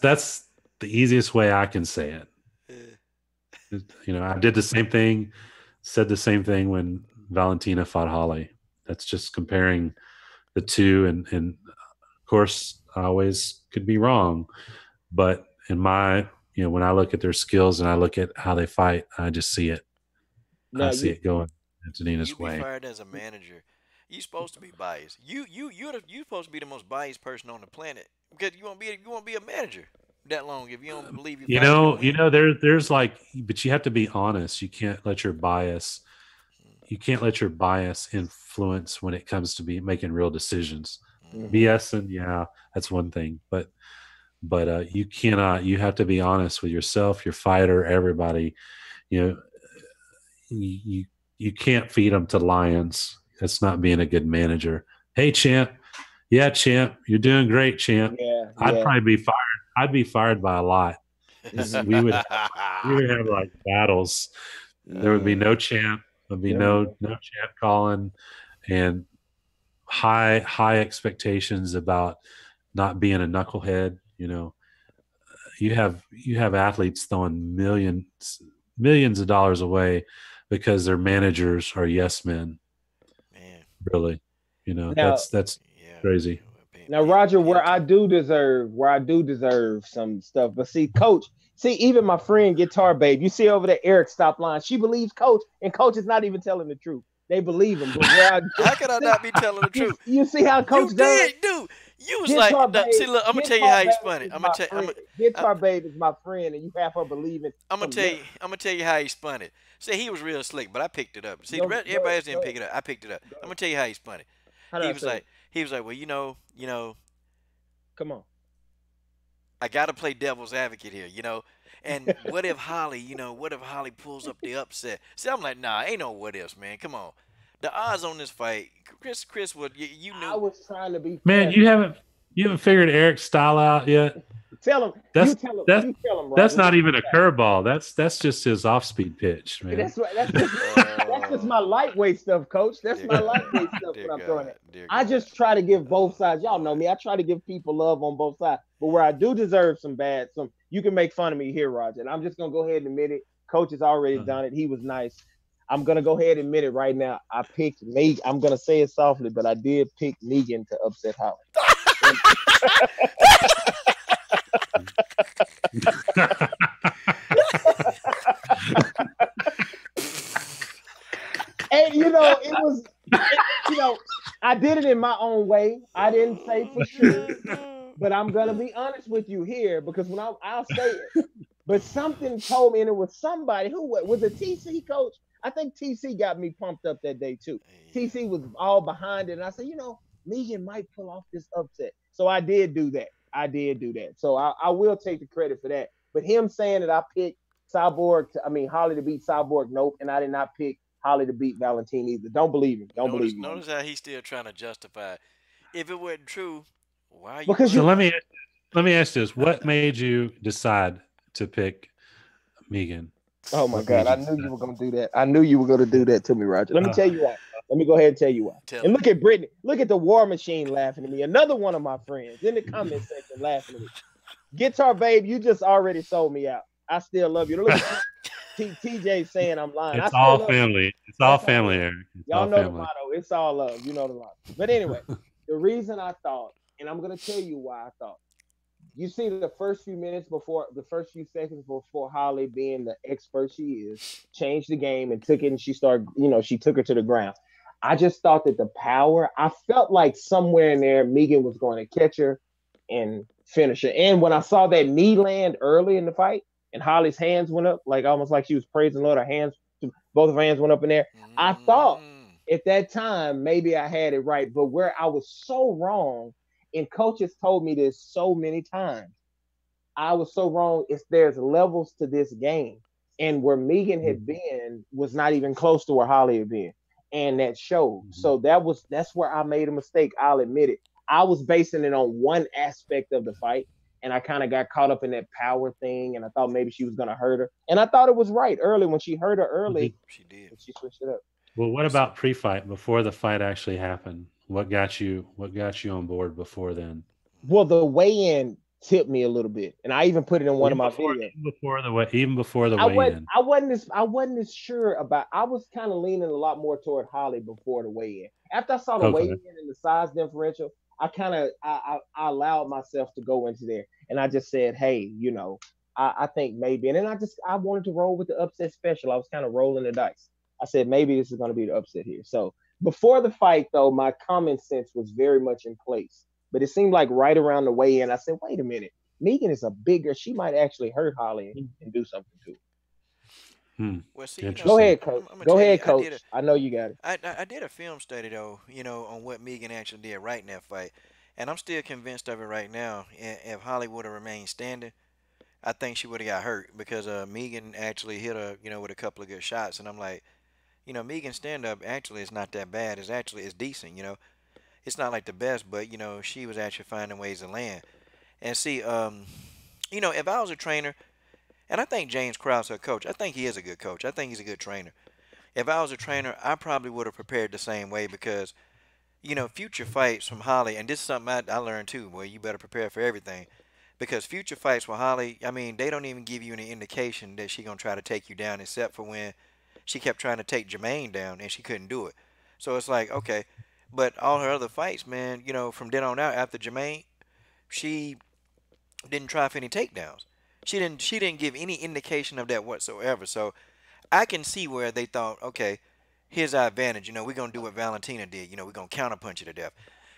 the easiest way I can say it. I did the same thing, said the same thing when Valentina fought Holly. That's just comparing the two, and of course, I always could be wrong, but in my, when I look at their skills and I look at how they fight, I just see it. I Now see you it going See, you Antonina's be way. fired as a manager. You supposed to be biased. You supposed to be the most biased person on the planet because you won't be a manager that long if you don't believe your fighters can win. There's like, but you have to be honest. You can't let your bias influence when it comes to be making real decisions. Hmm. hmm BS, and yeah, that's one thing, but you cannot. You have to be honest with yourself, your fighter, everybody. You know, you you can't feed them to lions. That's not being a good manager. Hey, champ. Yeah, champ. You're doing great, champ. yeah, I'd yeah. probably be fired. I'd be fired by a lot. hmm We would have like battles. There would be Uh, no champ. There'd be Yep. no champ calling, and high expectations about not being a knucklehead. You have athletes throwing millions of dollars away because their managers are yes men. man, Really, Now, that's yeah. crazy. now, Roger, Pay attention. where I do deserve some stuff, but see, Coach, see, even my friend Guitar Babe, you see over there, Eric stop line. She believes Coach, and Coach is not even telling the truth. They believe him, but where I How can I see, not be telling the truth? you see how You Coach Dunn, did, dude. You was Guitar like, no, Babe, see, look, I'm gonna tell you Guitar how he Babe spun it. is I'm gonna my tell, friend. I'm, Guitar Babe is my friend, and you have her believing I'm gonna some tell nut. you, I'm gonna tell you how he spun it. See, he was real slick, but I picked it up. See, the Go, rest, go, everybody else didn't go, pick it up. I picked it up. go. I'm gonna tell you how he spun it. How did He I was say like, it? well, Come on. I gotta play devil's advocate here, And what if Holly pulls up the upset? See, I'm like, nah, ain't no what ifs, man. Come on, the odds on this fight, Chris would, you I knew. was trying to be Man, fair. you haven't figured Eric's style out yet. Tell him, That's that's you tell him, that's Roger. not What's even a curveball. That's just his off speed pitch, man. That's right. That's just Oh, my lightweight stuff, Coach. That's dear my God, lightweight stuff dear when I'm throwing God, it. dear I God. just try to give both sides. Y'all know me. I try to give people love on both sides. But where I do deserve some you can make fun of me here, Roger. And I'm just gonna go ahead and admit it. Coach has already Uh, done it. He was nice. I'm gonna go ahead and admit it right now. I picked me. I'm gonna say it softly, but I did pick Negan to upset Holly. And, and it was, you know, I did it in my own way. I didn't say for sure, but I'm gonna be honest with you here because I'll say it. But something told me, and it was somebody who was a TC coach. I think TC got me pumped up that day too. Yeah. TC was all behind it, and I said, Megan might pull off this upset. So I did do that. I did do that. So I will take the credit for that. But him saying that I picked Holly to beat Cyborg, nope, and I did not pick Holly to beat Valentine either. Don't believe him. Don't Notice, believe him on notice that. how he's still trying to justify it. If it wasn't true, why are you Because so you, running? let me ask this: what made you decide to pick Megan? oh my What God, made I you knew you decide? were gonna do that. I knew you were gonna do that to me, Roger. Let me Uh, tell you why. Let me go ahead and tell you why. Tell And him. look at Brittany. Look at the War Machine laughing at me. Another one of my friends in the comment section laughing at me. Guitar Babe, you just already sold me out. I still love you. Look at TJ saying I'm lying. I it's still all love you. family. It's all That's all family, love. Eric. It's Y'all all know the family. motto. It's all love. You know the motto. But anyway, the reason I thought, and I'm gonna tell you why I thought, you see the first few minutes before the first few seconds before Holly, being the expert she is, changed the game and took it, and she started, she took her to the ground. I just thought that the power, I felt like somewhere in there, Megan was going to catch her and finish her. And when I saw that knee land early in the fight and Holly's hands went up, like almost like she was praising the Lord, her hands, both of her hands went up in there. I thought Mm. at that time, maybe I had it right, but where I was so wrong, and coaches told me this so many times, I was so wrong. It's there's levels to this game, and where Megan Mhm. had been was not even close to where Holly had been, and that showed. Mhm. So that's where I made a mistake. I'll admit it. I was basing it on one aspect of the fight, and I kind of got caught up in that power thing, and I thought maybe she was gonna hurt her, and I thought it was right early when she hurt her early, She did. and she switched it up. Well, what Well, see, about pre-fight before the fight actually happened? What got you on board before then? Well, the weigh-in tipped me a little bit, and I even put it in one of Even my before videos. even before the I wasn't weigh-in. I wasn't as I wasn't as sure about. I was kind of leaning a lot more toward Holly before the weigh-in. After I saw the Okay. weigh-in and the size differential, I kind of I allowed myself to go into there, and I just said, hey, I think maybe, and then I wanted to roll with the upset special. I was kind of rolling the dice. I said maybe this is going to be the upset here. So before the fight, though, my common sense was very much in place. But it seemed like right around the weigh-in, I said, wait a minute. Megan is a bigger. She might actually hurt Holly and do something to her. Hmm. well, see, Go Interesting. ahead, coach. I'm gonna Go tell you, ahead, coach. I know you got it. I did a film study though, on what Megan actually did right in that fight, and I'm still convinced of it right now. If Holly would have remained standing, I think she would have got hurt because Megan actually hit her, with a couple of good shots, and I'm like, Megan's stand up actually is not that bad. It's decent. It's not like the best, but she was actually finding ways to land. And see, if I was a trainer, and I think James Krause, her coach, I think he is a good coach. I think he's a good trainer. If I was a trainer, I probably would have prepared the same way because, future fights from Holly, and this is something I learned too, boy, you better prepare for everything. Because future fights with Holly, I mean, they don't even give you any indication that she gonna try to take you down, except for when she kept trying to take Jermaine down and she couldn't do it. So it's like, okay, but all her other fights, man, from then on out after Jermaine, she didn't try for any takedowns. She didn't give any indication of that whatsoever. So I can see where they thought, okay, here's our advantage. We're gonna do what Valentina did. We're gonna counterpunch you to death.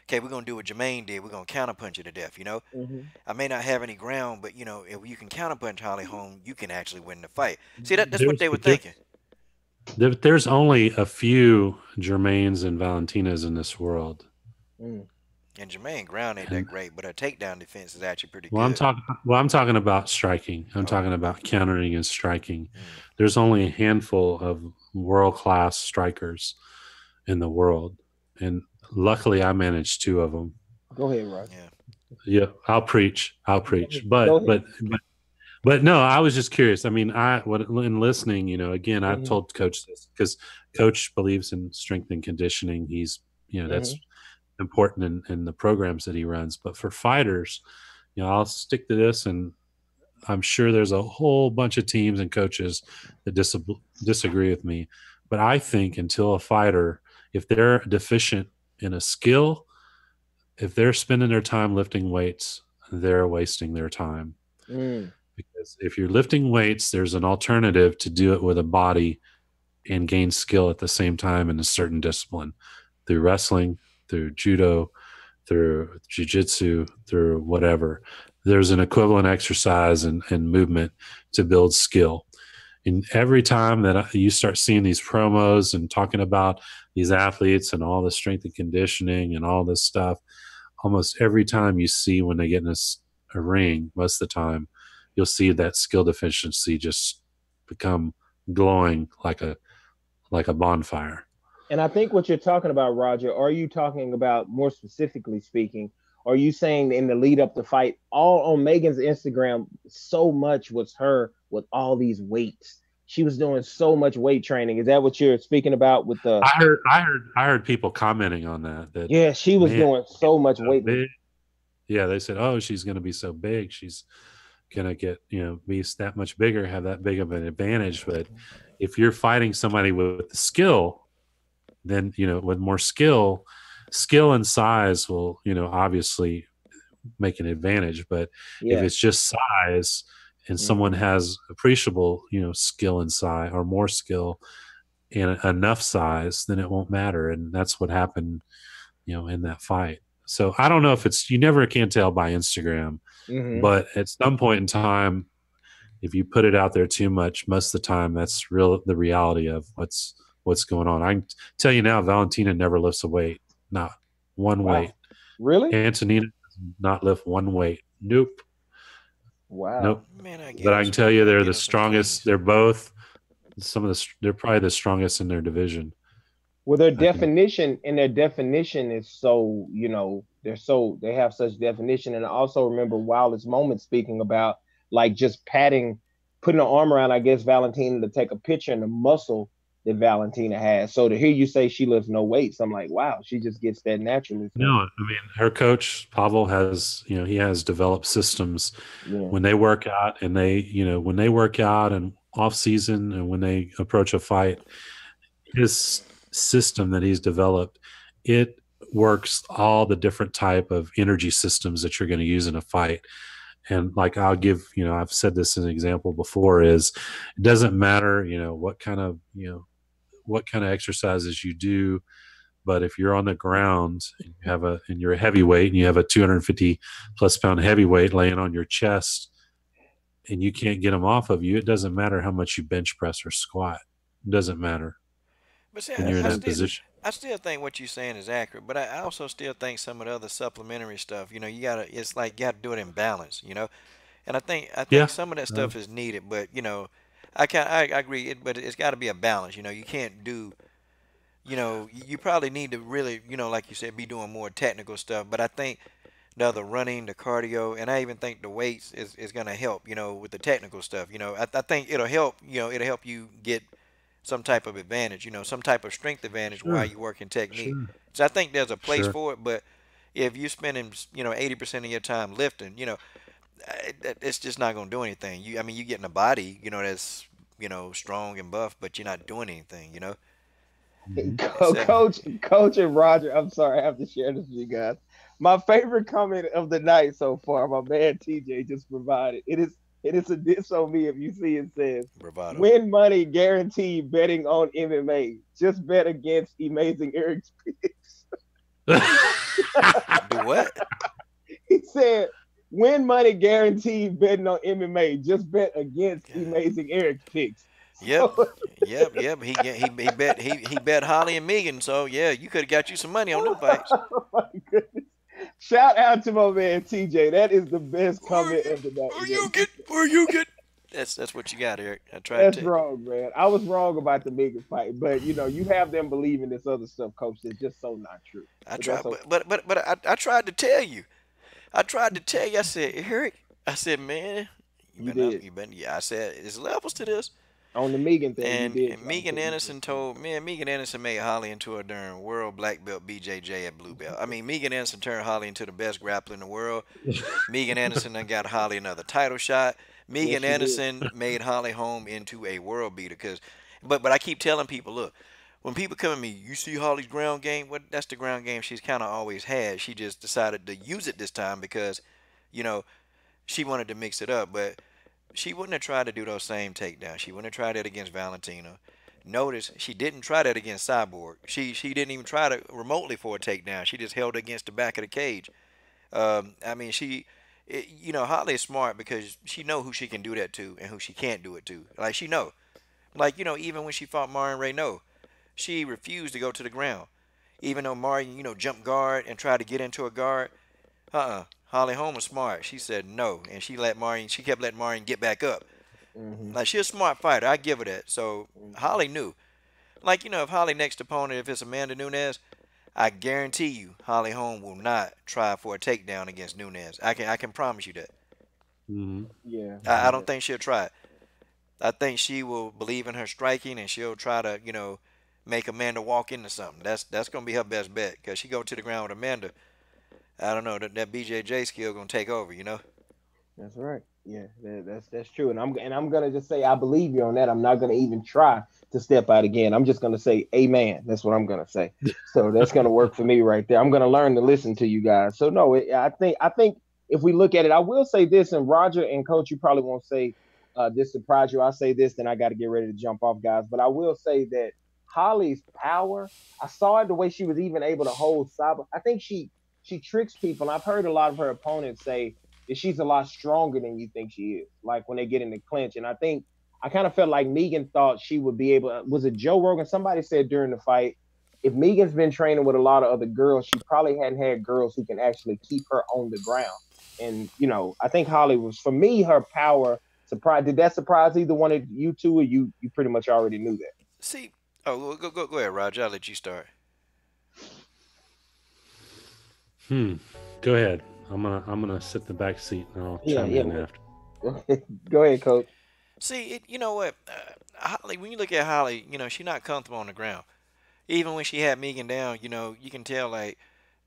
Okay, we're gonna do what Jermaine did. We're gonna counterpunch you to death. Hmm. I may not have any ground, but if you can counterpunch Holly Holm, you can actually win the fight. See, that's what There's they were thinking. there's only a few Germains and Valentinas in this world. Mm. And Jermaine ground ain't that And great, but her takedown defense is actually pretty well, I'm good. talking well, I'm talking about striking. I'm Oh, talking about countering and striking. mm. There's only a handful of world-class strikers in the world, and luckily I managed two of them. Go ahead, Roger. Yeah. Yeah, I'll preach. I'll preach. Go But ahead. but no, I was just curious. I mean, in listening, again, I Hmm. told Coach this because Coach believes in strength and conditioning. He's, that's Hmm. important in the programs that he runs. But for fighters, I'll stick to this, and I'm sure there's a whole bunch of teams and coaches that disagree with me. But I think until a fighter, if they're deficient in a skill, if they're spending their time lifting weights, they're wasting their time. Mm. Because if you're lifting weights, there's an alternative to do it with a body and gain skill at the same time in a certain discipline through wrestling, through judo, through jujitsu, through whatever. There's an equivalent exercise and movement to build skill. And every time that you start seeing these promos and talking about these athletes and all the strength and conditioning and all this stuff, almost every time you see when they get in a ring, most of the time, you'll see that skill deficiency just become glowing like a bonfire. And I think what you're talking about, Roger, are you talking about more specifically speaking? Are you saying in the lead up to fight, all on Megan's Instagram, so much was her with all these weights? She was doing so much weight training. Is that what you're speaking about with the? I heard people commenting on that Yeah, she was man, doing so much so weight. big. Yeah, they said, oh, she's going to be so big. She's going to get, be that much bigger, have that big of an advantage. But if you're fighting somebody with the skill, then, with more skill and size will, obviously make an advantage. But if Yeah. it's just size and someone Mm-hmm. has appreciable, skill and size or more skill and enough size, then it won't matter. And that's what happened, in that fight. So I don't know if you never can tell by Instagram, Mm-hmm. but at some point in time, if you put it out there too much, most of the time that's the reality of what's going on. I can tell you now, Valentina never lifts a weight, not one weight. Wow. Really? Antonina does not lift one weight. Nope. Wow. Nope. Man, But I can tell you I they're get the them some strongest. cleans. They're both they're probably the strongest in their division. Well, their I can definition and their definition is so, they have such definition. And I also remember Wildest Moment speaking about like just putting an arm around, I guess, Valentina to take a picture and the muscle that Valentina has. So to hear you say she lifts no weights, I'm like, wow, she just gets that naturally. no, So I mean her coach Pavel has, he has developed systems yeah. when they work out and when they work out and off season and when they approach a fight, his system that he's developed, it works all the different type of energy systems that you're going to use in a fight. And like I'll give, I've said this as an example before, is it doesn't matter, what kind of exercises you do, but if you're on the ground and you're a heavyweight and you have a 250 plus pound heavyweight laying on your chest and you can't get them off of you, it doesn't matter how much you bench press or squat. It doesn't matter But see, when you're That's in so that true. position. I still think what you're saying is accurate, but I also still think some of the other supplementary stuff, it's like you gotta do it in balance. And I think Yeah. some of that Uh, stuff is needed, but I agree, but it's got to be a balance. You can't do, you probably need to really, like you said, be doing more technical stuff. But I think the running, the cardio, and I even think the weights is gonna help, with the technical stuff. I think it'll help, it'll help you get some type of advantage, some type of strength advantage while sure. you're working technique. Sure. So I think there's a place Sure. for it, but if you're spending, 80% of your time lifting, it's just not gonna do anything. I mean, you're getting a body, that's, strong and buff, but you're not doing anything. Mhm. It's Coach and Roger, I'm sorry, I have to share this with you guys. My favorite comment of the night so far, my man TJ just provided. It is a diss on me if you see it says bravado. win money guaranteed betting on MMA. Just bet against Amazing Eric's picks. Do what? He said win money guaranteed betting on MMA. Just bet against Amazing Eric's picks. Yep, So, yep. He bet Holly and Megan. So yeah, you could have got you some money on them fights. oh my goodness. Shout out to my man TJ. That is the best Or comment you, of the night. or Yeah, you get, or you get. That's what you got, Eric. I tried that's to. wrong, man. I was wrong about the Megan fight, but you have them believing this other stuff, coach. That's just so not true. I But tried, that's okay. but I tried to tell you. I tried to tell you. I said, Eric. I said, man, you You better not. did. You better. Yeah, I said, there's levels to this. On the Megan thing, you And did try to Megan tell me. Anderson told me, and Megan Anderson made Holly into a darn world black belt BJJ at blue belt. I mean, Megan Anderson turned Holly into the best grappler in the world. Megan Anderson then got Holly another title shot. Yes, Megan she did. Anderson made Holly Holm into a world beater. But I keep telling people, look, when people come at me, you see Holly's ground game. What that's the ground game she's kind of always had. She just decided to use it this time because, you know, she wanted to mix it up. But she wouldn't have tried to do those same takedowns. She wouldn't have tried that against Valentina. Notice she didn't try that against Cyborg. She didn't even try to remotely for a takedown. She just held against the back of the cage. I mean, Holly is smart because she know who she can do that to and who she can't do it to. Like she know. Like even when she fought Marion Renault, she refused to go to the ground. Even though Marion, jumped guard and tried to get into a guard, Holly Holm was smart. She said no, and she kept letting Marion get back up. Hmm. Like she's a smart fighter. I give her that. So Hmm. Holly knew. Like if Holly next opponent, if it's Amanda Nunes, I guarantee you Holly Holm will not try for a takedown against Nunes. I can promise you that. Mhm. Yeah, I yeah. don't think she'll try it. I think she will believe in her striking and she'll try to make Amanda walk into something. That's gonna be her best bet because she go to the ground with Amanda. I don't know that BJJ skill gonna take over. That's right. Yeah, that's true. And I'm gonna just say I believe you on that. I'm not gonna even try to step out again. I'm just gonna say amen. That's what I'm gonna say. So that's gonna work for me right there. I'm gonna learn to listen to you guys. So no, I think if we look at it, I will say this, and Roger and Coach, you probably won't say this surprise you. I say this, then I got to get ready to jump off, guys. But I will say that Holly's power, I saw it the way she was even able to hold Saba. I think she tricks people. I've heard a lot of her opponents say that she's a lot stronger than you think she is. Like when they get in the clinch, and I think I kind of felt like Megan thought she would be able. Was it Joe Rogan? Somebody said during the fight, if Megan's been training with a lot of other girls, she probably hadn't had girls who can actually keep her on the ground. And I think Holly was, for me, her power surprise. Did that surprise either one of you two, or you pretty much already knew that? See, oh, go ahead, Roger. I'll let you start. Go ahead. I'm gonna sit in the back seat and I'll chime in after. Go ahead, Coach. See, you know what, Holly. When you look at Holly, she's not comfortable on the ground. Even when she had Megan down, you can tell like,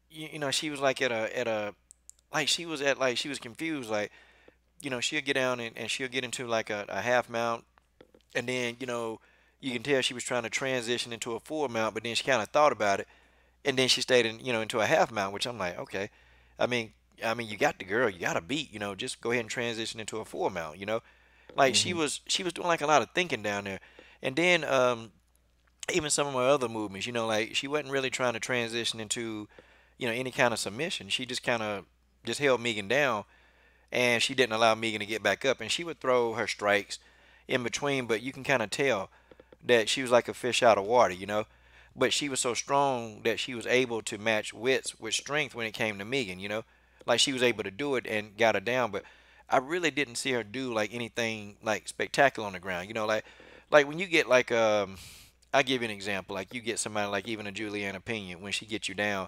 she was like like she was confused. Like, she'll get down and she'll get into like a half mount, and then you can tell she was trying to transition into a full mount, but then she kind of thought about it, and then she stayed in into a half mount, which I'm like, okay, I mean, you got the girl, you got to beat, just go ahead and transition into a full mount, like she was doing like a lot of thinking down there, and then even some of my other movements, like she wasn't really trying to transition into any kind of submission. She just kind of just held Megan down, and she didn't allow Megan to get back up, and she would throw her strikes in between, but you can kind of tell that she was like a fish out of water. But she was so strong that she was able to match wits with strength when it came to Megan. Like she was able to do it and got her down, but I really didn't see her do like anything like spectacular on the ground. Like when you get like I'll give you an example. Like you get somebody like even a Juliana Pena, when she gets you down,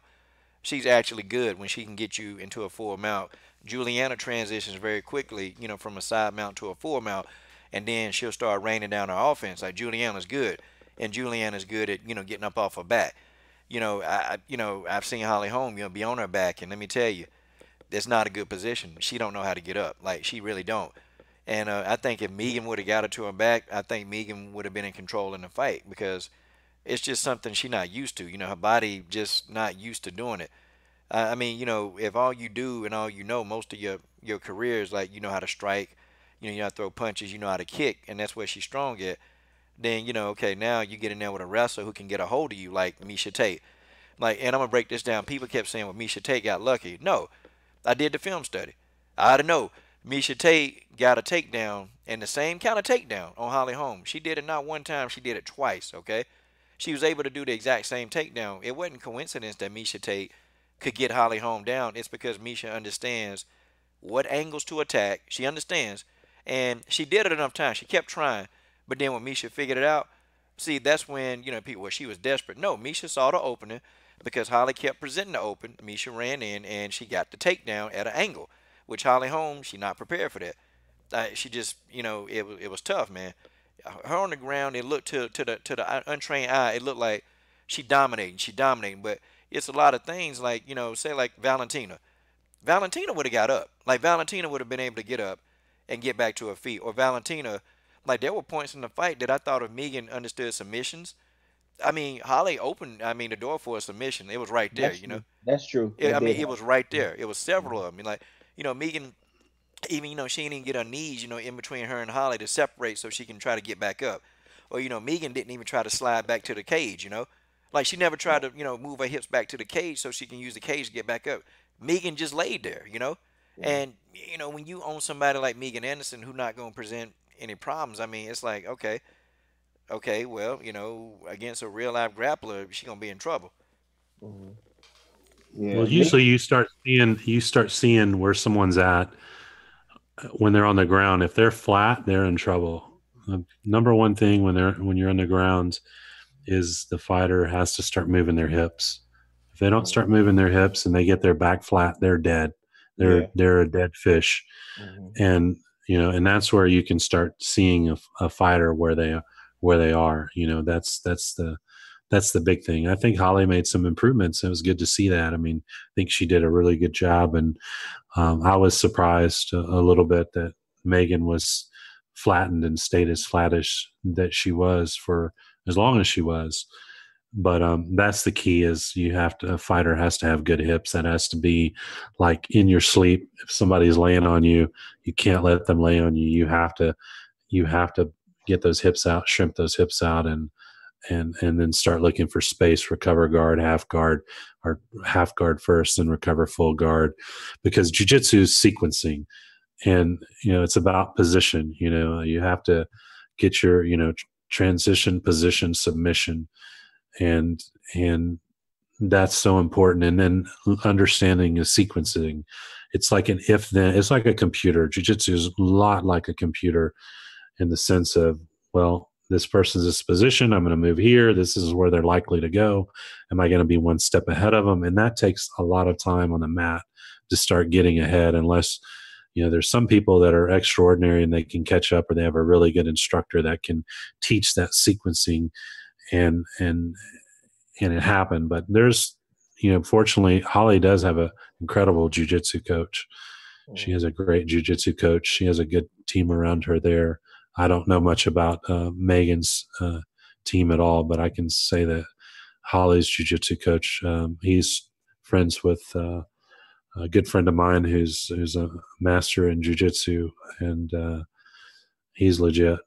she's actually good when she can get you into a full mount. Juliana transitions very quickly, from a side mount to a full mount, and then she'll start raining down her offense. Like Juliana's good, and Juliana's good at getting up off her back. I've seen Holly Holm, be on her back, and let me tell you, that's not a good position. She don't know how to get up. Like she really don't. And I think if Megan would have got her to her back, I think Megan would have been in control in the fight, because it's just something she's not used to. Her body just not used to doing it. I mean, if all you do and all most of your career is like how to strike, you know how to throw punches, you know how to kick, and that's where she's strong at. Then okay, now you get in there with a wrestler who can get a hold of you like Miesha Tate. Like, and I'm gonna break this down. People kept saying, "Well, Miesha Tate got lucky." No, I did the film study. I don't know. Miesha Tate got a takedown, and the same kind of takedown on Holly Holm. She did it not one time, she did it twice, okay? She was able to do the exact same takedown. It wasn't coincidence that Miesha Tate could get Holly Holm down. It's because Miesha understands what angles to attack. She understands. And she did it enough times. She kept trying. But then when Miesha figured it out, see, that's when, people, well, she was desperate. No, Miesha saw the opening because Holly kept presenting the open. Miesha ran in, and she got the takedown at an angle, which Holly Holm, she not prepared for that. She just, it was tough, man. Her on the ground, it looked to the untrained eye, it looked like she dominating. But it's a lot of things like, say like Valentina. Valentina would have got up. Like Valentina would have been able to get up and get back to her feet. Or Valentina, like there were points in the fight that I thought if Megan understood submissions. I mean, Holly opened, the door for a submission. It was right there, That's true. That's true. It it was right there. It was several of them. I mean, like, Megan, even, she didn't even get her knees, in between her and Holly to separate so she can try to get back up. Or, Megan didn't even try to slide back to the cage. Like she never tried to, move her hips back to the cage so she can use the cage to get back up. Megan just laid there. Yeah. And, when you own somebody like Megan Anderson who not going to present any problems, I mean, it's like, okay, well, against a real life grappler, she going to be in trouble. Mm-hmm. Yeah. Well, usually you start seeing where someone's at when they're on the ground. If they're flat, they're in trouble. The number one thing when you're on the ground is the fighter has to start moving their hips. If they don't start moving their hips and they get their back flat, they're dead. They're a dead fish. Mm-hmm. And and that's where you can start seeing a fighter where they are. That's the big thing. I think Holly made some improvements. It was good to see that. I mean, I think she did a really good job, and I was surprised a little bit that Megan was flattened and stayed as flattish that she was for as long as she was. But that's the key is a fighter has to have good hips. That has to be like in your sleep. If somebody's laying on you, you can't let them lay on you. You have to get those hips out, shrimp those hips out, and then start looking for space, recover guard, or half guard first, and recover full guard, because jujitsu is sequencing, and it's about position. You have to get your transition, position, submission, and that's so important. And then understanding is sequencing. It's like an if then. It's like a computer. Jiu-jitsu is a lot like a computer in the sense of, well, this person's this position. I'm going to move here. This is where they're likely to go. Am I going to be one step ahead of them? And that takes a lot of time on the mat to start getting ahead, unless there's some people that are extraordinary and they can catch up, or they have a really good instructor that can teach that sequencing, and and and it happened. But there's, fortunately, Holly does have an incredible jujitsu coach. She has a great jujitsu coach. She has a good team around her there. I don't know much about Megan's team at all, but I can say that Holly's jujitsu coach, he's friends with a good friend of mine who's a master in jujitsu, and he's legit.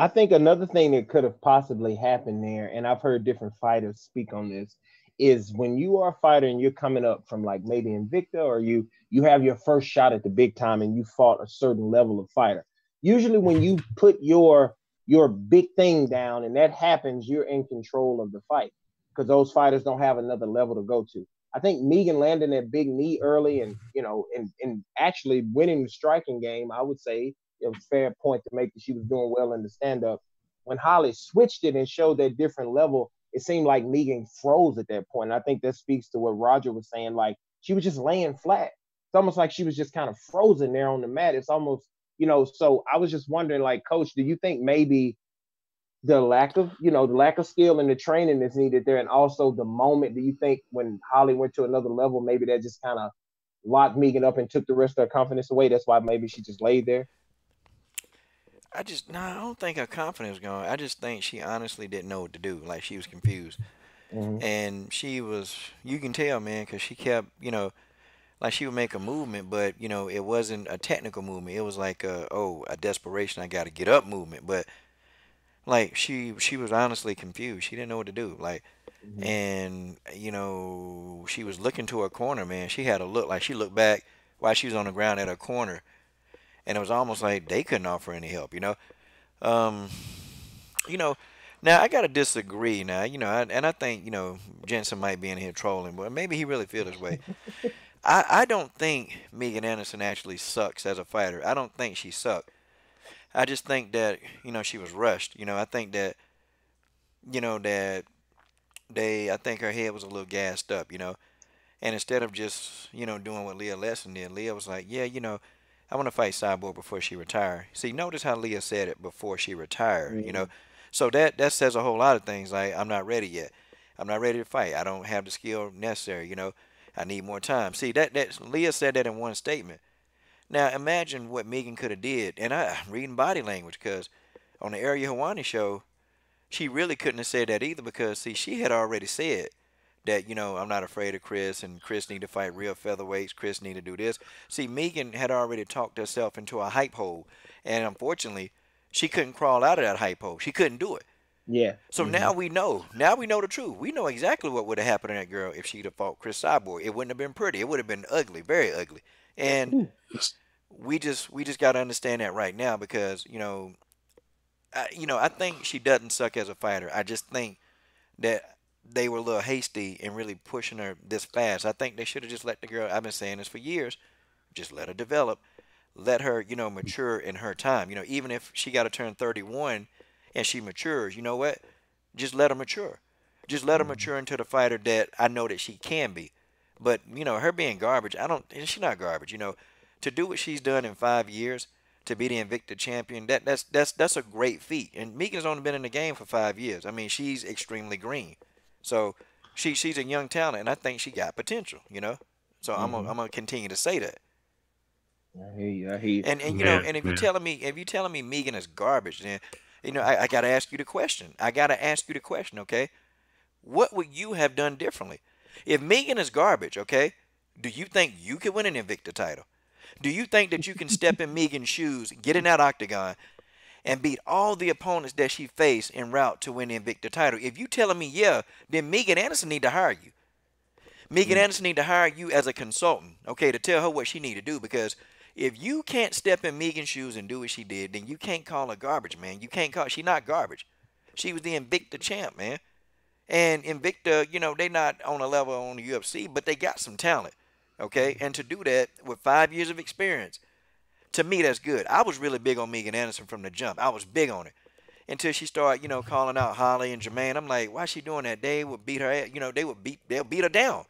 I think another thing that could have possibly happened there, and I've heard different fighters speak on this, is when you are a fighter and you're coming up from like maybe Invicta, or you have your first shot at the big time and you fought a certain level of fighter. Usually when you put your big thing down and that happens, you're in control of the fight because those fighters don't have another level to go to. I think Megan landing that big knee early and and actually winning the striking game, I would say it was a fair point to make that she was doing well in the stand up. When Holly switched it and showed that different level, it seemed like Megan froze at that point. And I think that speaks to what Roger was saying. Like she was just laying flat. It's almost like she was just kind of frozen there on the mat. It's almost, so I was just wondering, like, coach, do you think maybe the lack of skill and the training that's needed there, and also the moment, do you think when Holly went to another level, maybe that just kind of locked Megan up and took the rest of her confidence away? That's why maybe she just laid there. I don't think her confidence was gone. I just think she honestly didn't know what to do. Like she was confused, Mm-hmm. and you can tell, man, because she kept, like she would make a movement, but it wasn't a technical movement. It was like a desperation, I got to get up movement. But like she was honestly confused. She didn't know what to do. Like, Mm-hmm. and she was looking to her corner, man. She had a look like she looked back while she was on the ground at her corner, and it was almost like they couldn't offer any help. Um, you know, Now I gotta disagree. Now, and I think Jensen might be in here trolling, but maybe he really feel this way. I don't think Megan Anderson actually sucks as a fighter. I don't think she sucked. I just think that she was rushed. I think that that I think her head was a little gassed up. And instead of just doing what Leah Lesson did, Leah was like, yeah, I want to fight Cyborg before she retire. See, notice how Leah said it, before she retire. Mm-hmm. So that says a whole lot of things. Like, I'm not ready yet. I'm not ready to fight. I don't have the skill necessary. I need more time. See, that Leah said that in one statement. Now imagine what Megan could have did, and I'm reading body language, because on the Ariel Hawani show, she really couldn't have said that either, because see, she had already said that I'm not afraid of Chris, and Chris need to fight real featherweights. Chris need to do this. See, Megan had already talked herself into a hype hole, and unfortunately, she couldn't crawl out of that hype hole. She couldn't do it. Yeah. So Mm-hmm. now we know. Now we know the truth. We know exactly what would have happened to that girl if she'd have fought Chris Cyborg. It wouldn't have been pretty. It would have been ugly, very ugly. And we just got to understand that right now, because I think she doesn't suck as a fighter. I just think that they were a little hasty in really pushing her this fast. I think they should have just let the girl. I've been saying this for years. Just let her develop. Let her, mature in her time. Even if she got to turn 31 and she matures, you know what? Just let her mature. Just let her Mm-hmm. mature into the fighter that I know that she can be. But her being garbage, I don't. She's not garbage. To do what she's done in 5 years, to be the Invicta champion, that's a great feat. And Megan's only been in the game for 5 years. I mean, she's extremely green. So she's a young talent, and I think she got potential. So Mm-hmm. I'm gonna continue to say that. I hear you. I hear you. And Man, and man. if you're telling me Megan is garbage, then I gotta ask you the question. I gotta ask you the question, okay? What would you have done differently? If Megan is garbage, okay, do you think you could win an Invicta title? Do you think that you can step in Megan's shoes, get in that octagon, and beat all the opponents that she faced en route to win the Invicta title? If you telling me yeah, then Megan Anderson need to hire you. Megan Anderson need to hire you as a consultant, okay, to tell her what she need to do. Because if you can't step in Megan's shoes and do what she did, then you can't call her garbage, man. You can't call she not garbage. She was the Invicta champ, man. And Invicta, they not on a level on the UFC, but they got some talent, okay. And to do that with 5 years of experience, to me that's good. I was really big on Megan Anderson from the jump. I was big on it until she started, calling out Holly and Jermaine. I'm like, why is she doing that? They would beat her ass. They'll beat her down.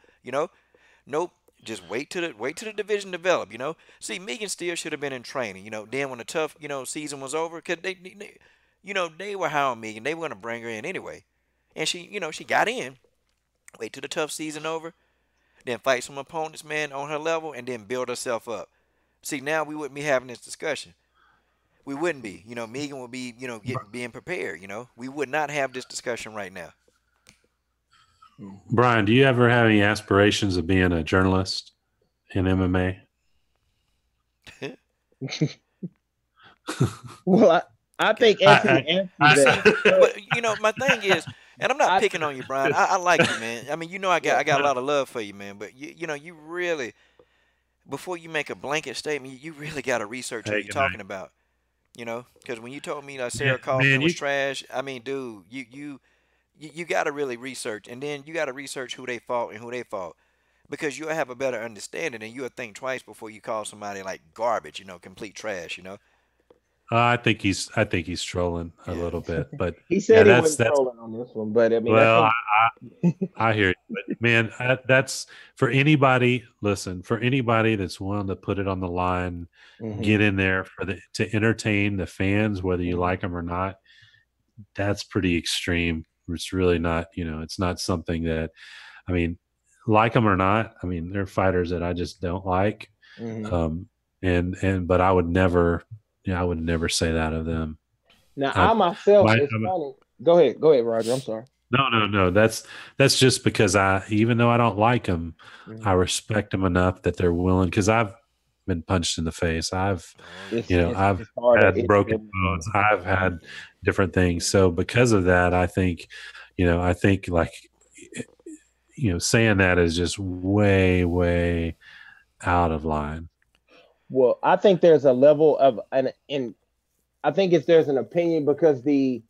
Nope. Just wait till the division develop. See, Megan still should have been in training. Then when the tough, season was over, cause they were hiring Megan. They were gonna bring her in anyway, and she got in. Wait till the tough season over, then fight some opponents, man, on her level, and then build herself up. See, now we wouldn't be having this discussion. We wouldn't be. Megan would be, being prepared. We would not have this discussion right now. Brian, do you ever have any aspirations of being a journalist in MMA? Well, I think Anthony answered that. But my thing is, and I'm not picking on you, Brian. I like you, man. I mean, I got a lot of love for you, man. But you really, before you make a blanket statement, you really got to research what you're talking about. Because when you told me that Sarah Kaufman was trash, I mean, dude, you got to really research, and then you got to research who they fought and who they fought, because you'll have a better understanding, and you'll think twice before you call somebody like garbage, complete trash. I think he's trolling a little bit, but he said he wasn't trolling on this one. But I mean, well, I hear you, but man, that's for anybody. Listen, for anybody that's willing to put it on the line, get in there to entertain the fans, whether you like them or not. That's pretty extreme. It's really not. It's not something that, I mean, like them or not. I mean, they're fighters that I just don't like, but I would never. I would never say that of them. Now, I myself, it's funny. Go ahead, Roger. I'm sorry. No. That's just because even though I don't like them, I respect them enough that they're willing. Because I've been punched in the face. I've had broken bones. I've had different things. So because of that, I think like, saying that is just way, way out of line. Well, I think there's a level of I think there's an opinion, because the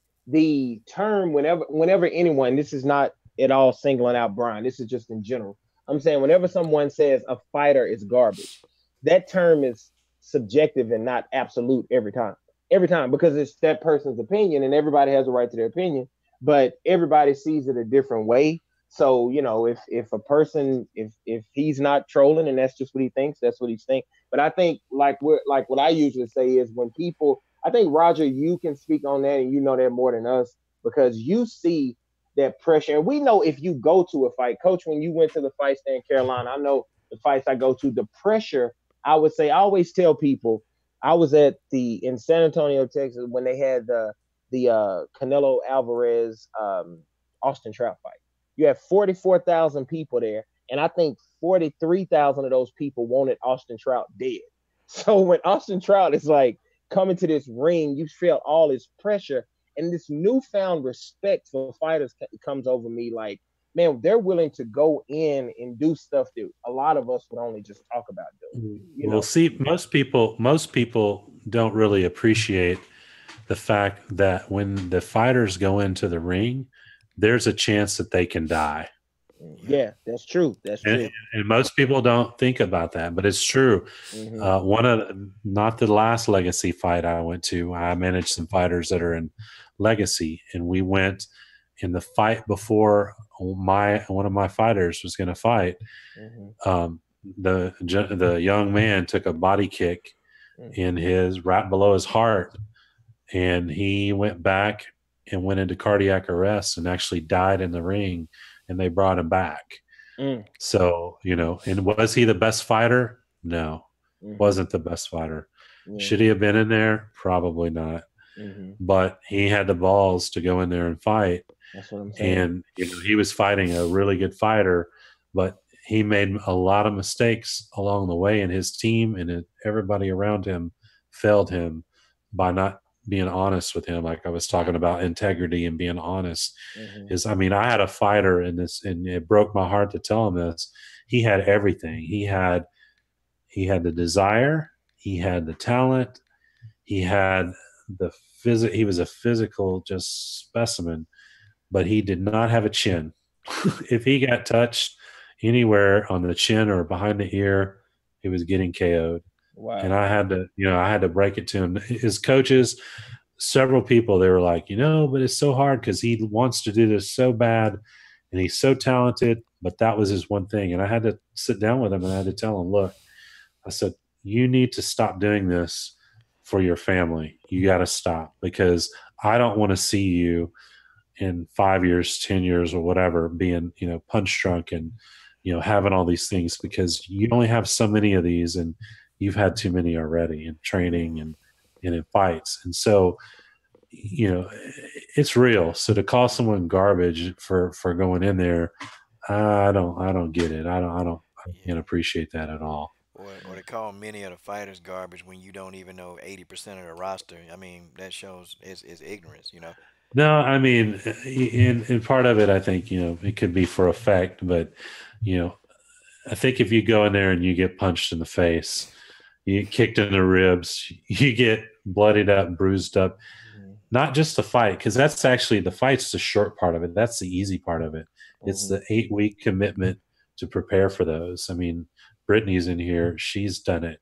term whenever anyone, this is not at all singling out Brian, this is just in general. I'm saying whenever someone says a fighter is garbage, that term is subjective and not absolute every time, because it's that person's opinion, and everybody has a right to their opinion, but everybody sees it a different way. So, if a person, if he's not trolling and that's just what he thinks, that's what he's thinking. But I think like what I usually say is, when people, I think, Roger, you can speak on that, and you know that more than us, because you see that pressure. And we know, if you go to a fight, Coach, when you went to the fights there in Carolina, I know the fights I go to, the pressure, I would say, I always tell people, I was in San Antonio, Texas, when they had the Canelo Alvarez Austin Trout fight. You have 44,000 people there, and I think 43,000 of those people wanted Austin Trout dead. So when Austin Trout is like coming to this ring, you feel all this pressure, and this newfound respect for fighters comes over me. Like, man, they're willing to go in and do stuff that a lot of us would only just talk about doing. Well, see, most people don't really appreciate the fact that when the fighters go into the ring, there's a chance that they can die. Yeah, that's true. And most people don't think about that, but it's true. Not the last Legacy fight I went to, I managed some fighters that are in Legacy, and we went in the fight before one of my fighters was going to fight. The young man took a body kick in his right below his heart, and he went back and went into cardiac arrest and actually died in the ring, and they brought him back. So, and was he the best fighter? No, wasn't the best fighter. Should he have been in there? Probably not. Mm-hmm. but he had the balls to go in there and fight. That's what I'm saying. And he was fighting a really good fighter, but he made a lot of mistakes along the way, and his team and everybody around him failed him by not being honest with him. Like I was talking about integrity and being honest. Mm-hmm. Is I mean, I had a fighter in this, and it broke my heart to tell him this. He had everything. He had the desire. He had the talent. He had the physic. He was a physical just specimen, but he did not have a chin. If he got touched anywhere on the chin or behind the ear, he was getting KO'd. And Wow. I had to break it to him. His coaches, several people, they were like, but it's so hard because he wants to do this so bad and he's so talented, but that was his one thing. And I had to sit down with him and I had to tell him, look, I said, you need to stop doing this for your family. You got to stop because I don't want to see you in 5 years, 10 years, or whatever, being, punch drunk and, having all these things because you only have so many of these and you've had too many already in training and in fights. And so, it's real. So to call someone garbage for going in there, I don't get it. I can't Yeah. appreciate that at all. Or they call many of the fighters garbage when you don't even know 80% of the roster. I mean, that shows is ignorance, you know. No, I mean, in part of it, I think, it could be for effect, but, you know, I think if you go in there and you get punched in the face, you get kicked in the ribs, you get bloodied up, bruised up, Mm-hmm. not just the fight, because that's actually the fight's the short part of it. That's the easy part of it. It's Mm-hmm. the 8-week commitment to prepare for those. I mean, Brittany's in here; she's done it.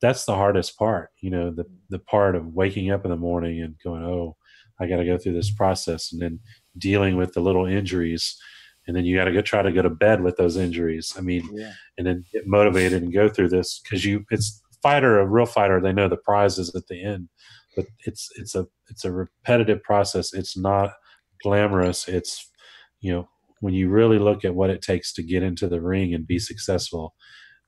That's the hardest part. The part of waking up in the morning and going, oh, I got to go through this process, and then dealing with the little injuries, and then you got to go try to go to bed with those injuries. I mean, Yeah. and then get motivated and go through this because it's fighter, a real fighter. They know the prize is at the end, but it's a repetitive process. It's not glamorous. It's when you really look at what it takes to get into the ring and be successful,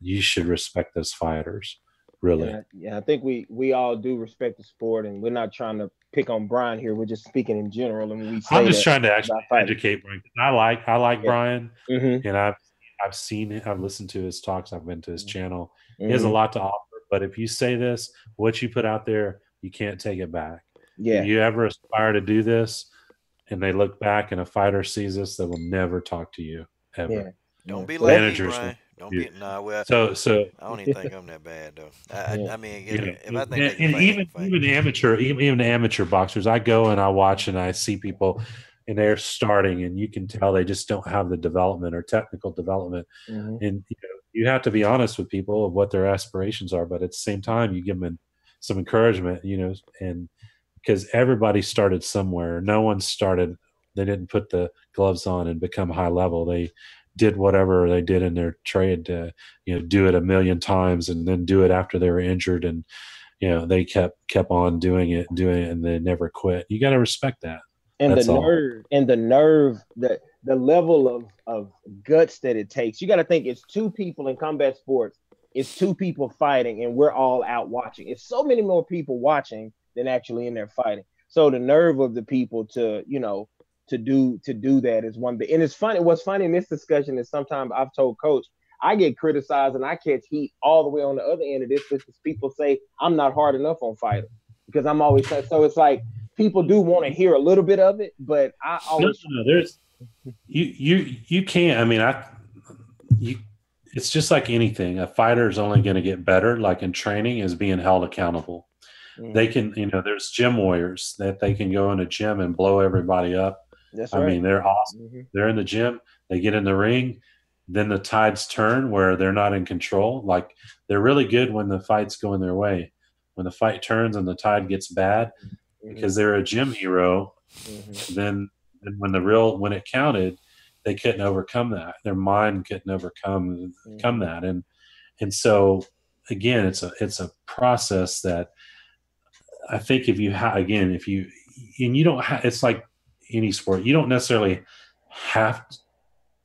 you should respect those fighters. Really. I think we all do respect the sport, and we're not trying to pick on Brian here. We're just speaking in general, and we I'm say just that trying to actually about fighting. educate Brian. I like Yeah. Brian, Mm-hmm. and I've seen it. I've listened to his talks. I've been to his channel. He has a Mm-hmm. lot to offer. But if you say this, what you put out there, you can't take it back. If Yeah. you ever aspire to do this, and they look back and a fighter sees this, they will never talk to you Yeah. ever. Yeah. Don't be So like that's me, Managers Brian. will Don't do. be nah. Well, So I don't even think I'm that bad though. yeah. I mean, if I think they can and fight, they can even fight. even amateur, even amateur boxers, I go and I watch and I see people, and they're starting, and you can tell they just don't have the development or technical development. Mm-hmm. And you have to be honest with people of what their aspirations are, but at the same time, you give them some encouragement, and because everybody started somewhere. No one started. They didn't put the gloves on and become high level. They did whatever they did in their trade to, do it a million times and then do it after they were injured. And, they kept on doing it, and they never quit. You got to respect that. And the That's all. nerve, the level of guts that it takes. You got to think it's two people in combat sports. It's two people fighting, and we're all out watching. It's so many more people watching than actually in there fighting. So the nerve of the people to to do that is one bit. And it's funny. What's funny in this discussion is sometimes I've told Coach I get criticized and I catch heat all the way on the other end of this because people say I'm not hard enough on fighters because I'm always so. It's like people do want to hear a little bit of it, but I No, always no, there's you can't. I mean, you. It's just like anything. A fighter is only going to get better. Like in training, is being held accountable. They mm-hmm. can, there's gym warriors that they can go in a gym and blow everybody up. That's I right. mean, they're awesome. Mm-hmm. They're in the gym, they get in the ring, then the tides turn where they're not in control. Like they're really good when the fight's going their way. When the fight turns and the tide gets bad, Mm-hmm. because they're a gym hero, Mm-hmm. then when it counted, they couldn't overcome that. Their mind couldn't overcome Mm-hmm. that. And so again, it's a process that I think if you again, if you don't it's like any sport, you don't necessarily have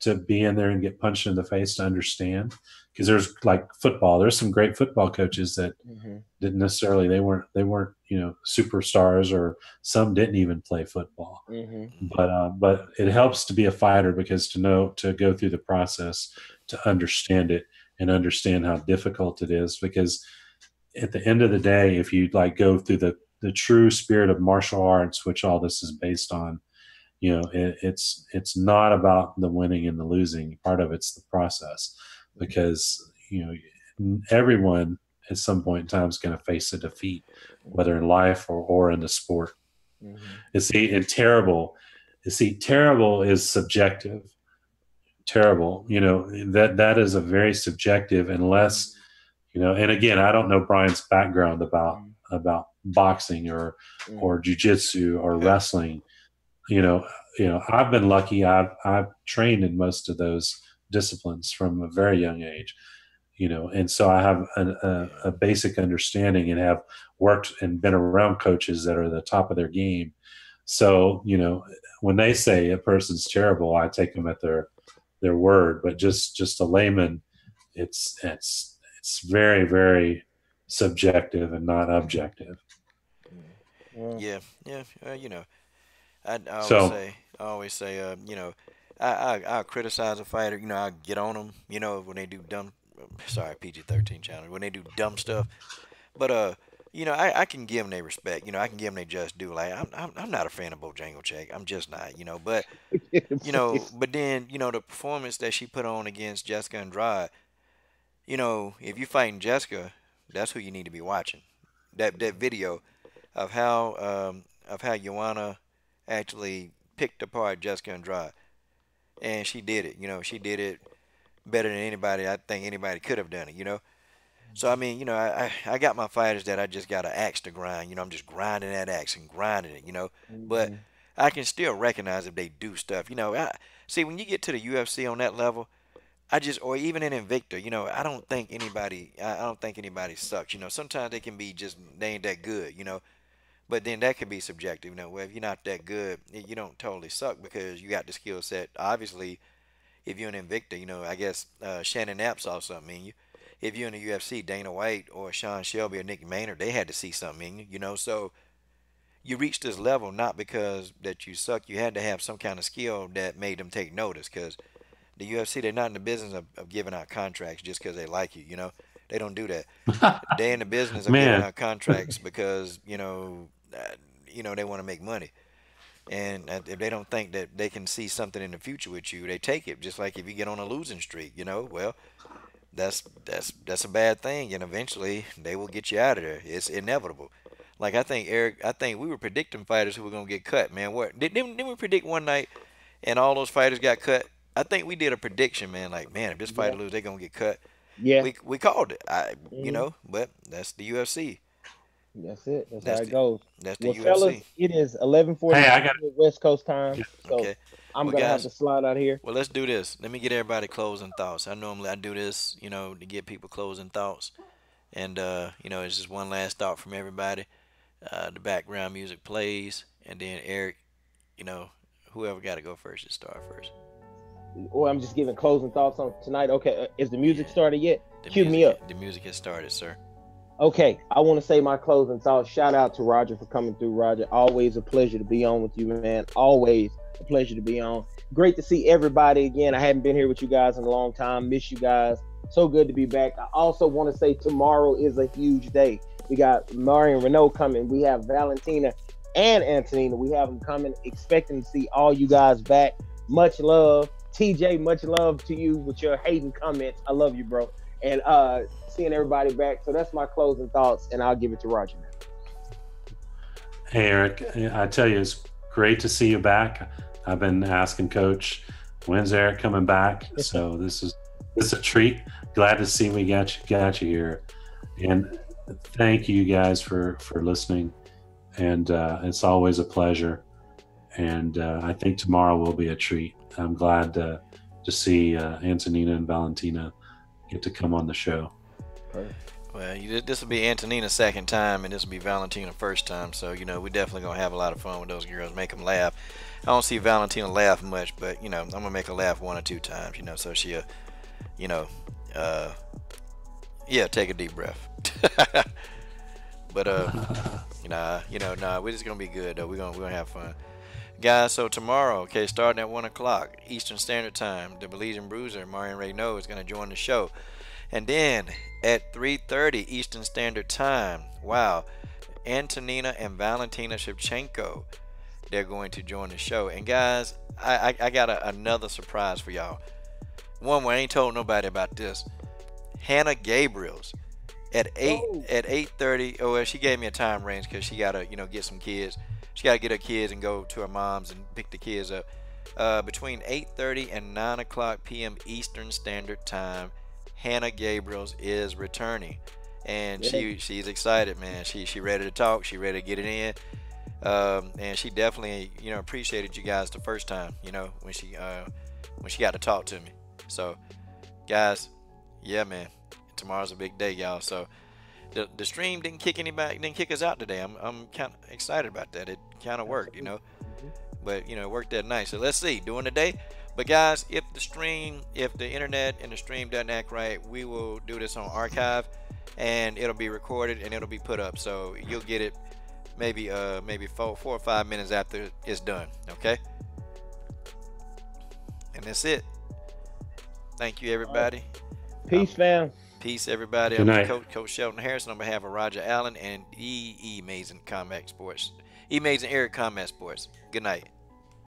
to be in there and get punched in the face to understand. Because there's like football, there's some great football coaches that didn't necessarily they weren't superstars, or some didn't even play football. But it helps to be a fighter, because to go through the process, to understand it and understand how difficult it is. Because at the end of the day, if you like go through the true spirit of martial arts, which all this is based on, it's not about the winning and the losing. Part of it's the process, because everyone at some point in time is going to face a defeat, whether in life or in the sport. Terrible is subjective. Terrible, that is a very subjective, unless and again, I don't know Brian's background about boxing or jiu-jitsu or wrestling. I've been lucky. I've trained in most of those disciplines from a very young age, and so I have a basic understanding, and have worked and been around coaches that are the top of their game. So, when they say a person's terrible, I take them at their word. But just a layman, it's very, very subjective and not objective. Yeah. I always say, I criticize a fighter. I get on them. When they do dumb. Sorry, PG-13 challenge. When they do dumb stuff, but I can give them their respect. I can give them their just due. Like I'm not a fan of Bojangles. I'm just not. But but then the performance that she put on against Jessica Andrade. If you're fighting Jessica, that's who you need to be watching. That video of how Joanna actually picked apart Jessica Andrade, and she did it. She did it better than anybody. I think anybody could have done it. So I mean, I got my fighters that I just got an axe to grind. I'm just grinding that axe and grinding it. But I can still recognize if they do stuff. See, when you get to the UFC on that level, or even in Invicta, I don't think anybody sucks. Sometimes they can be just, they ain't that good. But then that could be subjective. Well, if you're not that good, you don't totally suck because you got the skill set. Obviously, if you're in Invicta, I guess Shannon Knapp saw something in you. If you're in the UFC, Dana White or Sean Shelby or Nick Maynard, they had to see something in you. So you reached this level not because that you suck. You had to have some kind of skill that made them take notice, because the UFC, they're not in the business of giving out contracts just because they like you. They don't do that. They're in the business of giving out contracts because they want to make money. And if they don't think that they can see something in the future with you, they take it. Just like if you get on a losing streak, well, that's a bad thing, and eventually they will get you out of there. It's inevitable. Like I think we were predicting fighters who were gonna get cut. Man, what didn't we predict one night, and all those fighters got cut? I think we did a prediction, man. Like, man, if this fighter lose, they're gonna get cut. Yeah, we called it. But that's the UFC. That's it. That's how it goes. That's the UFC. Fellas, it is 11:40 West Coast time. So okay. I'm gonna have to slide out here. Well, let's do this. Let me get everybody closing thoughts. I normally do this, to get people closing thoughts, and it's just one last thought from everybody. The background music plays, and then Eric, whoever got to go first, just start first. Or I'm just giving closing thoughts on tonight. Okay, is the music started yet? Cue me up. The music has started, sir. Okay, I want to say my closing thoughts. Shout out to Roger for coming through. Roger, always a pleasure to be on with you, man. Always a pleasure to be on. Great to see everybody again. I haven't been here with you guys in a long time. Miss you guys. So good to be back. I also want to say tomorrow is a huge day. We got Marion Renault coming. We have Valentina and Antonina. We have them coming. Expecting to see all you guys back. Much love. TJ, much love to you with your hating comments. I love you, bro. And seeing everybody back. So that's my closing thoughts, and I'll give it to Roger now. Hey, Eric, I tell you, it's great to see you back. I've been asking Coach, when's Eric coming back? So this is a treat. Glad to see we got you here. And thank you guys for listening. And it's always a pleasure. And I think tomorrow will be a treat. I'm glad to see Antonina and Valentina get to come on the show. Well, this will be Antonina's second time, and this will be Valentina's first time. So we definitely gonna have a lot of fun with those girls, make them laugh. I don't see Valentina laugh much, but I'm gonna make her laugh one or two times, so she'll, you know, uh, yeah, take a deep breath. But nah, we're just gonna be good though. We're gonna have fun, guys. So tomorrow, okay, starting at 1 o'clock Eastern Standard Time, the Belizean Bruiser Marion Reynaud is gonna join the show. And then at 3:30 Eastern Standard Time, wow, Antonina and Valentina Shevchenko, they're going to join the show. And guys, I got another surprise for y'all. One where I ain't told nobody about this. Hannah Gabriels at 8:30. Oh, well, she gave me a time range because she gotta get some kids. She gotta get her kids and go to her mom's and pick the kids up. Between 8:30 and 9 o'clock p.m. Eastern Standard Time, Hannah Gabriels is returning, and she's excited, man. She ready to talk. She ready to get it in, and she definitely appreciated you guys the first time. When she got to talk to me. So, guys, yeah, man, tomorrow's a big day, y'all. So the stream didn't kick us out today. I'm kind of excited about that. It kind of worked, but it worked that night. So let's see during the day. But guys, if the internet and the stream doesn't act right, we will do this on archive, and it'll be recorded and it'll be put up. So you'll get it maybe 4 or 5 minutes after it's done. Okay. And that's it. Thank you, everybody. Peace, fam. Peace, everybody. Good night. Coach Shelton Harrison on behalf of Roger Allen and Amazing Combat Sports. Amazing Eric Combat Sports. Good night.